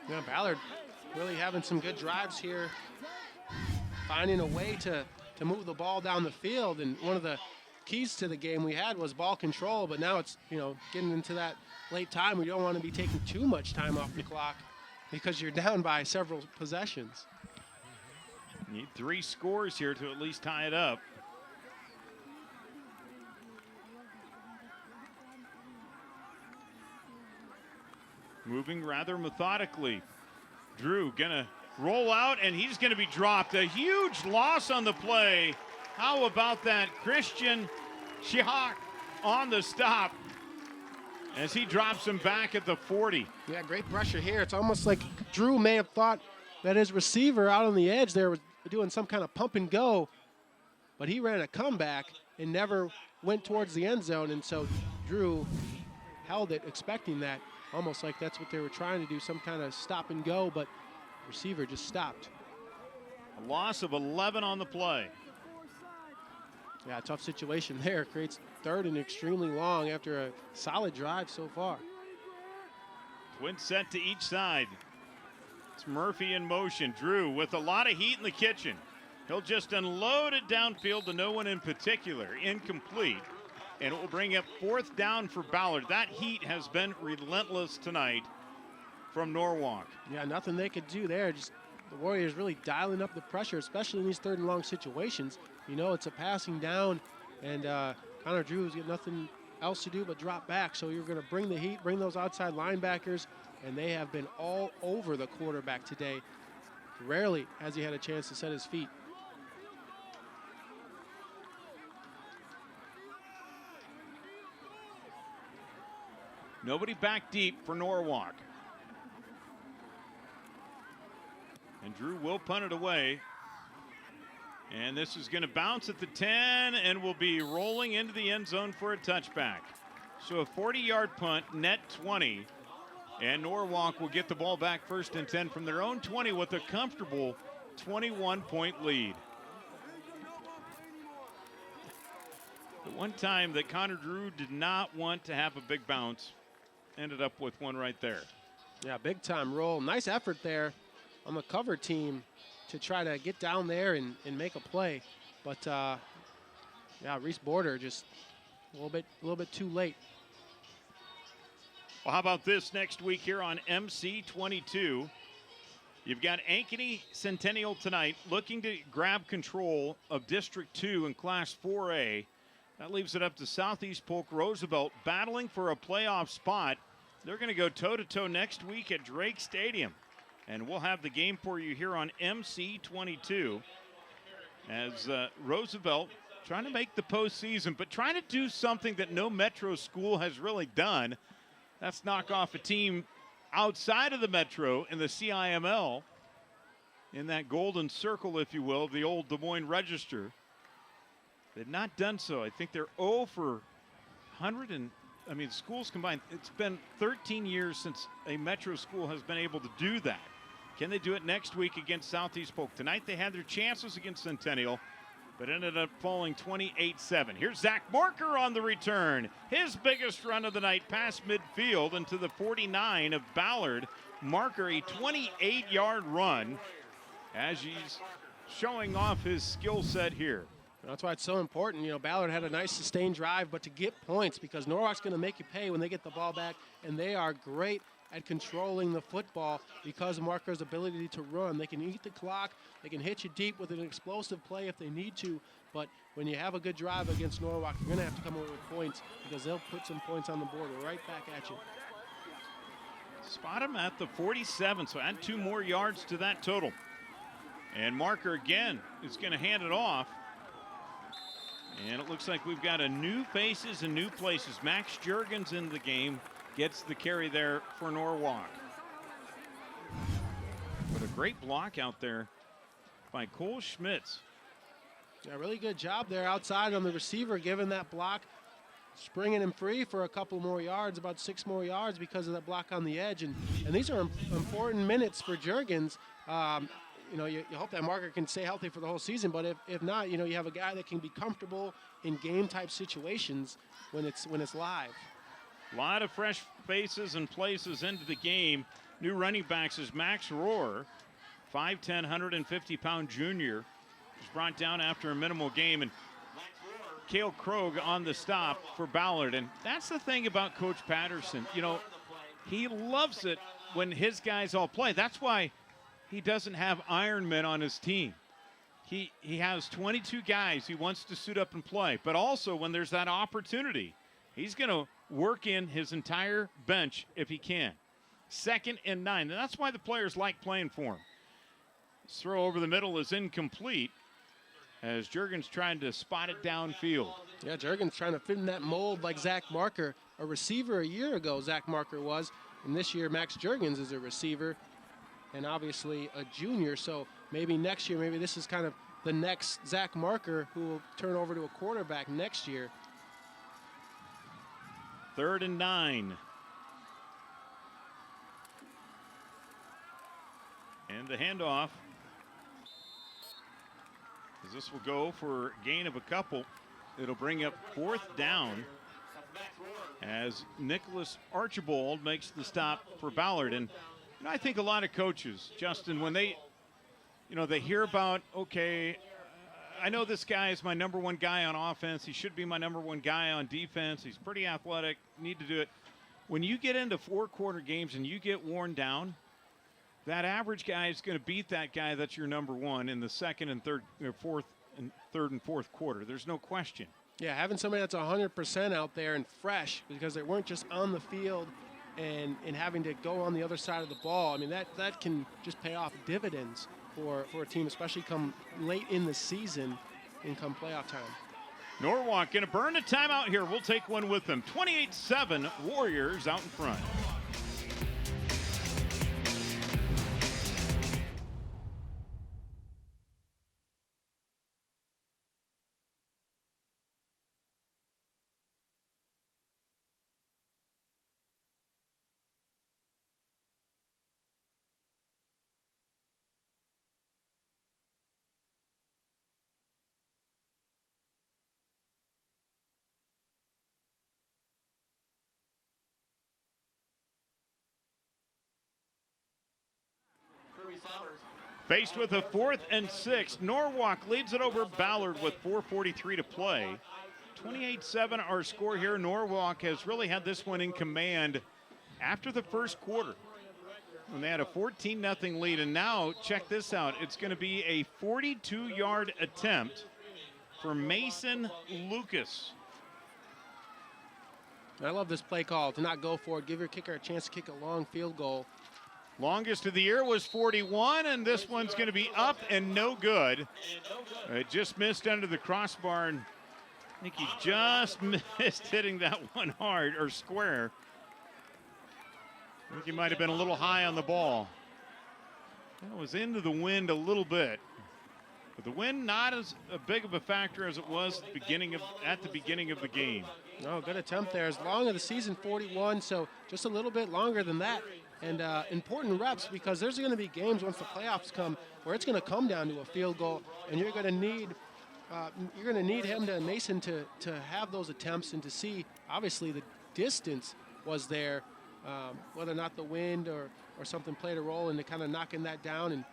Yeah, Ballard really having some good drives here, finding a way to move the ball down the field. And one of the keys to the game we had was ball control, but now it's, getting into that late time. We don't want to be taking too much time off the clock because you're down by several possessions. Need 3 scores here to at least tie it up. Moving rather methodically. Drew gonna roll out, and he's gonna be dropped. A huge loss on the play. How about that? Christian Shihak on the stop as he drops him back at the 40. Yeah, great pressure here. It's almost like Drew may have thought that his receiver out on the edge there was doing some kind of pump and go, but he ran a comeback and never went towards the end zone, and so Drew held it expecting that. Almost like that's what they were trying to do, some kind of stop and go, but receiver just stopped. A loss of 11 on the play. Yeah, tough situation there. Creates 3rd and extremely long after a solid drive so far. Twin set to each side. It's Murphy in motion. Drew with a lot of heat in the kitchen. He'll just unload it downfield to no one in particular. Incomplete. And it will bring up 4th down for Ballard. That heat has been relentless tonight from Norwalk. Yeah, nothing they could do there. Just the Warriors really dialing up the pressure, especially in these 3rd and long situations. It's a passing down, and Connor Drew's got nothing else to do but drop back. So you're going to bring the heat, bring those outside linebackers, and they have been all over the quarterback today. Rarely has he had a chance to set his feet. Nobody back deep for Norwalk. And Drew will punt it away. And this is going to bounce at the 10 and will be rolling into the end zone for a touchback. So a 40-yard punt, net 20. And Norwalk will get the ball back 1st and 10 from their own 20 with a comfortable 21-point lead. The one time that Connor Drew did not want to have a big bounce, ended up with one right there. Yeah, big time roll. Nice effort there on the cover team to try to get down there and make a play. But yeah, Reese Border just a little bit too late. Well, how about this next week here on MC22? You've got Ankeny Centennial tonight looking to grab control of District 2 in Class 4A. That leaves it up to Southeast Polk Roosevelt battling for a playoff spot. They're going to go toe-to-toe next week at Drake Stadium. And we'll have the game for you here on MC22 as Roosevelt trying to make the postseason, but trying to do something that no Metro school has really done. That's knock off a team outside of the Metro in the CIML, in that golden circle, if you will, of the old Des Moines Register. They've not done so. I think they're 0 for 100, and I mean, schools combined. It's been 13 years since a Metro school has been able to do that. Can they do it next week against Southeast Polk? Tonight they had their chances against Centennial, but ended up falling 28-7. Here's Zach Marker on the return. His biggest run of the night past midfield into the 49 of Ballard. Marker, a 28-yard run as he's showing off his skill set here. That's why it's so important. You know, Ballard had a nice sustained drive, but to get points, because Norwalk's going to make you pay when they get the ball back, and they are great at controlling the football because of Marker's ability to run. They can eat the clock. They can hit you deep with an explosive play if they need to. But when you have a good drive against Norwalk, you're going to have to come away with points because they'll put some points on the board right back at you. Spot him at the 47, so add 2 more yards to that total. And Marker again is going to hand it off. And it looks like we've got a new faces and new places. Max Jurgens in the game, gets the carry there for Norwalk. But a great block out there by Cole Schmitz. Yeah, really good job there outside on the receiver, giving that block, springing him free for a couple more yards, about 6 more yards because of that block on the edge. And these are important minutes for Jurgens. You know, you hope that Marker can stay healthy for the whole season, but if not, you know, you have a guy that can be comfortable in game-type situations when it's live. A lot of fresh faces and places into the game. New running backs is Max Rohr, 5'10", 150-pound junior. He's brought down after a minimal game. And Cale Krogh on the stop for Ballard. And that's the thing about Coach Patterson. You know, he loves it when his guys all play. That's why he doesn't have Ironmen on his team. He has 22 guys he wants to suit up and play. But also when there's that opportunity, he's going to work in his entire bench if he can. 2nd and 9. And that's why the players like playing for him. His throw over the middle is incomplete as Jurgens trying to spot it downfield. Yeah, Jurgens trying to fit in that mold like Zach Marker. A receiver a year ago, Zach Marker was. And this year, Max Jurgens is a receiver and obviously a junior. So maybe next year, maybe this is kind of the next Zach Marker who will turn over to a quarterback next year. 3rd and 9. And the handoff. As this will go for a gain of a couple. It'll bring up 4th down as Nicholas Archibald makes the stop for Ballard. And you know, I think a lot of coaches, Justin, when they hear about, okay, I know this guy is my number 1 guy on offense. He should be my number 1 guy on defense. He's pretty athletic, need to do it. When you get into 4-quarter games and you get worn down, that average guy is going to beat that guy that's your number 1 in the 2nd and 3rd, 4th and 3rd and 4th quarter. There's no question. Yeah, having somebody that's 100% out there and fresh because they weren't just on the field and having to go on the other side of the ball. I mean, that can just pay off dividends for a team, especially come late in the season and come playoff time. Norwalk going to burn a timeout here. We'll take one with them. 28-7 Warriors out in front. Faced with a 4th and 6, Norwalk leads it over Ballard with 4:43 to play. 28-7 our score here. Norwalk has really had this one in command after the first quarter, when they had a 14-0 lead. And now, check this out. It's going to be a 42-yard attempt for Mason Lucas. I love this play call to not go for it. Give your kicker a chance to kick a long field goal. Longest of the year was 41, and this one's going to be up and no good. It just missed under the crossbar, and I think he just missed hitting that one hard or square. I think he might have been a little high on the ball. That was into the wind a little bit. But the wind not as big of a factor as it was at the beginning of the game. Oh, good attempt there. As long as the season 41, so just a little bit longer than that. And important reps, because there's going to be games once the playoffs come where it's going to come down to a field goal, and you're going to need him to Mason to have those attempts and to see obviously the distance was there, whether or not the wind or something played a role in kind of knocking that down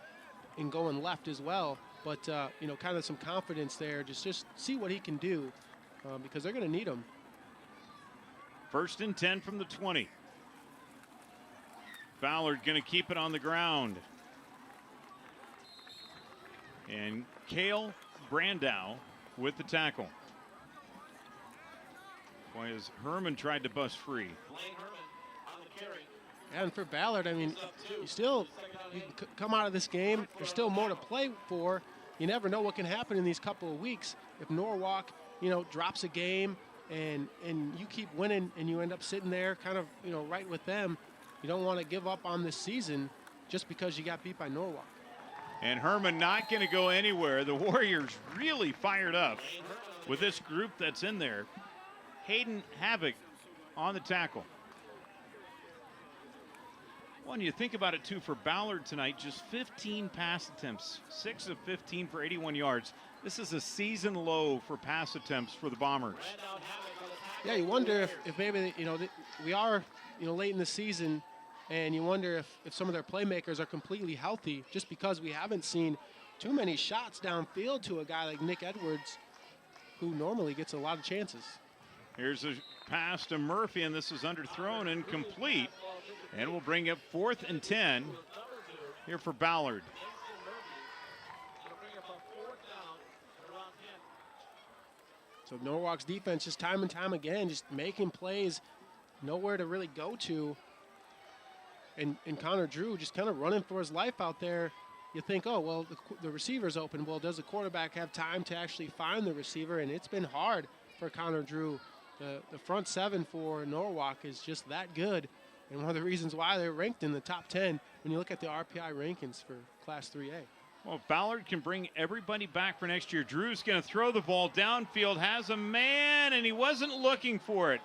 and going left as well. But kind of some confidence there. Just see what he can do, because they're going to need him. 1st and 10 from the 20. Ballard going to keep it on the ground. And Cale Brandow with the tackle. Boy, as Herman tried to bust free. And for Ballard, I mean, you can come out of this game. There's still more to play for. You never know what can happen in these couple of weeks. If Norwalk, drops a game and you keep winning and you end up sitting there kind of, right with them, you don't want to give up on this season just because you got beat by Norwalk. And Herman not going to go anywhere. The Warriors really fired up with this group that's in there. Hayden Havoc on the tackle. When you think about it, too, for Ballard tonight, just 15 pass attempts, 6 of 15 for 81 yards. This is a season low for pass attempts for the Bombers. Yeah, you wonder if maybe, we are, late in the season, and you wonder if some of their playmakers are completely healthy, just because we haven't seen too many shots downfield to a guy like Nick Edwards, who normally gets a lot of chances. Here's a pass to Murphy, and this is underthrown and complete. And we'll bring up 4th and 10 here for Ballard. So Norwalk's defense just time and time again, just making plays, nowhere to really go to. And Connor Drew just kind of running for his life out there. You think, oh, well, the receiver's open. Well, does the quarterback have time to actually find the receiver? And it's been hard for Connor Drew. The front seven for Norwalk is just that good. And one of the reasons why they're ranked in the top 10 when you look at the RPI rankings for Class 3A. Well, Ballard can bring everybody back for next year. Drew's going to throw the ball downfield, has a man, and he wasn't looking for it.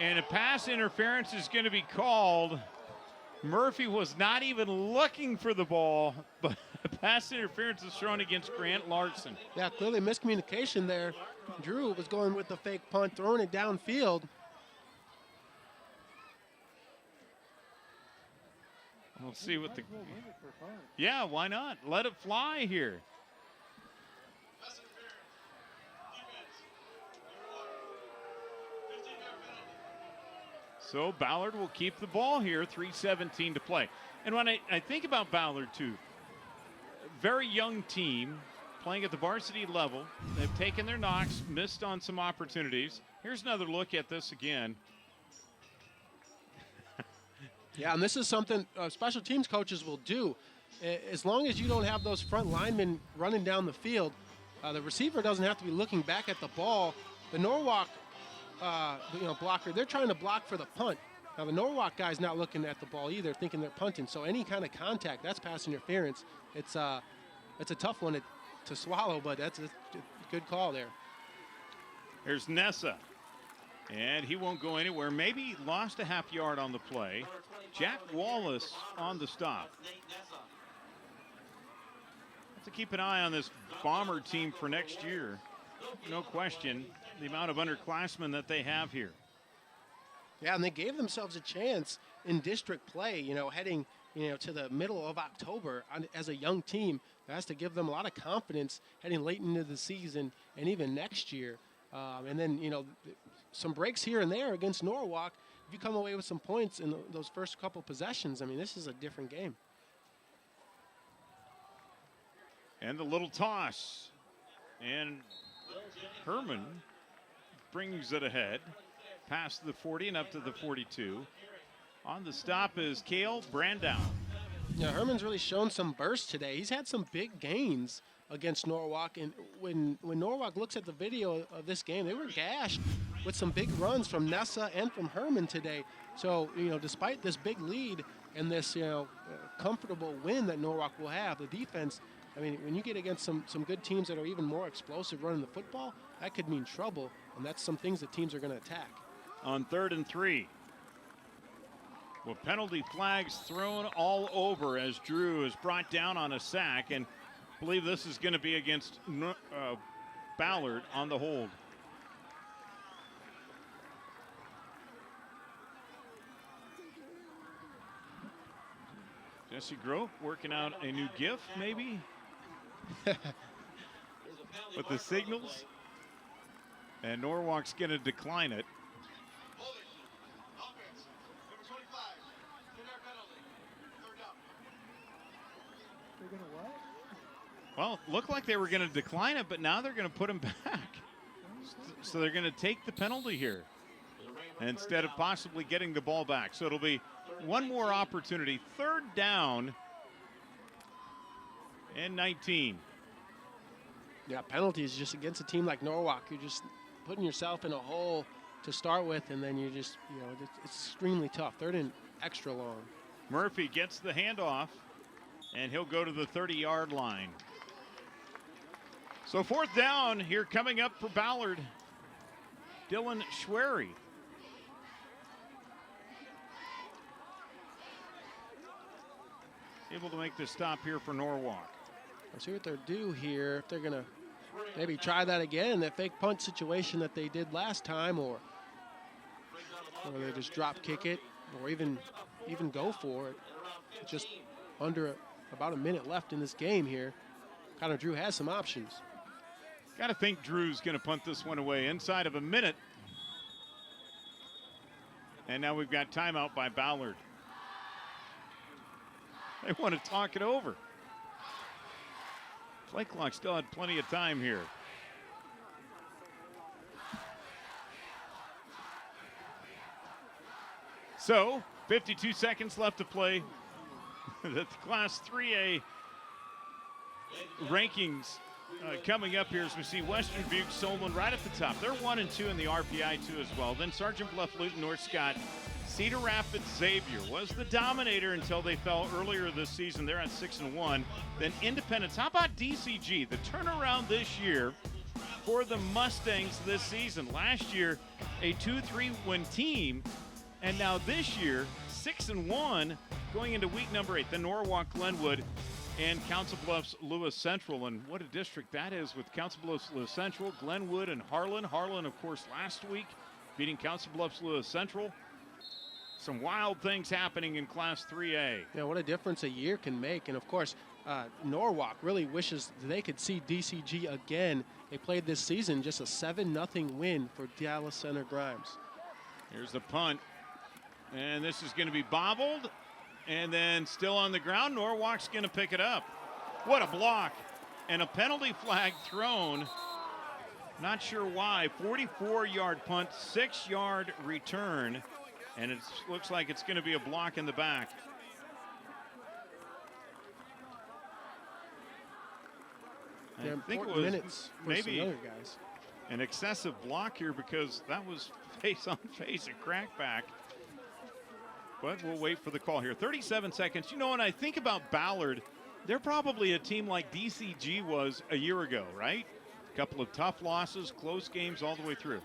And a pass interference is going to be called. Murphy was not even looking for the ball, but a pass interference is thrown against Grant Larson. Yeah, clearly miscommunication there. Drew was going with the fake punt, throwing it downfield. We'll see what the... Yeah, why not? Let it fly here. So Ballard will keep the ball here, 3:17 to play. And when I think about Ballard, too, very young team playing at the varsity level. They've taken their knocks, missed on some opportunities. Here's another look at this again. Yeah, and this is something special teams coaches will do. As long as you don't have those front linemen running down the field, the receiver doesn't have to be looking back at the ball. The Norwalk blocker, they're trying to block for the punt. Now, the Norwalk guy's not looking at the ball either, thinking they're punting. So any kind of contact, that's pass interference. It's a tough one to swallow, but that's a good call there. Here's Nessa. And he won't go anywhere. Maybe lost a half yard on the play. Jack Wallace on the stop. Have to keep an eye on this Bomber team for next year. No question, the amount of underclassmen that they have here. Yeah, and they gave themselves a chance in district play, heading, to the middle of October as a young team. That has to give them a lot of confidence heading late into the season and even next year. And then, some breaks here and there against Norwalk. if you come away with some points in those first couple possessions, I mean, this is a different game. And the little toss. And Herman brings it ahead, past the 40 and up to the 42. On the stop is Cale Brandow. Yeah, Herman's really shown some burst today. He's had some big gains against Norwalk, and when Norwalk looks at the video of this game, they were gashed with some big runs from Nessa and from Herman today. So, despite this big lead and this, comfortable win that Norwalk will have, the defense, I mean, when you get against some good teams that are even more explosive running the football, that could mean trouble, and that's some things that teams are going to attack. On 3rd and 3. Well, penalty flags thrown all over as Drew is brought down on a sack, and I believe this is going to be against Ballard on the hold. Jesse Grove working out a new GIF, maybe? With the signals. And Norwalk's going to decline it. Holding. Offense. Number 25. 10-yard penalty. 3rd down. They're going to what? Well, looked like they were going to decline it, but now they're going to put him back. So they're going to take the penalty here instead of possibly getting the ball back. So it'll be one more opportunity. 3rd down and 19. Yeah, penalties just against a team like Norwalk. You're just putting yourself in a hole to start with, and then you just, it's extremely tough. 3rd and extra long. Murphy gets the handoff, and he'll go to the 30-yard line. So 4th down here coming up for Ballard. Dylan Schwery. Able to make the stop here for Norwalk. Let's see what they're due here. If they're going to maybe try that again, that fake punt situation that they did last time, or they just drop kick it, or even go for it. Just under about a minute left in this game here. Connor Drew has some options. Got to think Drew's going to punt this one away inside of a minute. And now we've got timeout by Ballard. They want to talk it over. Play clock still had plenty of time here. So, 52 seconds left to play. The Class 3A rankings coming up here as we see Western Butte, Solon right at the top. They're 1 and 2 in the RPI too as well. Then Sergeant Bluff, Luton, North Scott. Cedar Rapids Xavier was the dominator until they fell earlier this season. They're at 6 and 1. Then Independence. How about DCG? The turnaround this year for the Mustangs this season. Last year, a 2-3 win team, and now this year 6 and 1 going into week number 8. The Norwalk, Glenwood, and Council Bluffs Lewis Central. And what a district that is with Council Bluffs Lewis Central, Glenwood, and Harlan. Harlan, of course, last week beating Council Bluffs Lewis Central. Some wild things happening in Class 3A. Yeah, what a difference a year can make. And, of course, Norwalk really wishes they could see DCG again. They played this season just a 7-0 win for Dallas Center Grimes. Here's the punt. And this is going to be bobbled. And then still on the ground, Norwalk's going to pick it up. What a block. And a penalty flag thrown. Not sure why. 44-yard punt, 6-yard return. And it looks like it's going to be a block in the back. Yeah, I think it was minutes for maybe some other guys. An excessive block here because that was face on face, a crackback. But we'll wait for the call here. 37 seconds. When I think about Ballard, they're probably a team like DCG was a year ago, right? A couple of tough losses, close games all the way through.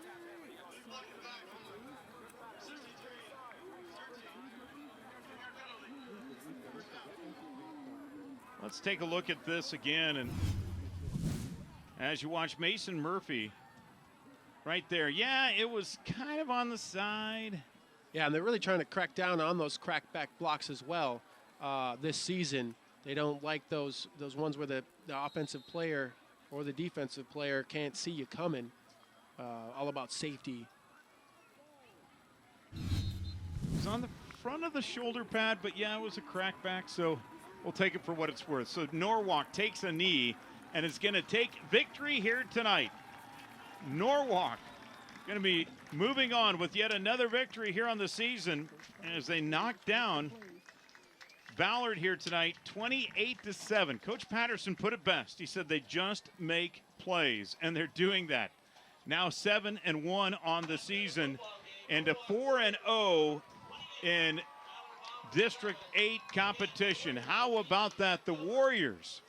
Let's take a look at this again. And as you watch Mason Murphy right there. Yeah, it was kind of on the side. Yeah, and they're really trying to crack down on those crackback blocks as well this season. They don't like those ones where the offensive player or the defensive player can't see you coming. All about safety. was on the front of the shoulder pad, but yeah, it was a crackback, so we'll take it for what it's worth. So Norwalk takes a knee and is going to take victory here tonight. Norwalk going to be moving on with yet another victory here on the season as they knock down Ballard here tonight, 28-7. Coach Patterson put it best. He said they just make plays, and they're doing that. Now 7-1 on the season, and a 4-0 in District 8 competition. How about that? The Warriors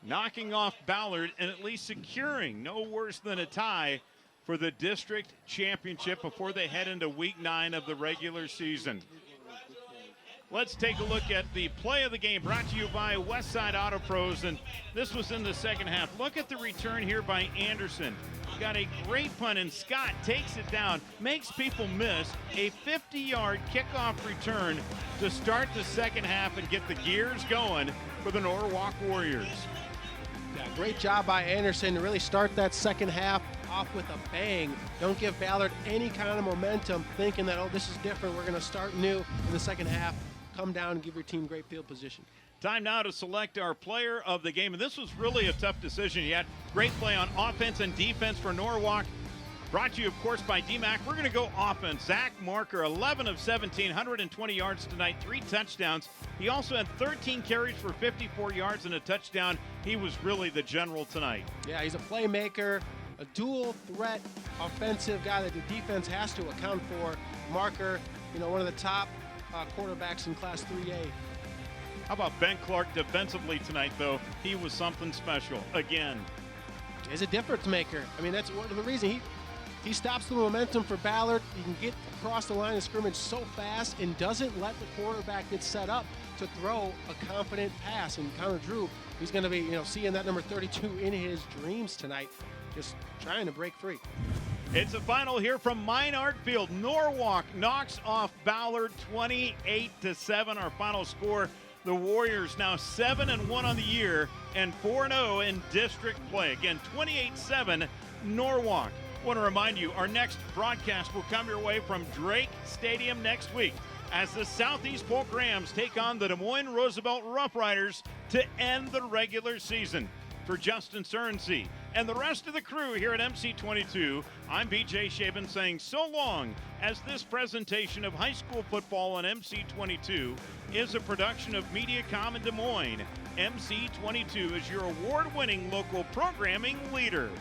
knocking off Ballard and at least securing no worse than a tie for the district championship before they head into week 9 of the regular season. Let's take a look at the play of the game brought to you by Westside Auto Pros, and this was in the second half. Look at the return here by Anderson. Got a great punt, and Scott takes it down, makes people miss. A 50-yard kickoff return to start the second half and get the gears going for the Norwalk Warriors. Yeah, great job by Anderson to really start that second half off with a bang. Don't give Ballard any kind of momentum thinking that, oh, this is different, we're going to start new in the second half. Come down and give your team great field position. Time now to select our player of the game, and this was really a tough decision. You had great play on offense and defense for Norwalk. Brought to you, of course, by DMAC. We're going to go offense. Zach Marker, 11 of 17, 120 yards tonight, 3 touchdowns. He also had 13 carries for 54 yards and a touchdown. He was really the general tonight. Yeah, he's a playmaker, a dual threat offensive guy that the defense has to account for. Marker, one of the top quarterbacks in Class 3A. How about Ben Clark defensively tonight, though? He was something special again. He's a difference maker. I mean, that's one of the reasons he stops the momentum for Ballard. He can get across the line of scrimmage so fast and doesn't let the quarterback get set up to throw a confident pass. And Connor Drew, he's going to be, seeing that number 32 in his dreams tonight, just trying to break free. It's a final here from Minard Field. Norwalk knocks off Ballard 28-7. Our final score, the Warriors now 7-1 on the year and 4-0 in district play. Again, 28-7 Norwalk. I want to remind you, our next broadcast will come your way from Drake Stadium next week as the Southeast Polk Rams take on the Des Moines Roosevelt Rough Riders to end the regular season. For Justin Cernsey and the rest of the crew here at MC22, I'm BJ Shaban saying so long, as this presentation of high school football on MC22 is a production of Mediacom in Des Moines. MC22 is your award-winning local programming leader.